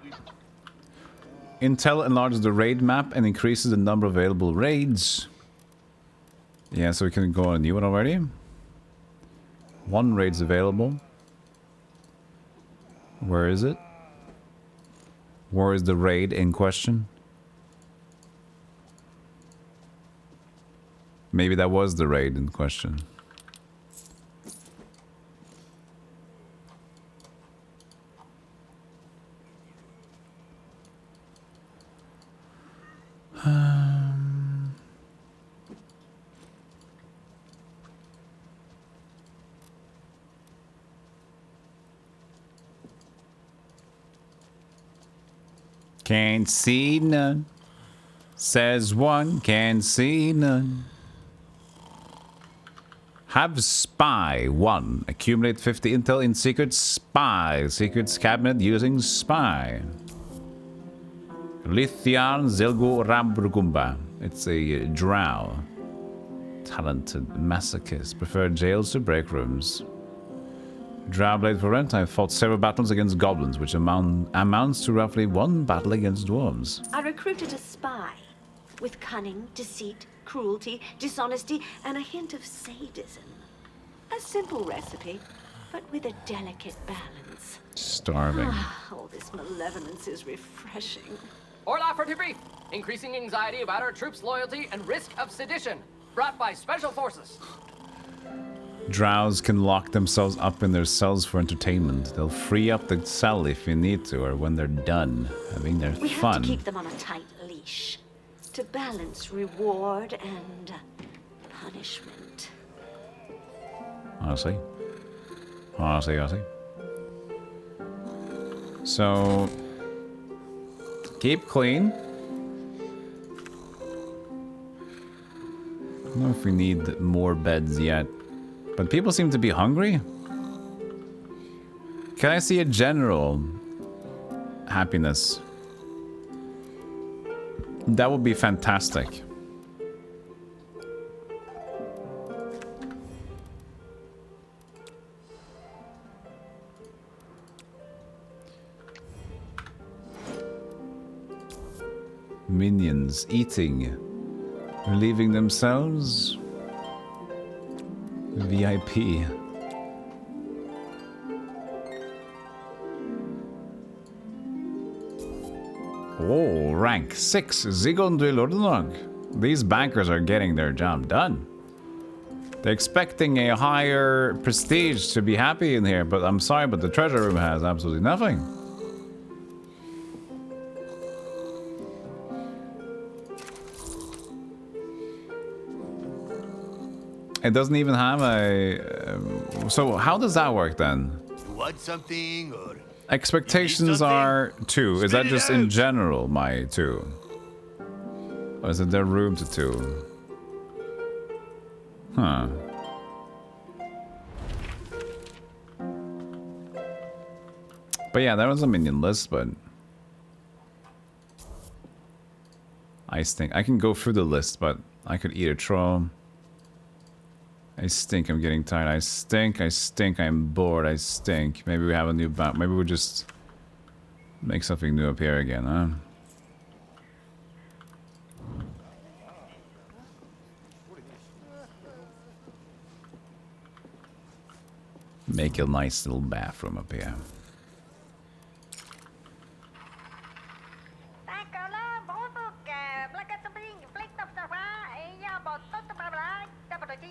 A: Intel enlarges the raid map and increases the number of available raids. Yeah, so we can go on a new one already. 1 raid's available. Where is it? Where is the raid in question? Maybe that was the raid in question. Can't see none. Says one, can't see none. Have spy 1. Accumulate 50 intel in secret spy. Secrets cabinet using spy. Lithian Zelgo Rambrugumba. It's a drow. Talented masochist. Prefer jails to break rooms. Drow Blade for Rent. I've fought several battles against goblins, which amounts to roughly 1 battle against dwarves.
H: I recruited a spy with cunning, deceit, cruelty, dishonesty, and a hint of sadism. A simple recipe, but with a delicate balance.
A: Starving.
H: All this malevolence is refreshing.
D: Orla for debrief. Increasing anxiety about our troops' loyalty and risk of sedition. Brought by special forces.
A: Drows can lock themselves up in their cells for entertainment. They'll free up the cell if you need to, or when they're done having their
H: We
A: fun.
H: have to keep them on a tight leash to balance reward and punishment.
A: I see. I see. So, keep clean. I don't know if we need more beds yet. But people seem to be hungry. Can I see a general happiness? That would be fantastic. Minions eating, relieving themselves. VIP. Oh, rank 6, Zigondril Ordenog. These bankers are getting their job done. They're expecting a higher prestige to be happy in here, but I'm sorry, but the treasure room has absolutely nothing. It doesn't even have a... so how does that work then?
B: You want something, or
A: Expectations are 2. Is that just in general my 2? Or is it their room to 2? Huh. But yeah, there was a minion list, but I stink. I can go through the list, but I could eat a troll. I stink. I'm getting tired. I stink. I stink. I'm bored. I stink. Maybe we have a new bout. Maybe we just make something new appear again, huh? Make a nice little bathroom up here.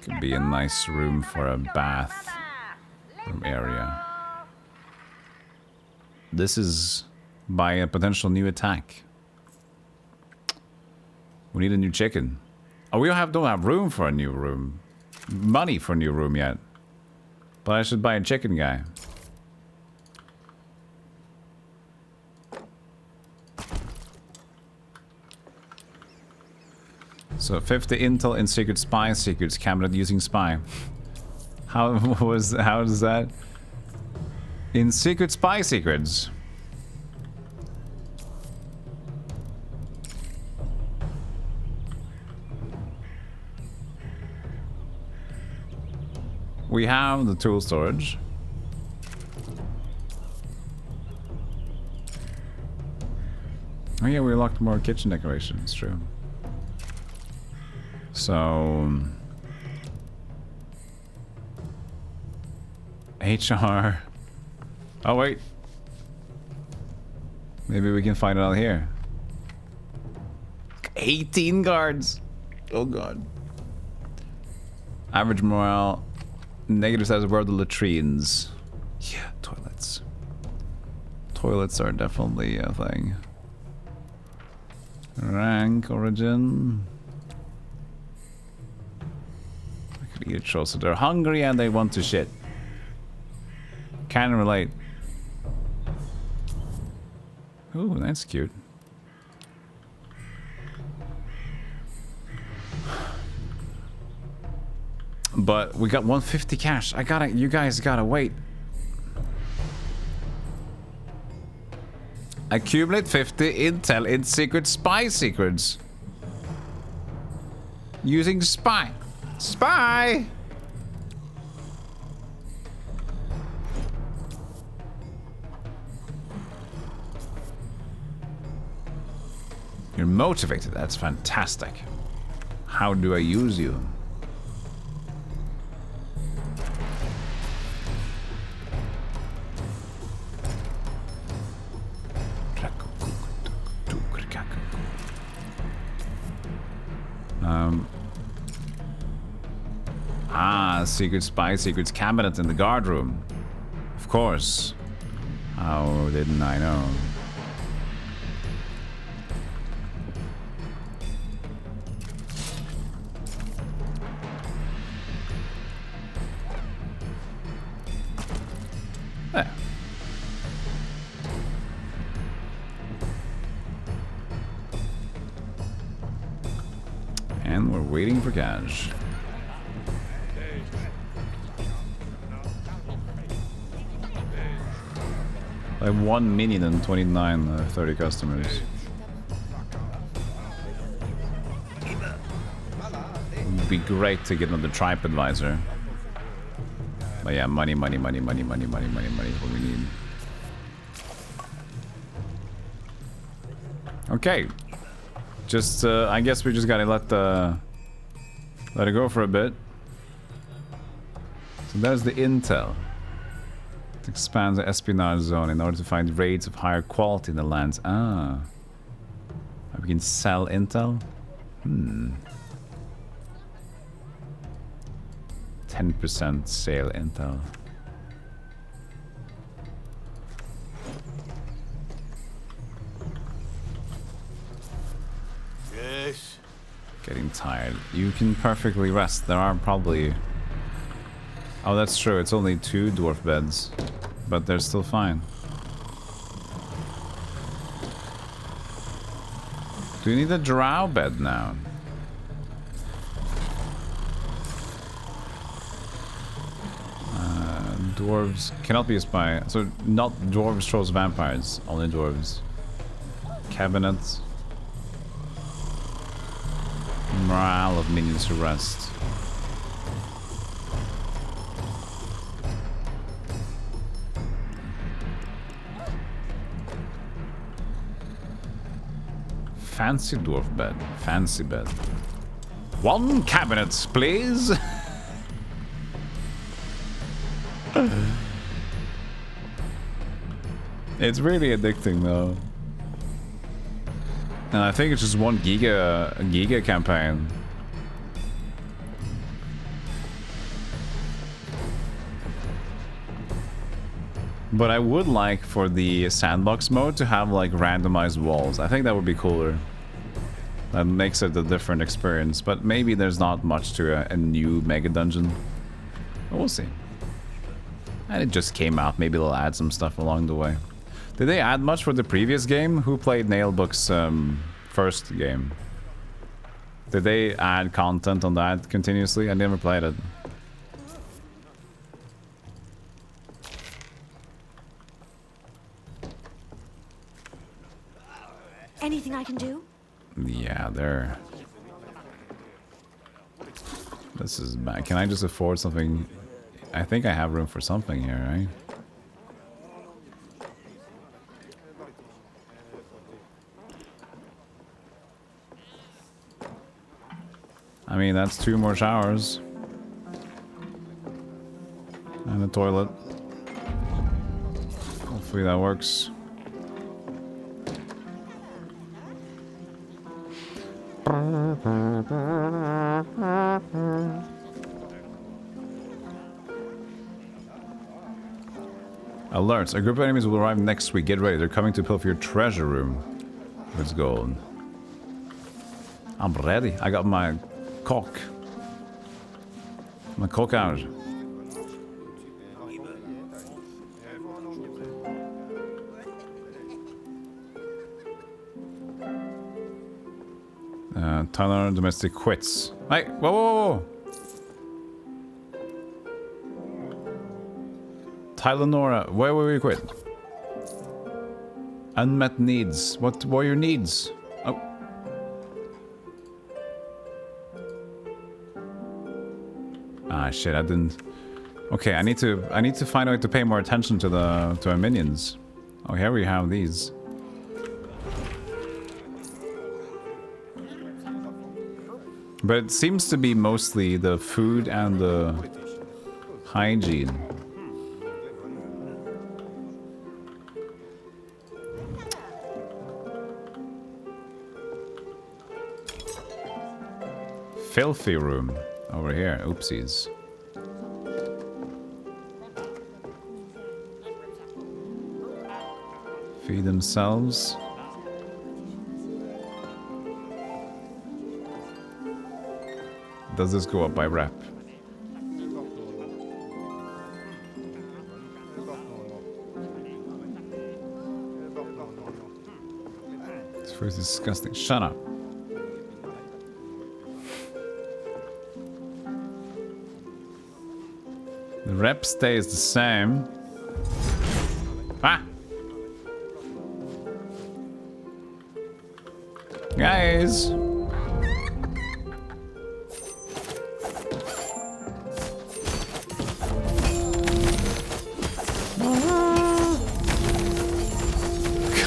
A: Could be a nice room for a bath room area. This is by a potential new attack. We need a new chicken. Oh, we don't have room for a new room. Money for a new room yet. But I should buy a chicken guy. So 50 intel in secret spy secrets cabinet using spy. How does that? In secret spy secrets. We have the tool storage. Oh yeah, we unlocked more kitchen decorations, true. So HR. Oh wait. Maybe we can find it out here. 18 guards. Oh god. Average morale. Negative size of where are the latrines? Yeah, toilets. Toilets are definitely a thing. Rank origin. I could eat a troll, so they're hungry and they want to shit. Can relate. Ooh, that's cute. But we got 150 cash. You guys gotta wait. Accumulate 50 intel in secret spy secrets. Using spy. Spy! You're motivated. That's fantastic. How do I use you? Secret spy secrets cabinet in the guard room. Of course. How didn't I know? There. And we're waiting for cash. I have 1 minion and 29, 30 customers. It would be great to get another tribe advisor. But yeah, money is what we need. Okay. Just, I guess we just gotta let it go for a bit. So there's the intel. It expands the espionage zone in order to find raids of higher quality in the lands. Ah. We can sell intel? 10% sale intel.
B: Yes.
A: Getting tired. You can perfectly rest. There are probably... Oh, that's true. It's only 2 dwarf beds. But they're still fine. Do you need a drow bed now? Dwarves cannot be used by... So, not dwarves, trolls, vampires. Only dwarves. Cabinets. Morale of minions to rest. Fancy dwarf bed. Fancy bed. 1 cabinet, please! It's really addicting though. And I think it's just 1 giga campaign. But I would like for the sandbox mode to have like randomized walls. I think that would be cooler. That makes it a different experience. But maybe there's not much to a new mega dungeon. But we'll see. And it just came out. Maybe they'll add some stuff along the way. Did they add much for the previous game? Who played Naheulbeuk's first game? Did they add content on that continuously? I never played it.
H: Anything I can do?
A: Yeah, there. This is bad. Can I just afford something? I think I have room for something here, right? I mean, that's 2 more showers. And a toilet. Hopefully that works. Alerts. A group of enemies will arrive next week. Get ready. They're coming to pilfer your treasure room. Let's go. I'm ready. I got my cock. My cock out. Tavern Domestici quits. Hey, whoa, whoa, whoa. Tylenora, where will you quit? Unmet needs. What were your needs? Oh. Ah, shit, I didn't... Okay, I need to find a way to pay more attention to our minions. Oh, here we have these. But it seems to be mostly the food and the hygiene. Filthy room over here. Oopsies. Feed themselves. Does this go up by rep? This food is disgusting. Shut up. The rep stays the same. Ah! Guys!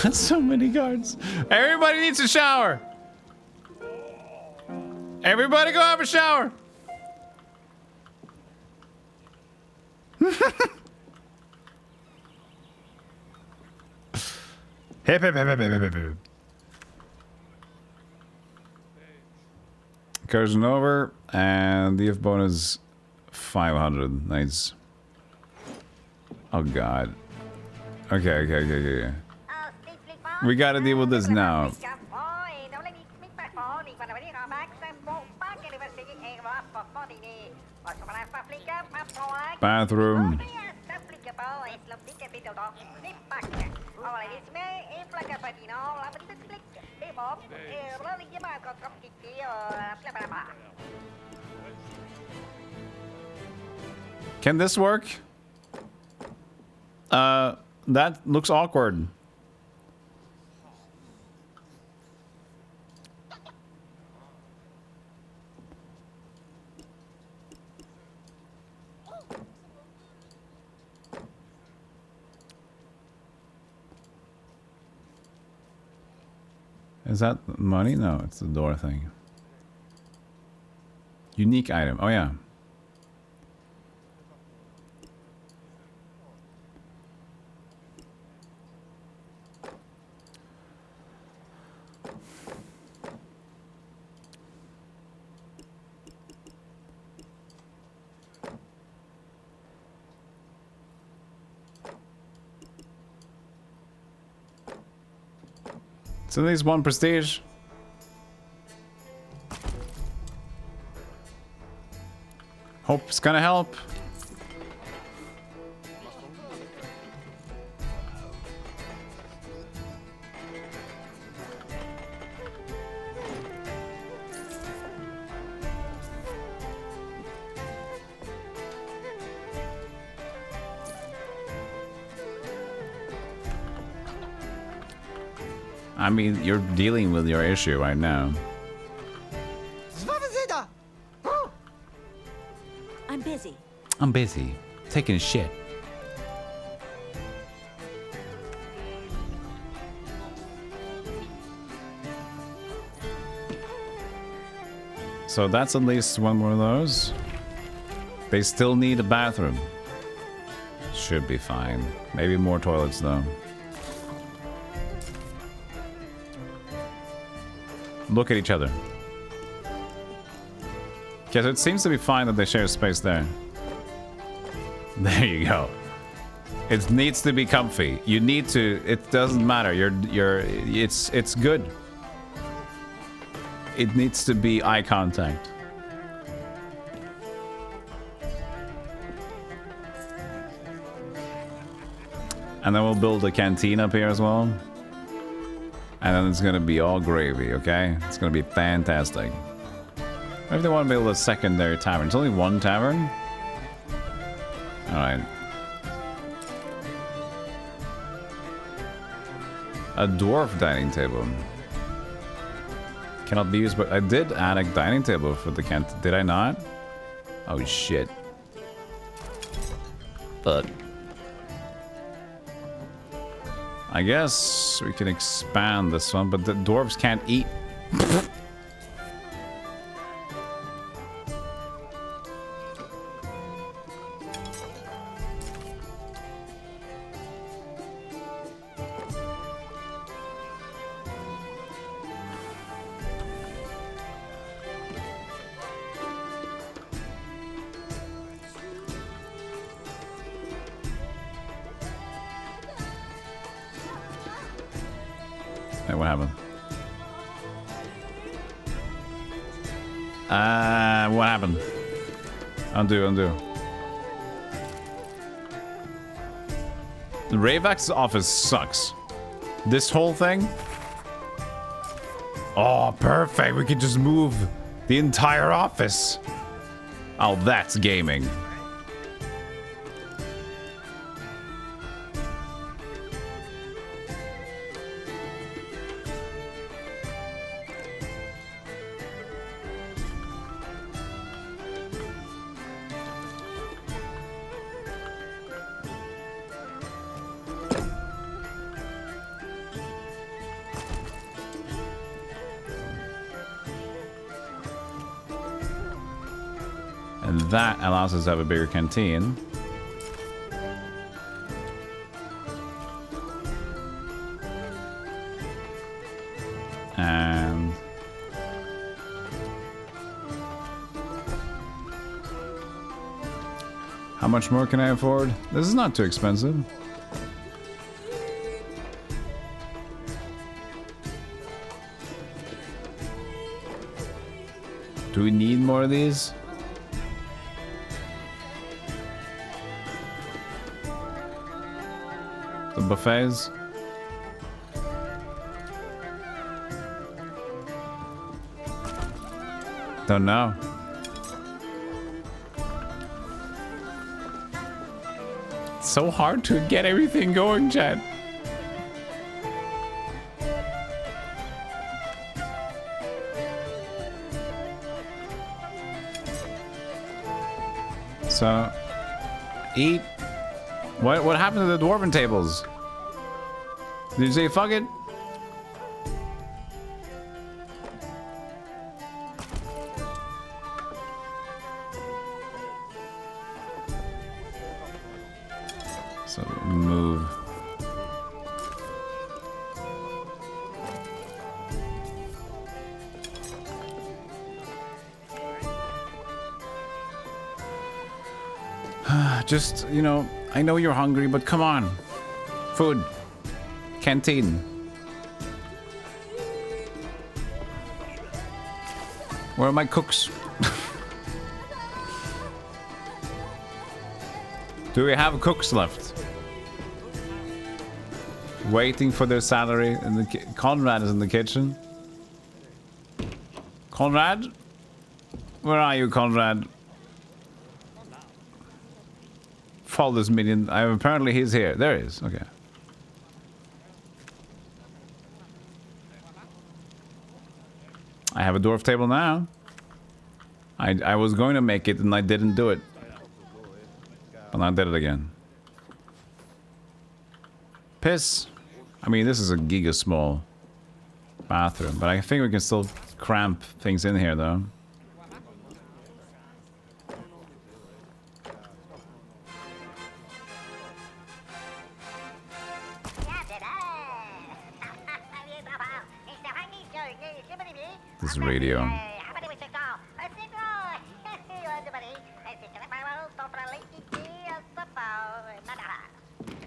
A: Got so many guards. Everybody needs a shower. Everybody go have a shower.
F: Hip, hip, hip, hip, hip, hip, hip.
A: Incursion over, and DF bonus 500. Nice. Oh god. Okay. We gotta deal with this now. Bathroom. Can this work? That looks awkward. Is that money? No, it's the door thing. Unique item. Oh, yeah. So there's one prestige. Hope it's gonna help. I mean, you're dealing with your issue right now.
J: I'm busy.
A: I'm busy. Taking a shit. So that's at least one more of those. They still need a bathroom. Should be fine. Maybe more toilets though. Look at each other. Okay, so it seems to be fine that they share space there. There you go. It needs to be comfy. You need to. It doesn't matter. It's good. It needs to be eye contact. And then we'll build a canteen up here as well. And then it's gonna be all gravy, okay? It's gonna be fantastic. Maybe they want to build a secondary tavern. It's only one tavern? Alright. A dwarf dining table. Cannot be used, but I did add a dining table for the canteen. Did I not? Oh shit. Fuck. I guess we can expand this one, but the dwarves can't eat. Hey, what happened? What happened? Undo. The Ravak's office sucks. This whole thing? Oh, perfect. We can just move the entire office. Oh, that's gaming. And that allows us to have a bigger canteen. And how much more can I afford? This is not too expensive. Do we need more of these? The buffets? Don't know. It's so hard to get everything going, chat. So, eat. What happened to the dwarven tables? Did you say fuck it? So move. Just, you know, I know you're hungry, but come on. Food. Canteen. Where are my cooks? Do we have cooks left? Waiting for their salary. And Conrad is in the kitchen. Conrad? Where are you, Conrad? Follow this minion. Apparently he's here. There he is. Okay. I have a dwarf table now. I was going to make it and I didn't do it. But I did it again. Piss. I mean, this is a giga small bathroom, but I think we can still cramp things in here though. This radio.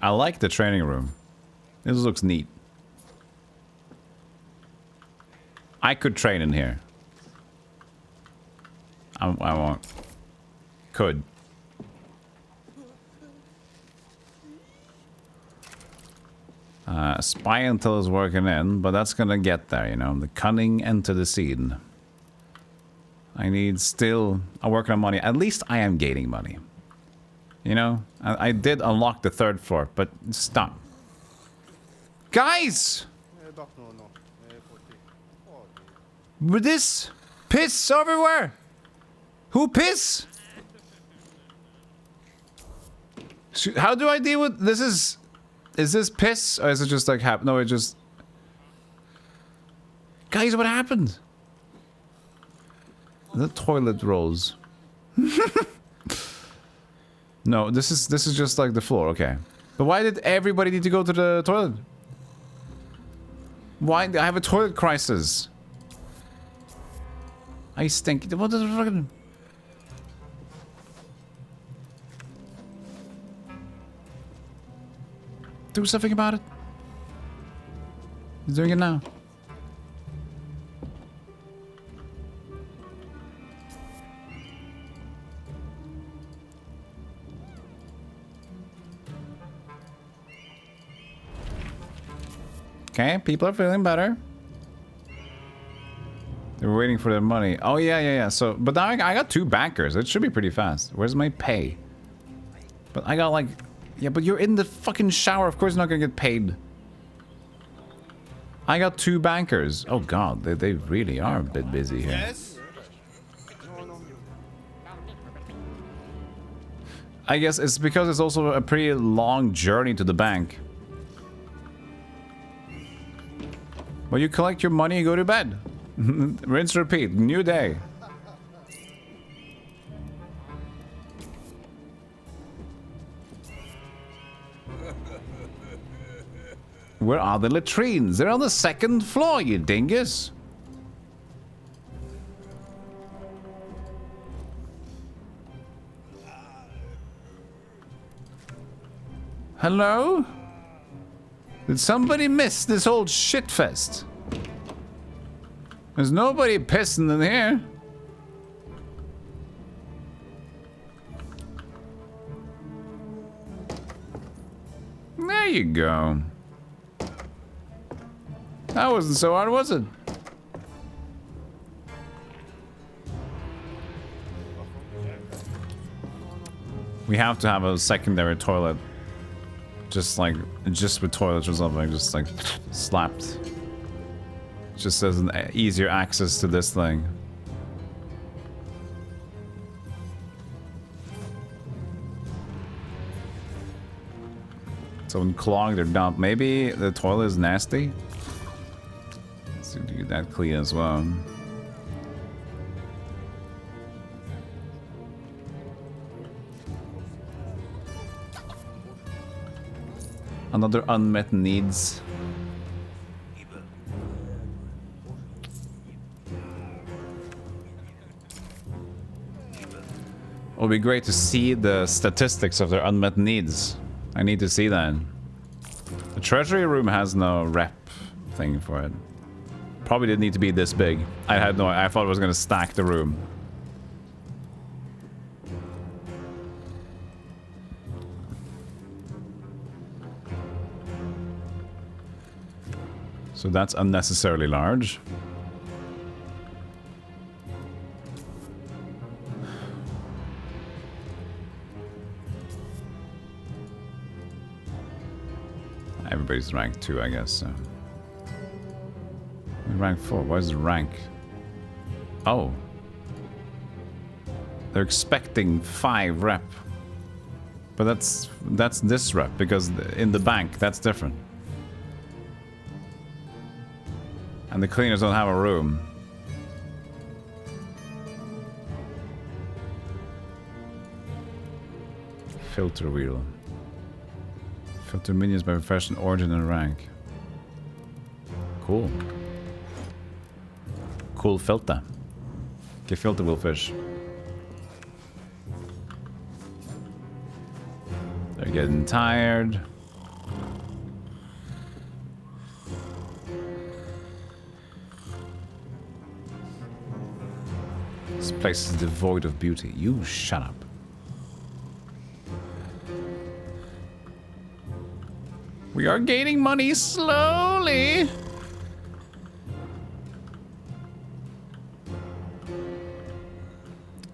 A: I like the training room. This looks neat. I could train in here. I won't. Could. Spy until is working in, but that's gonna get there, you know. The cunning enter the scene. I need still... I'm working on money. At least I am gaining money. You know? I did unlock the 3rd floor, but stop. Guys! With this piss everywhere! Who piss? How do I deal with... This is... Is this piss? Or is it just like no, it just... Guys, what happened? The toilet rolls. No, this is just like the floor, okay. But why did everybody need to go to the toilet? Why? I have a toilet crisis. I stink. What the fucking... Do something about it. He's doing it now. Okay, people are feeling better. They're waiting for their money. Oh, yeah. So, but now I got 2 bankers. It should be pretty fast. Where's my pay? But I got like... Yeah, but you're in the fucking shower. Of course you're not gonna get paid. I got 2 bankers. Oh god, they really are a bit busy here.
E: Yes?
A: I guess it's because it's also a pretty long journey to the bank. Well, you collect your money and go to bed. Rinse, repeat. New day. Where are the latrines? They're on the 2nd floor, you dingus. Hello? Did somebody miss this old shitfest? There's nobody pissing in here. There you go. That wasn't so hard, was it? We have to have a secondary toilet. Just with toilets or something, just like slapped. Just as an easier access to this thing. Someone clogged their dump. Maybe the toilet is nasty? Let's do that clean as well. Another unmet needs. It would be great to see the statistics of their unmet needs. I need to see that. The treasury room has no rep thing for it. Probably didn't need to be this big. I thought it was gonna stack the room. So that's unnecessarily large. Everybody's rank 2, I guess. So. Rank 4. What is the rank? Oh. They're expecting 5 rep. But that's this rep, because in the bank, that's different. And the cleaners don't have a room. Filter wheel. Filter minions by profession, origin, and rank. Cool. Cool filter. Okay, filter wheel fish. They're getting tired. This place is devoid of beauty. You shut up. We are gaining money slowly.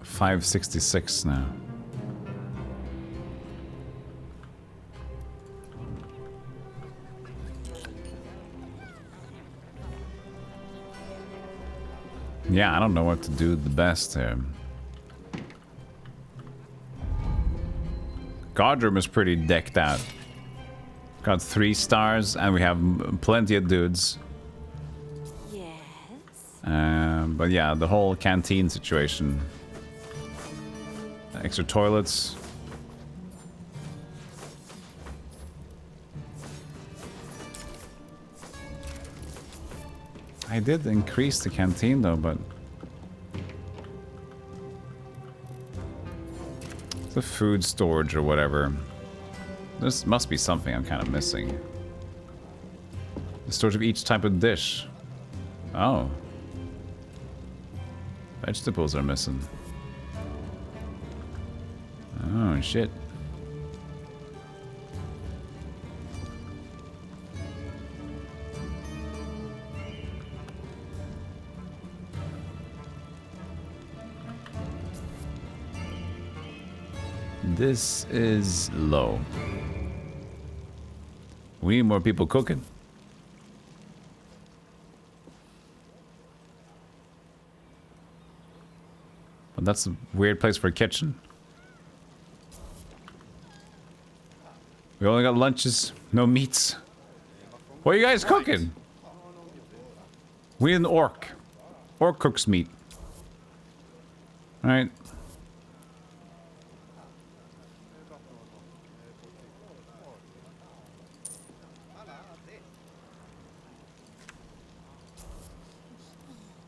A: $566 now. Yeah, I don't know what to do the best here. Guardroom is pretty decked out. Got 3 stars, and we have plenty of dudes.
H: Yes.
A: But yeah, the whole canteen situation. Extra toilets. I did increase the canteen though, but the food storage or whatever. This must be something I'm kind of missing. The storage of each type of dish. Oh. Vegetables are missing. Oh, shit. This is low. We need more people cooking. But that's a weird place for a kitchen. We only got lunches, no meats. What are you guys cooking? We need an orc. Orc cooks meat. Alright.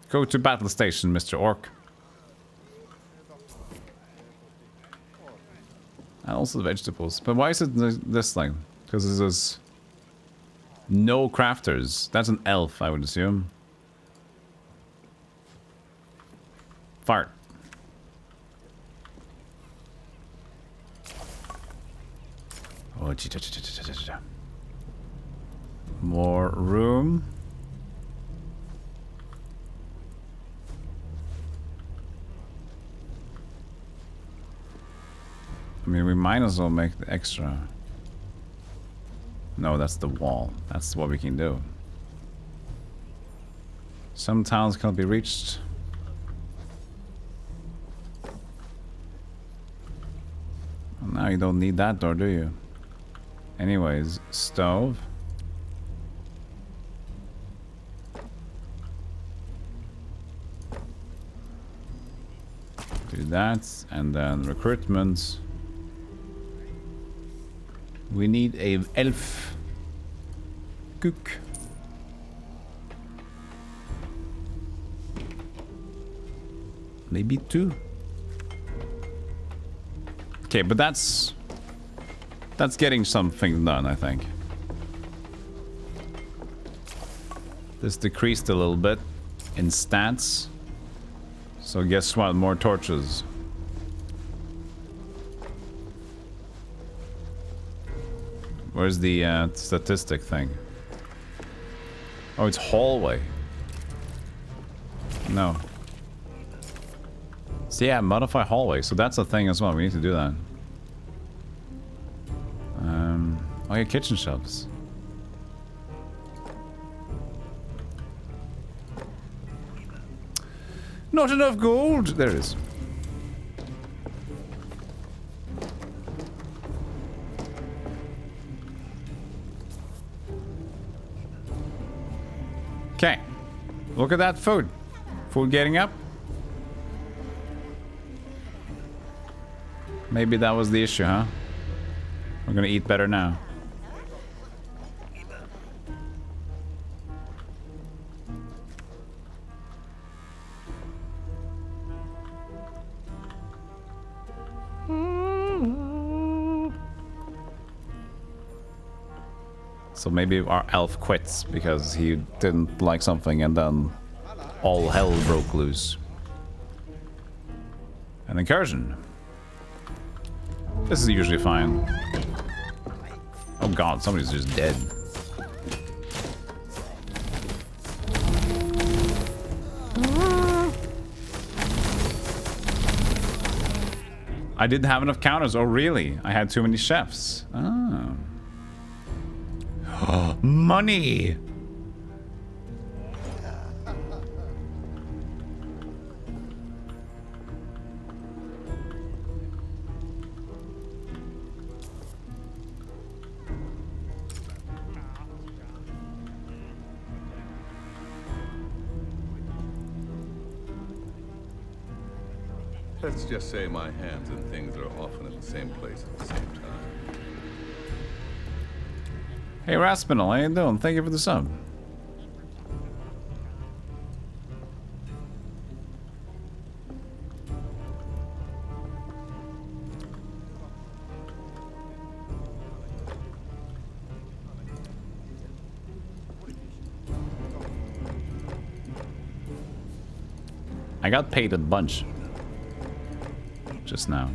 A: Go to battle station, Mr. Orc. And also the vegetables. But why is it this thing? Because there's no crafters. That's an elf, I would assume. Fart. Oh, more room. mean, we might as well make the extra. No, that's the wall. That's what we can do. Some towns cannot be reached. Well, now you don't need that door, do you? Anyways, stove. Do that, and then recruitment. We need a elf cook. Maybe 2. Okay, but that's getting something done, I think. This decreased a little bit in stats. So guess what? More torches. Where's the statistic thing? Oh, it's hallway. No. So yeah, modify hallway. So that's a thing as well. We need to do that. Oh yeah, kitchen shelves. Not enough gold. There it is. Okay. Look at that food. Food getting up. Maybe that was the issue, huh? We're gonna eat better now. So maybe our elf quits because he didn't like something and then all hell broke loose. An incursion. This is usually fine. Oh god, somebody's just dead. I didn't have enough counters. Oh really? I had too many chefs. Oh. Money!
J: Let's just say my hands and things are often at the same place at the same time.
A: Hey Raspinal, how you doing? Thank you for the sub. I got paid a bunch just now.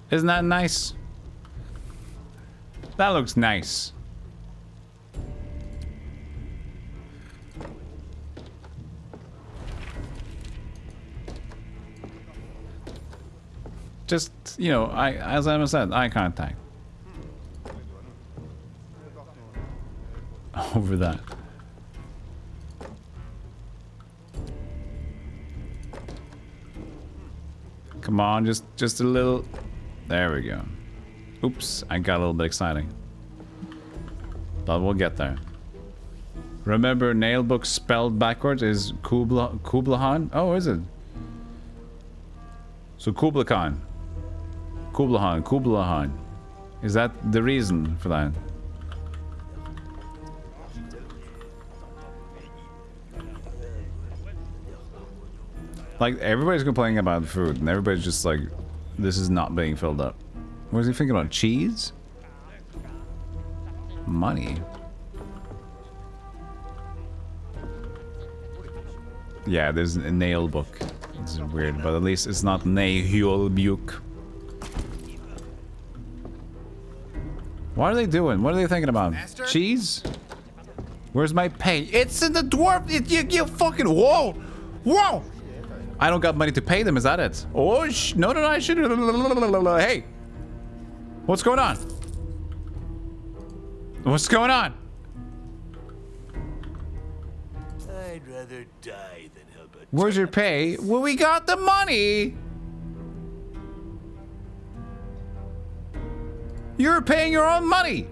A: Isn't that nice? That looks nice. Just, you know, as Emma said, eye contact. Over that. Come on, just a little. There we go. Oops, I got a little bit exciting. But we'll get there. Remember, Naheulbeuk spelled backwards is Kubla Khan? Oh, is it? So Kubla Khan. Kubla Khan. Is that the reason for that? Like, everybody's complaining about food, and everybody's just like, this is not being filled up. What is he thinking about? Cheese? Money? Yeah, there's a Naheulbeuk. It's weird, but at least it's not Naheulbeuk. What are they doing? What are they thinking about?
E: Master?
A: Cheese? Where's my pay? It's in the dwarf. You fucking whoa, whoa! I don't got money to pay them. Is that it? Oh no, I should. Hey, what's going on? What's going on?
B: I'd rather die than help a...
A: Where's your pay? Well, we got the money. You're paying your own money.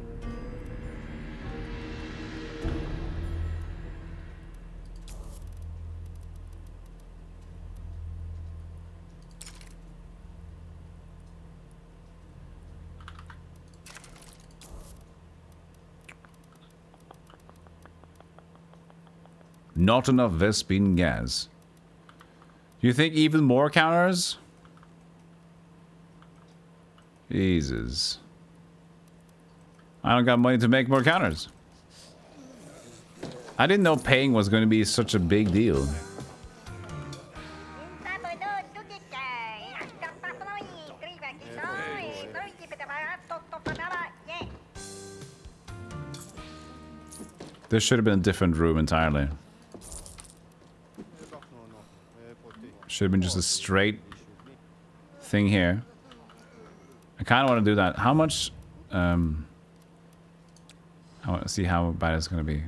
A: Not enough Vespine gas. Do you think even more counters? Jesus. I don't got money to make more counters. I didn't know paying was going to be such a big deal. This should have been a different room entirely. Should have been just a straight thing here. I kind of want to do that. How much? I want to see how bad it's going to be.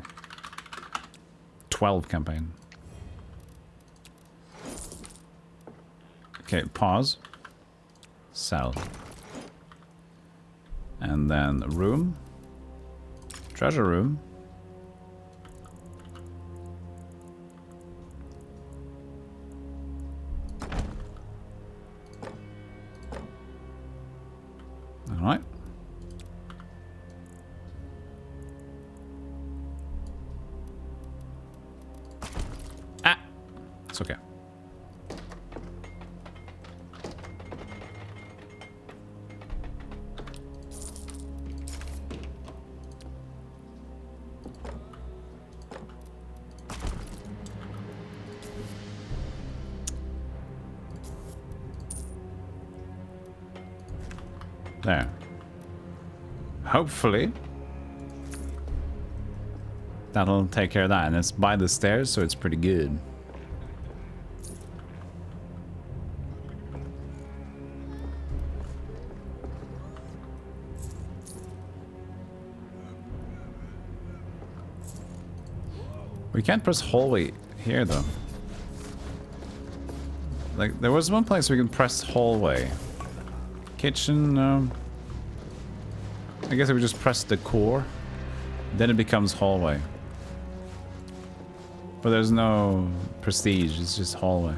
A: 12 campaign. Okay, pause. Sell. And then room. Treasure room. Alright. Ah! It's okay. There. Hopefully that'll take care of that, and it's by the stairs, so it's pretty good. We can't press hallway here though. Like there was one place we can press hallway. Kitchen, no. I guess if we just press the core, then it becomes hallway. But there's no prestige, it's just hallway.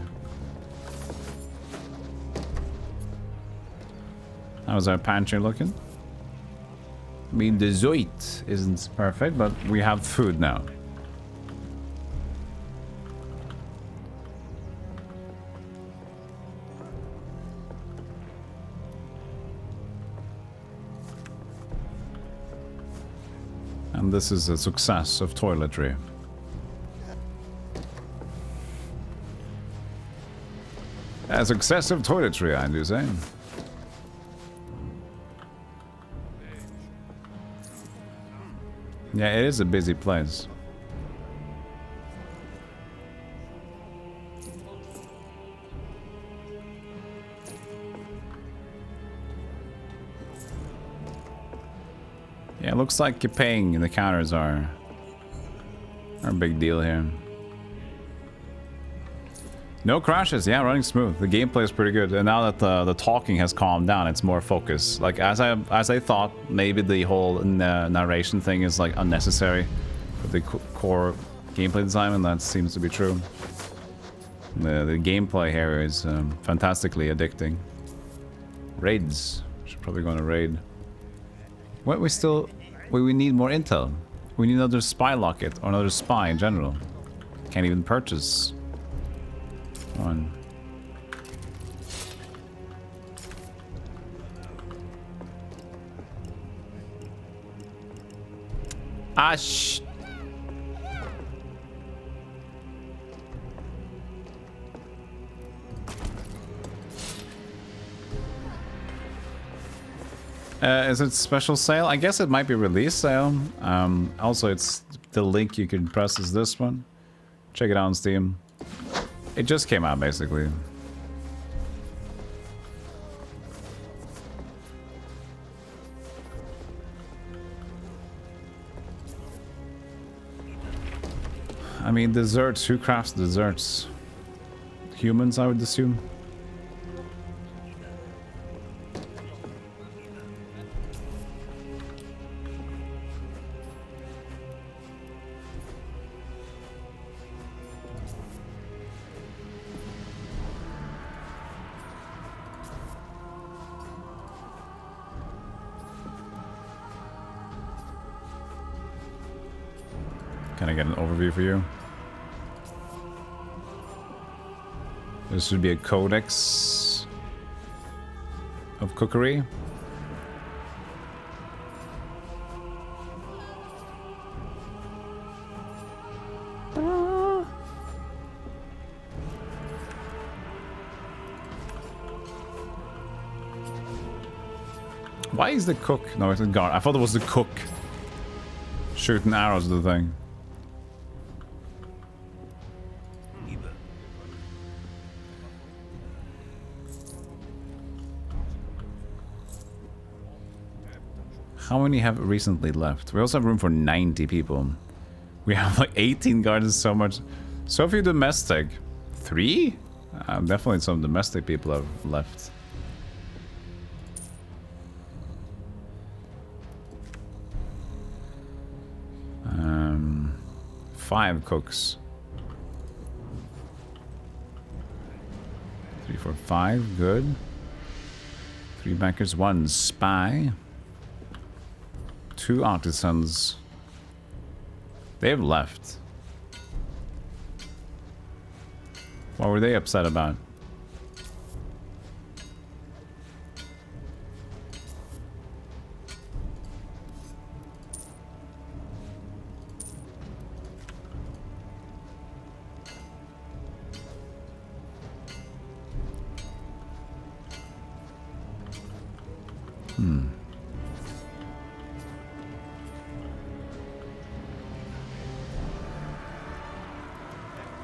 A: How's our pantry looking? I mean, the Zoit isn't perfect, but we have food now. And this is a success of toiletry. A success of toiletry, I do say. Yeah, it is a busy place. Yeah, it looks like paying the counters are a big deal here. No crashes, yeah, running smooth. The gameplay is pretty good, and now that the talking has calmed down, it's more focused. Like as I thought, maybe the whole narration thing is like unnecessary for the core gameplay design, and that seems to be true. The gameplay here is fantastically addicting. Raids, should probably go on a raid. What we need more intel. We need another spy locket or another spy in general. Can't even purchase one. Ah, shh. Is it special sale? I guess it might be release sale. Also, it's the link you can press is this one. Check it out on Steam. It just came out, basically. I mean, desserts. Who crafts desserts? Humans, I would assume. Can I get an overview for you? This should be a codex of cookery. Why is the cook? No, it's a guard. I thought it was the cook shooting arrows at the thing. How many have recently left? We also have room for 90 people. We have like 18 gardens, so much. So few domestic. 3? Definitely some domestic people have left. 5 cooks. 3, 4, 5, good. 3 bankers, 1 spy. 2 artisans. They've left. What were they upset about?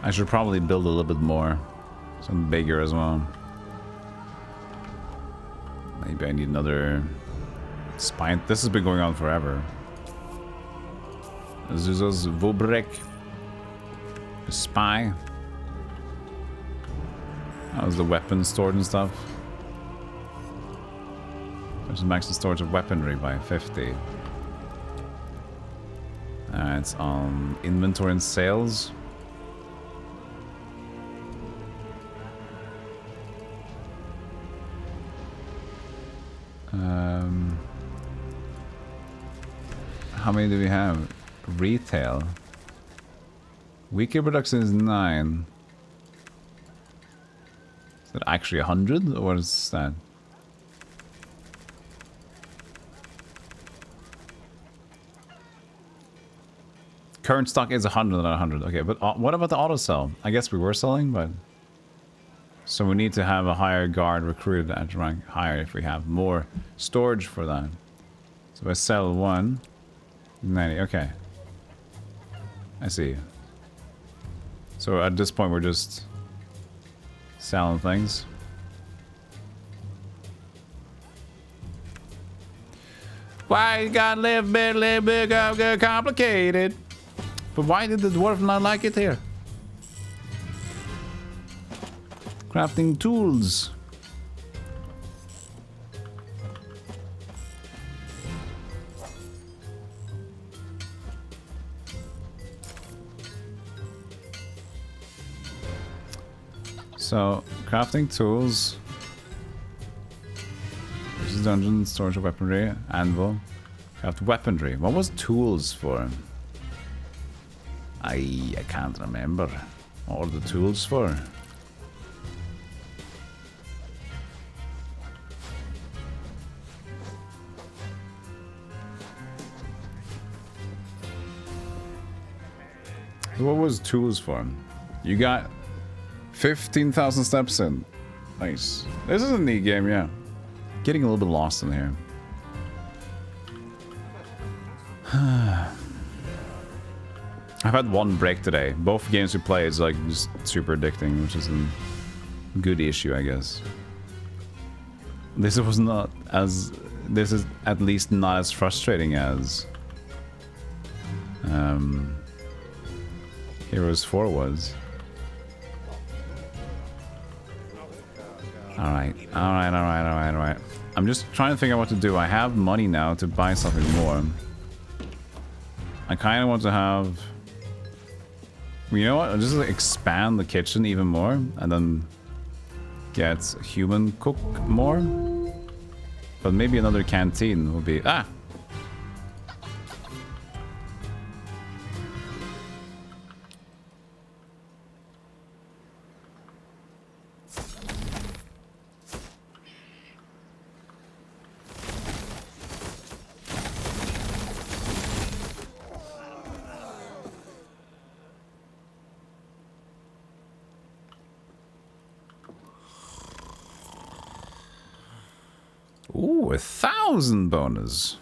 A: I should probably build a little bit more. Some bigger as well. Maybe I need another spine. This has been going on forever. Zuzos Vubrek. Spy. That was the weapons stored and stuff. There's max the storage of weaponry by 50. It's on inventory and sales. How many do we have? Retail. Weekly production is 9. Is that actually 100? Or what is that? Current stock is 100, not 100. Okay, but what about the auto sell? I guess we were selling, but... So we need to have a higher guard recruited at rank higher if we have more storage for that. So I sell 1. 90, okay. I see. So at this point we're just selling things. Why you gotta live a little bit complicated? But why did the dwarf not like it here? Crafting tools. So, crafting tools. This is dungeon, storage of weaponry, anvil. Craft weaponry. What was tools for? I can't remember. What are the tools for? What was tools for? You got 15,000 steps in. Nice. This is a neat game, yeah. Getting a little bit lost in here. I've had one break today. Both games we play is like just super addicting, which is a good issue, I guess. This was not as... This is at least not as frustrating as... Heroes 4 was. Alright. I'm just trying to figure out what to do. I have money now to buy something more. I kind of want to have... You know what? I'll just expand the kitchen even more and then get human cook more. But maybe another canteen will be... Ah! Ooh, 1,000 bonus.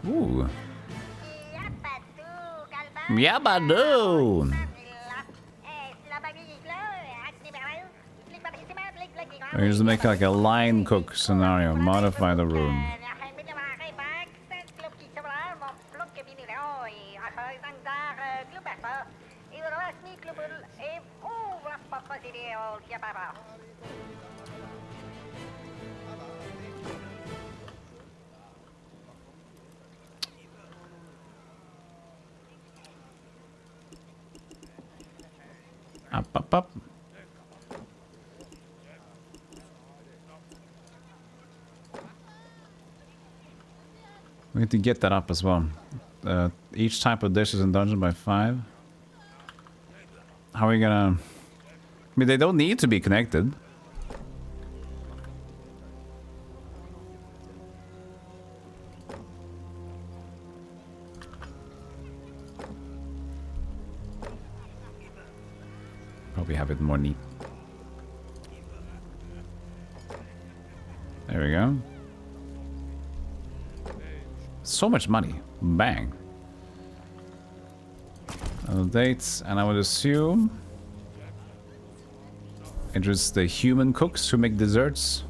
A: Ooh. Yabadoo. Here's to make like a line cook scenario. Modify the room. Up. We need to get that up as well. Each type of dish is in dungeon by 5. How are we gonna... I mean, they don't need to be connected. Probably have it more neat. There we go. So much money. Bang. Dates, and I would assume it was the human cooks who make desserts.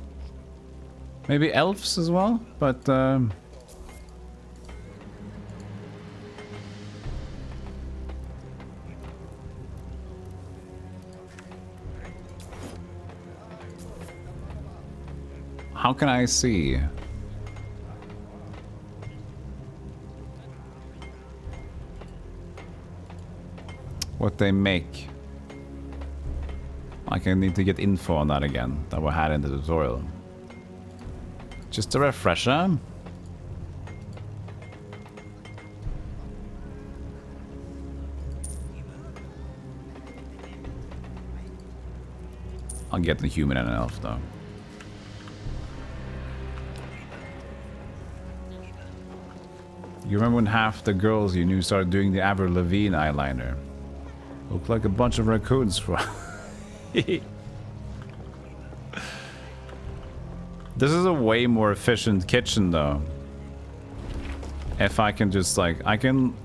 A: Maybe elves as well, but how can I see? What they make? Like I need to get info on that again that we had in the tutorial. Just a refresher. I'll get the human and an elf though. You remember when half the girls you knew started doing the Avril Lavigne eyeliner? Looked like a bunch of raccoons for... This is a way more efficient kitchen though. If I can just like... I can...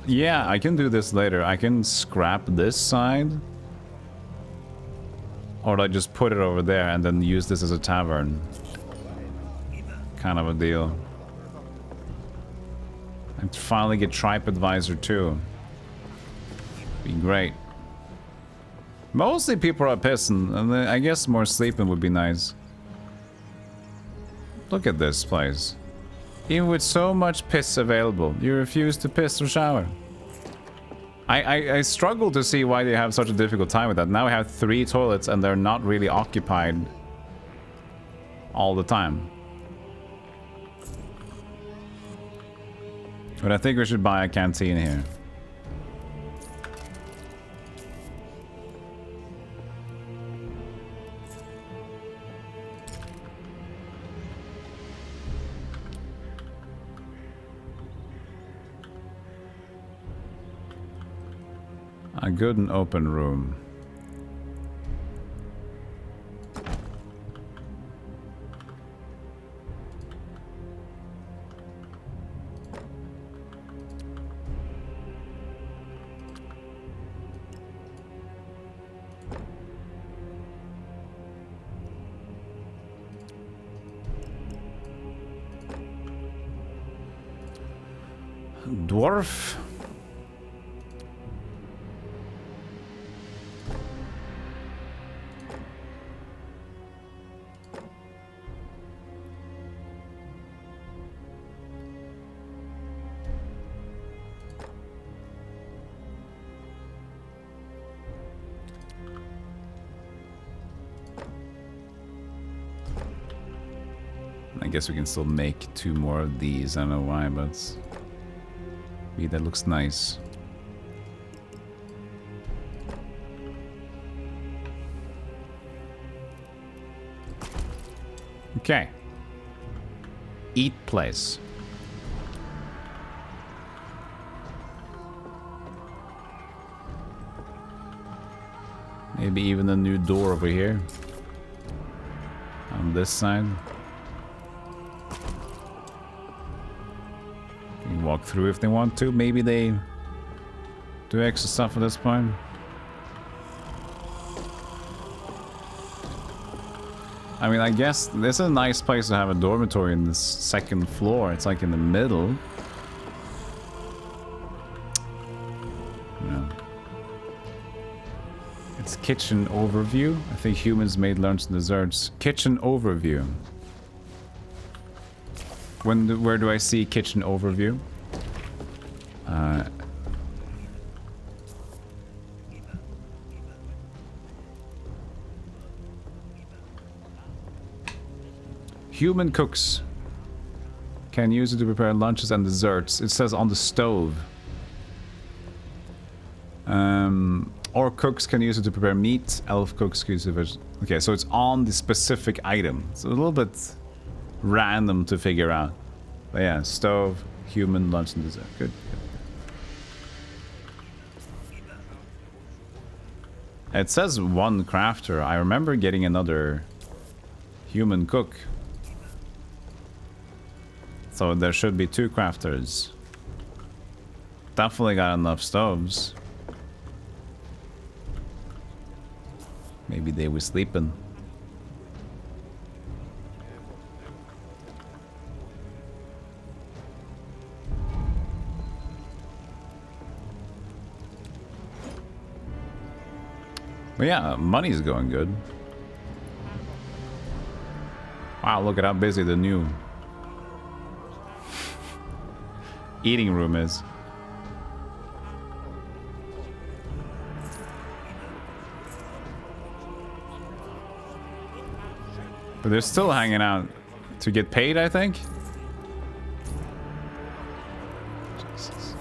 A: Yeah, I can do this later. I can scrap this side. Or I just put it over there and then use this as a tavern. Kind of a deal. And finally get TripAdvisor too. Be great. Mostly people are pissing, and I guess more sleeping would be nice. Look at this place. Even with so much piss available, you refuse to piss or shower. I struggle to see why they have such a difficult time with that. Now we have 3 toilets and they're not really occupied all the time. But I think we should buy a canteen here. A good and open room. Dwarf. I guess we can still make 2 more of these. I don't know why, but that looks nice. Okay. Eat place. Maybe even a new door over here. On this side. Walk through if they want to. Maybe they do extra stuff at this point. I mean, I guess this is a nice place to have a dormitory in this 2nd floor. It's like in the middle. No. It's kitchen overview. I think humans made lunch and desserts. Kitchen overview. Where do I see kitchen overview? Human cooks can use it to prepare lunches and desserts. It says on the stove. Or cooks can use it to prepare meat. Elf cooks can use it. Okay, so it's on the specific item. It's a little bit random to figure out. But yeah, stove, human, lunch and dessert. Good. It says 1 crafter. I remember getting another human cook. So there should be 2 crafters. Definitely got enough stoves. Maybe they were sleeping. But yeah, money's going good. Wow, look at how busy the new eating room is. But they're still hanging out to get paid, I think. Jesus.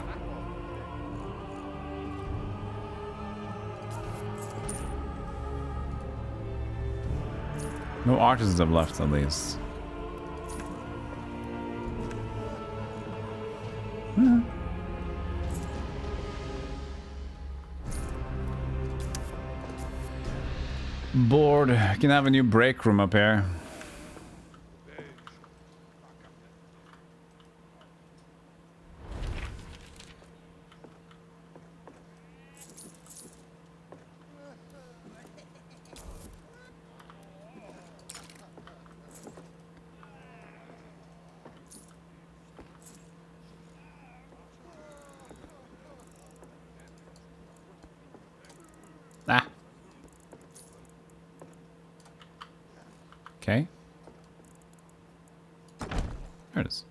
A: No artisans have left, at least. Bored. Can have a new break room up here. Okay. There it is.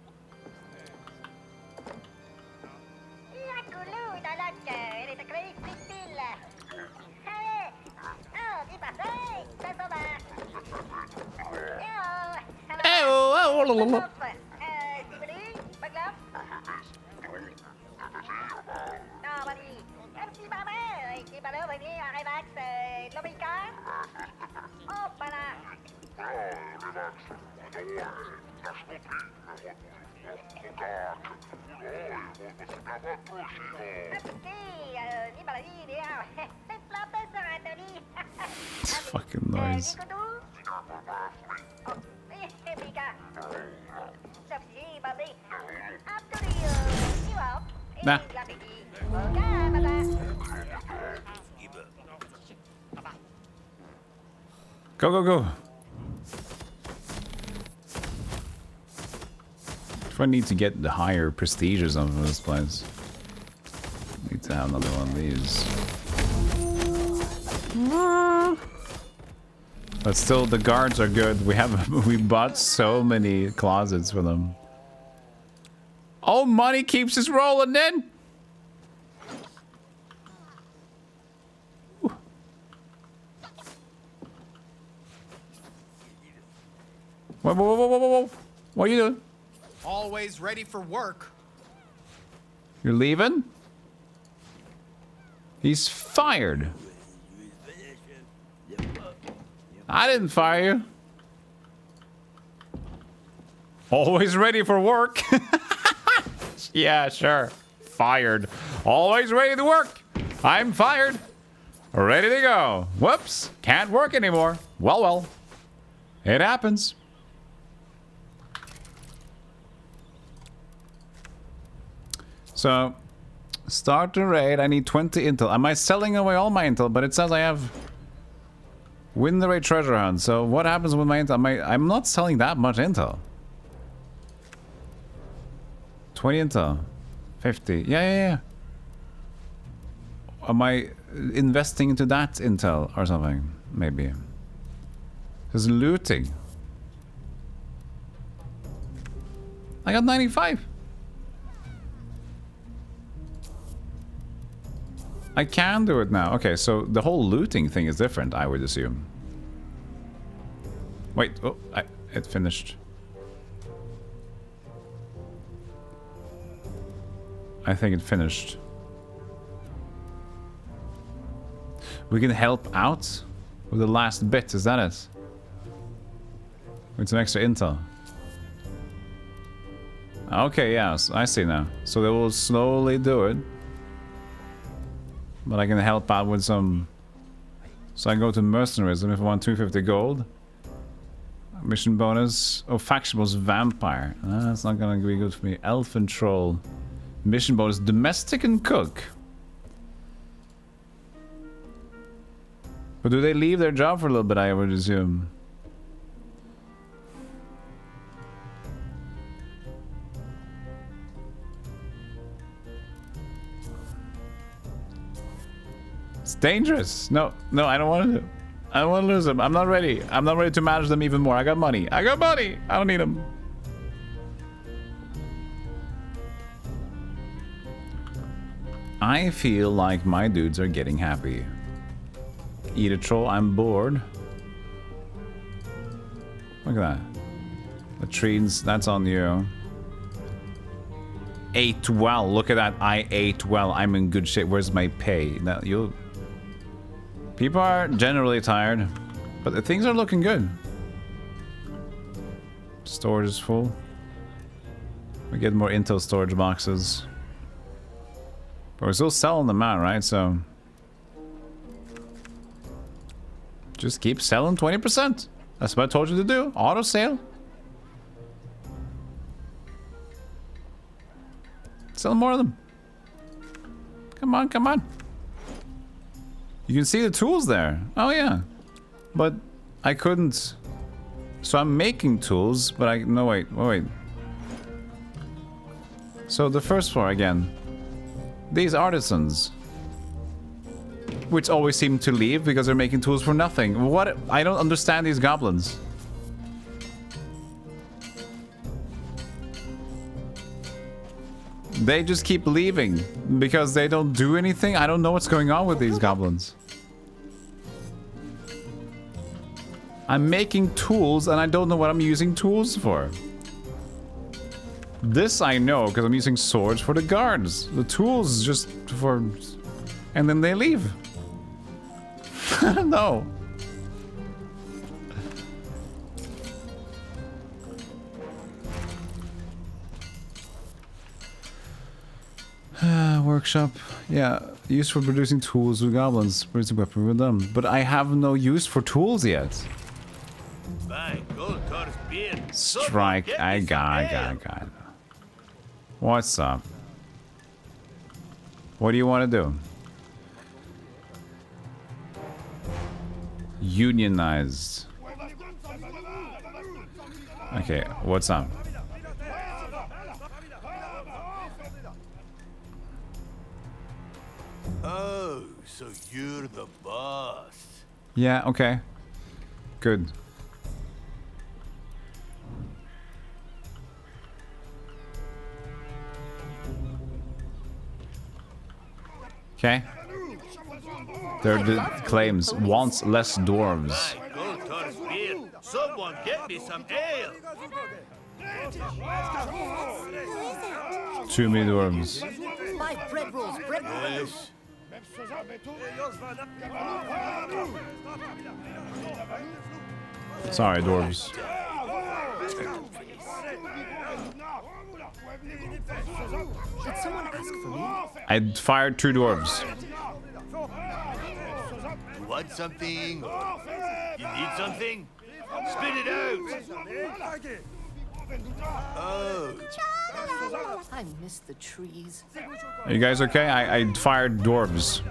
A: It's fucking noise. Nah. Go, go, go. If I need to get the higher prestige or something for this place. Need to have another one of these. But still, the guards are good. We bought so many closets for them. Oh, money keeps us rolling in. Whoa, whoa, whoa, whoa, whoa, whoa. What are you doing?
E: Always ready for work.
A: You're leaving? He's fired. I didn't fire you. Always ready for work. Yeah, sure. Fired. Always ready to work. I'm fired. Ready to go. Whoops. Can't work anymore. Well, well. It happens. So, start the raid. I need 20 intel. Am I selling away all my intel? But it says I have win the raid treasure hunt. So what happens with my intel? I'm not selling that much intel. 20 intel. 50. Yeah. Am I investing into that intel or something? Maybe. There's looting. I got 95. I can do it now. Okay, so the whole looting thing is different, I would assume. Wait, oh, it finished. I think it finished. We can help out with the last bit, is that it? With some extra intel. Okay, yes, I see now. So they will slowly do it. But I can help out with some... So I go to mercenaries and if I want 250 gold. Mission bonus. Oh, factionables vampire. That's not gonna be good for me. Elfin troll. Mission bonus domestic and cook. But do they leave their job for a little bit, I would assume? It's dangerous. No, I don't want to. I don't want to lose them. I'm not ready. I'm not ready to manage them even more. I got money. I don't need them. I feel like my dudes are getting happy. Eat a troll. I'm bored. Look at that. Latrines. That's on you. Ate well. Look at that. I ate well. I'm in good shape. Where's my pay? Now you. People are generally tired, but the things are looking good. Storage is full. We get more intel storage boxes. But we're still selling them out, right? So just keep selling 20%. That's what I told you to do. Auto sale. Sell more of them. Come on, come on. You can see the tools there. Oh yeah. But I couldn't. So I'm making tools, but no, wait. So the first floor again. These artisans. Which always seem to leave because they're making tools for nothing. What? I don't understand these goblins. They just keep leaving because they don't do anything. I don't know what's going on with these goblins. I'm making tools and I don't know what I'm using tools for. This I know because I'm using swords for the guards. The tools just for... And then they leave. No. Workshop. Yeah, used for producing tools with goblins. Producing weapons with them. But I have no use for tools yet. Strike. I got. What's up? What do you want to do? Unionized. Okay, what's up?
B: Oh, so you're the boss.
A: Yeah, okay. Good. Okay. There are the claims. Wants less dwarves.
B: Someone get me some ale.
A: Too many dwarves.
I: My bread rolls, bread rolls.
A: Sorry, dwarves.
I: Did someone ask for me?
A: I fired 2 dwarves.
B: You want something? You need something? Spit it out. Oh.
I: I miss the trees.
A: Are you guys okay? I fired dwarves.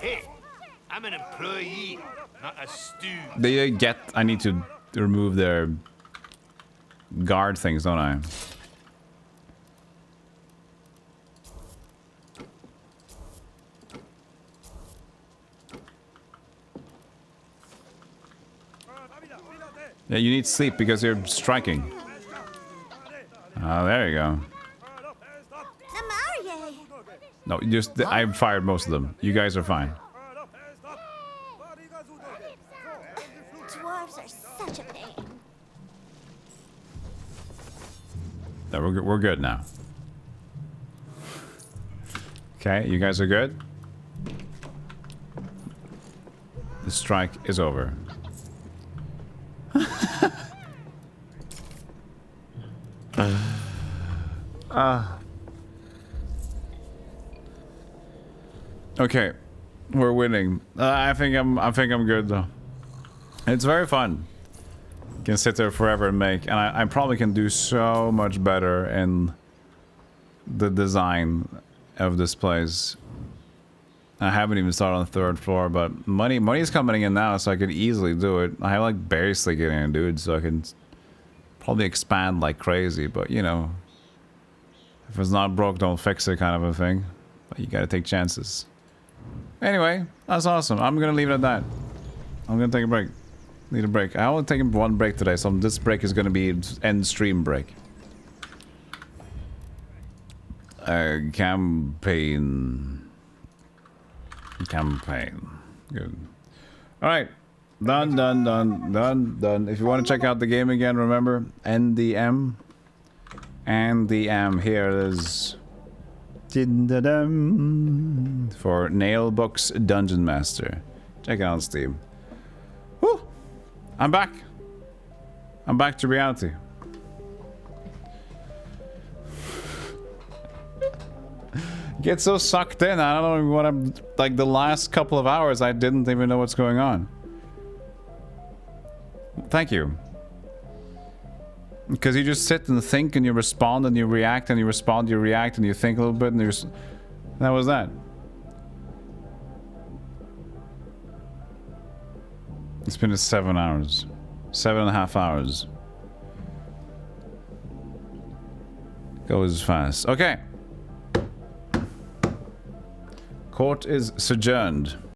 B: Hey, I'm an employee, not a stooge.
A: They get... I need to remove their guard things, don't I? Yeah, you need sleep because you're striking. Oh, there you go. No, just I fired most of them. You guys are fine.
K: Dwarves are such a pain.
A: No, we're good now. Okay, you guys are good. The strike is over. Okay, we're winning. I think I'm good though. It's very fun. You can sit there forever and make, and I probably can do so much better in the design of this place. I haven't even started on the 3rd floor, but money's coming in now, so I could easily do it. I have like barely getting a dude, so I can probably expand like crazy. But you know, if it's not broke, don't fix it, kind of a thing. But you gotta take chances. Anyway, that's awesome. I'm gonna leave it at that. I'm gonna take a break. Need a break. I only taken 1 break today, so this break is gonna be end stream break. Campaign. Good. Alright. Done. If you want to check out the game again, remember NDM. Here it is. For Naheulbeuk's Dungeon Master. Check it out on Steam. Woo! I'm back. I'm back to reality. Get so sucked in. I don't know what I'm... Like, the last couple of hours, I didn't even know what's going on. Thank you. Because you just sit and think, and you respond, and you react, and you respond, you react, and you think a little bit, and you just... That was that. It's been 7 hours. 7.5 hours. Goes fast. Okay. Court is adjourned.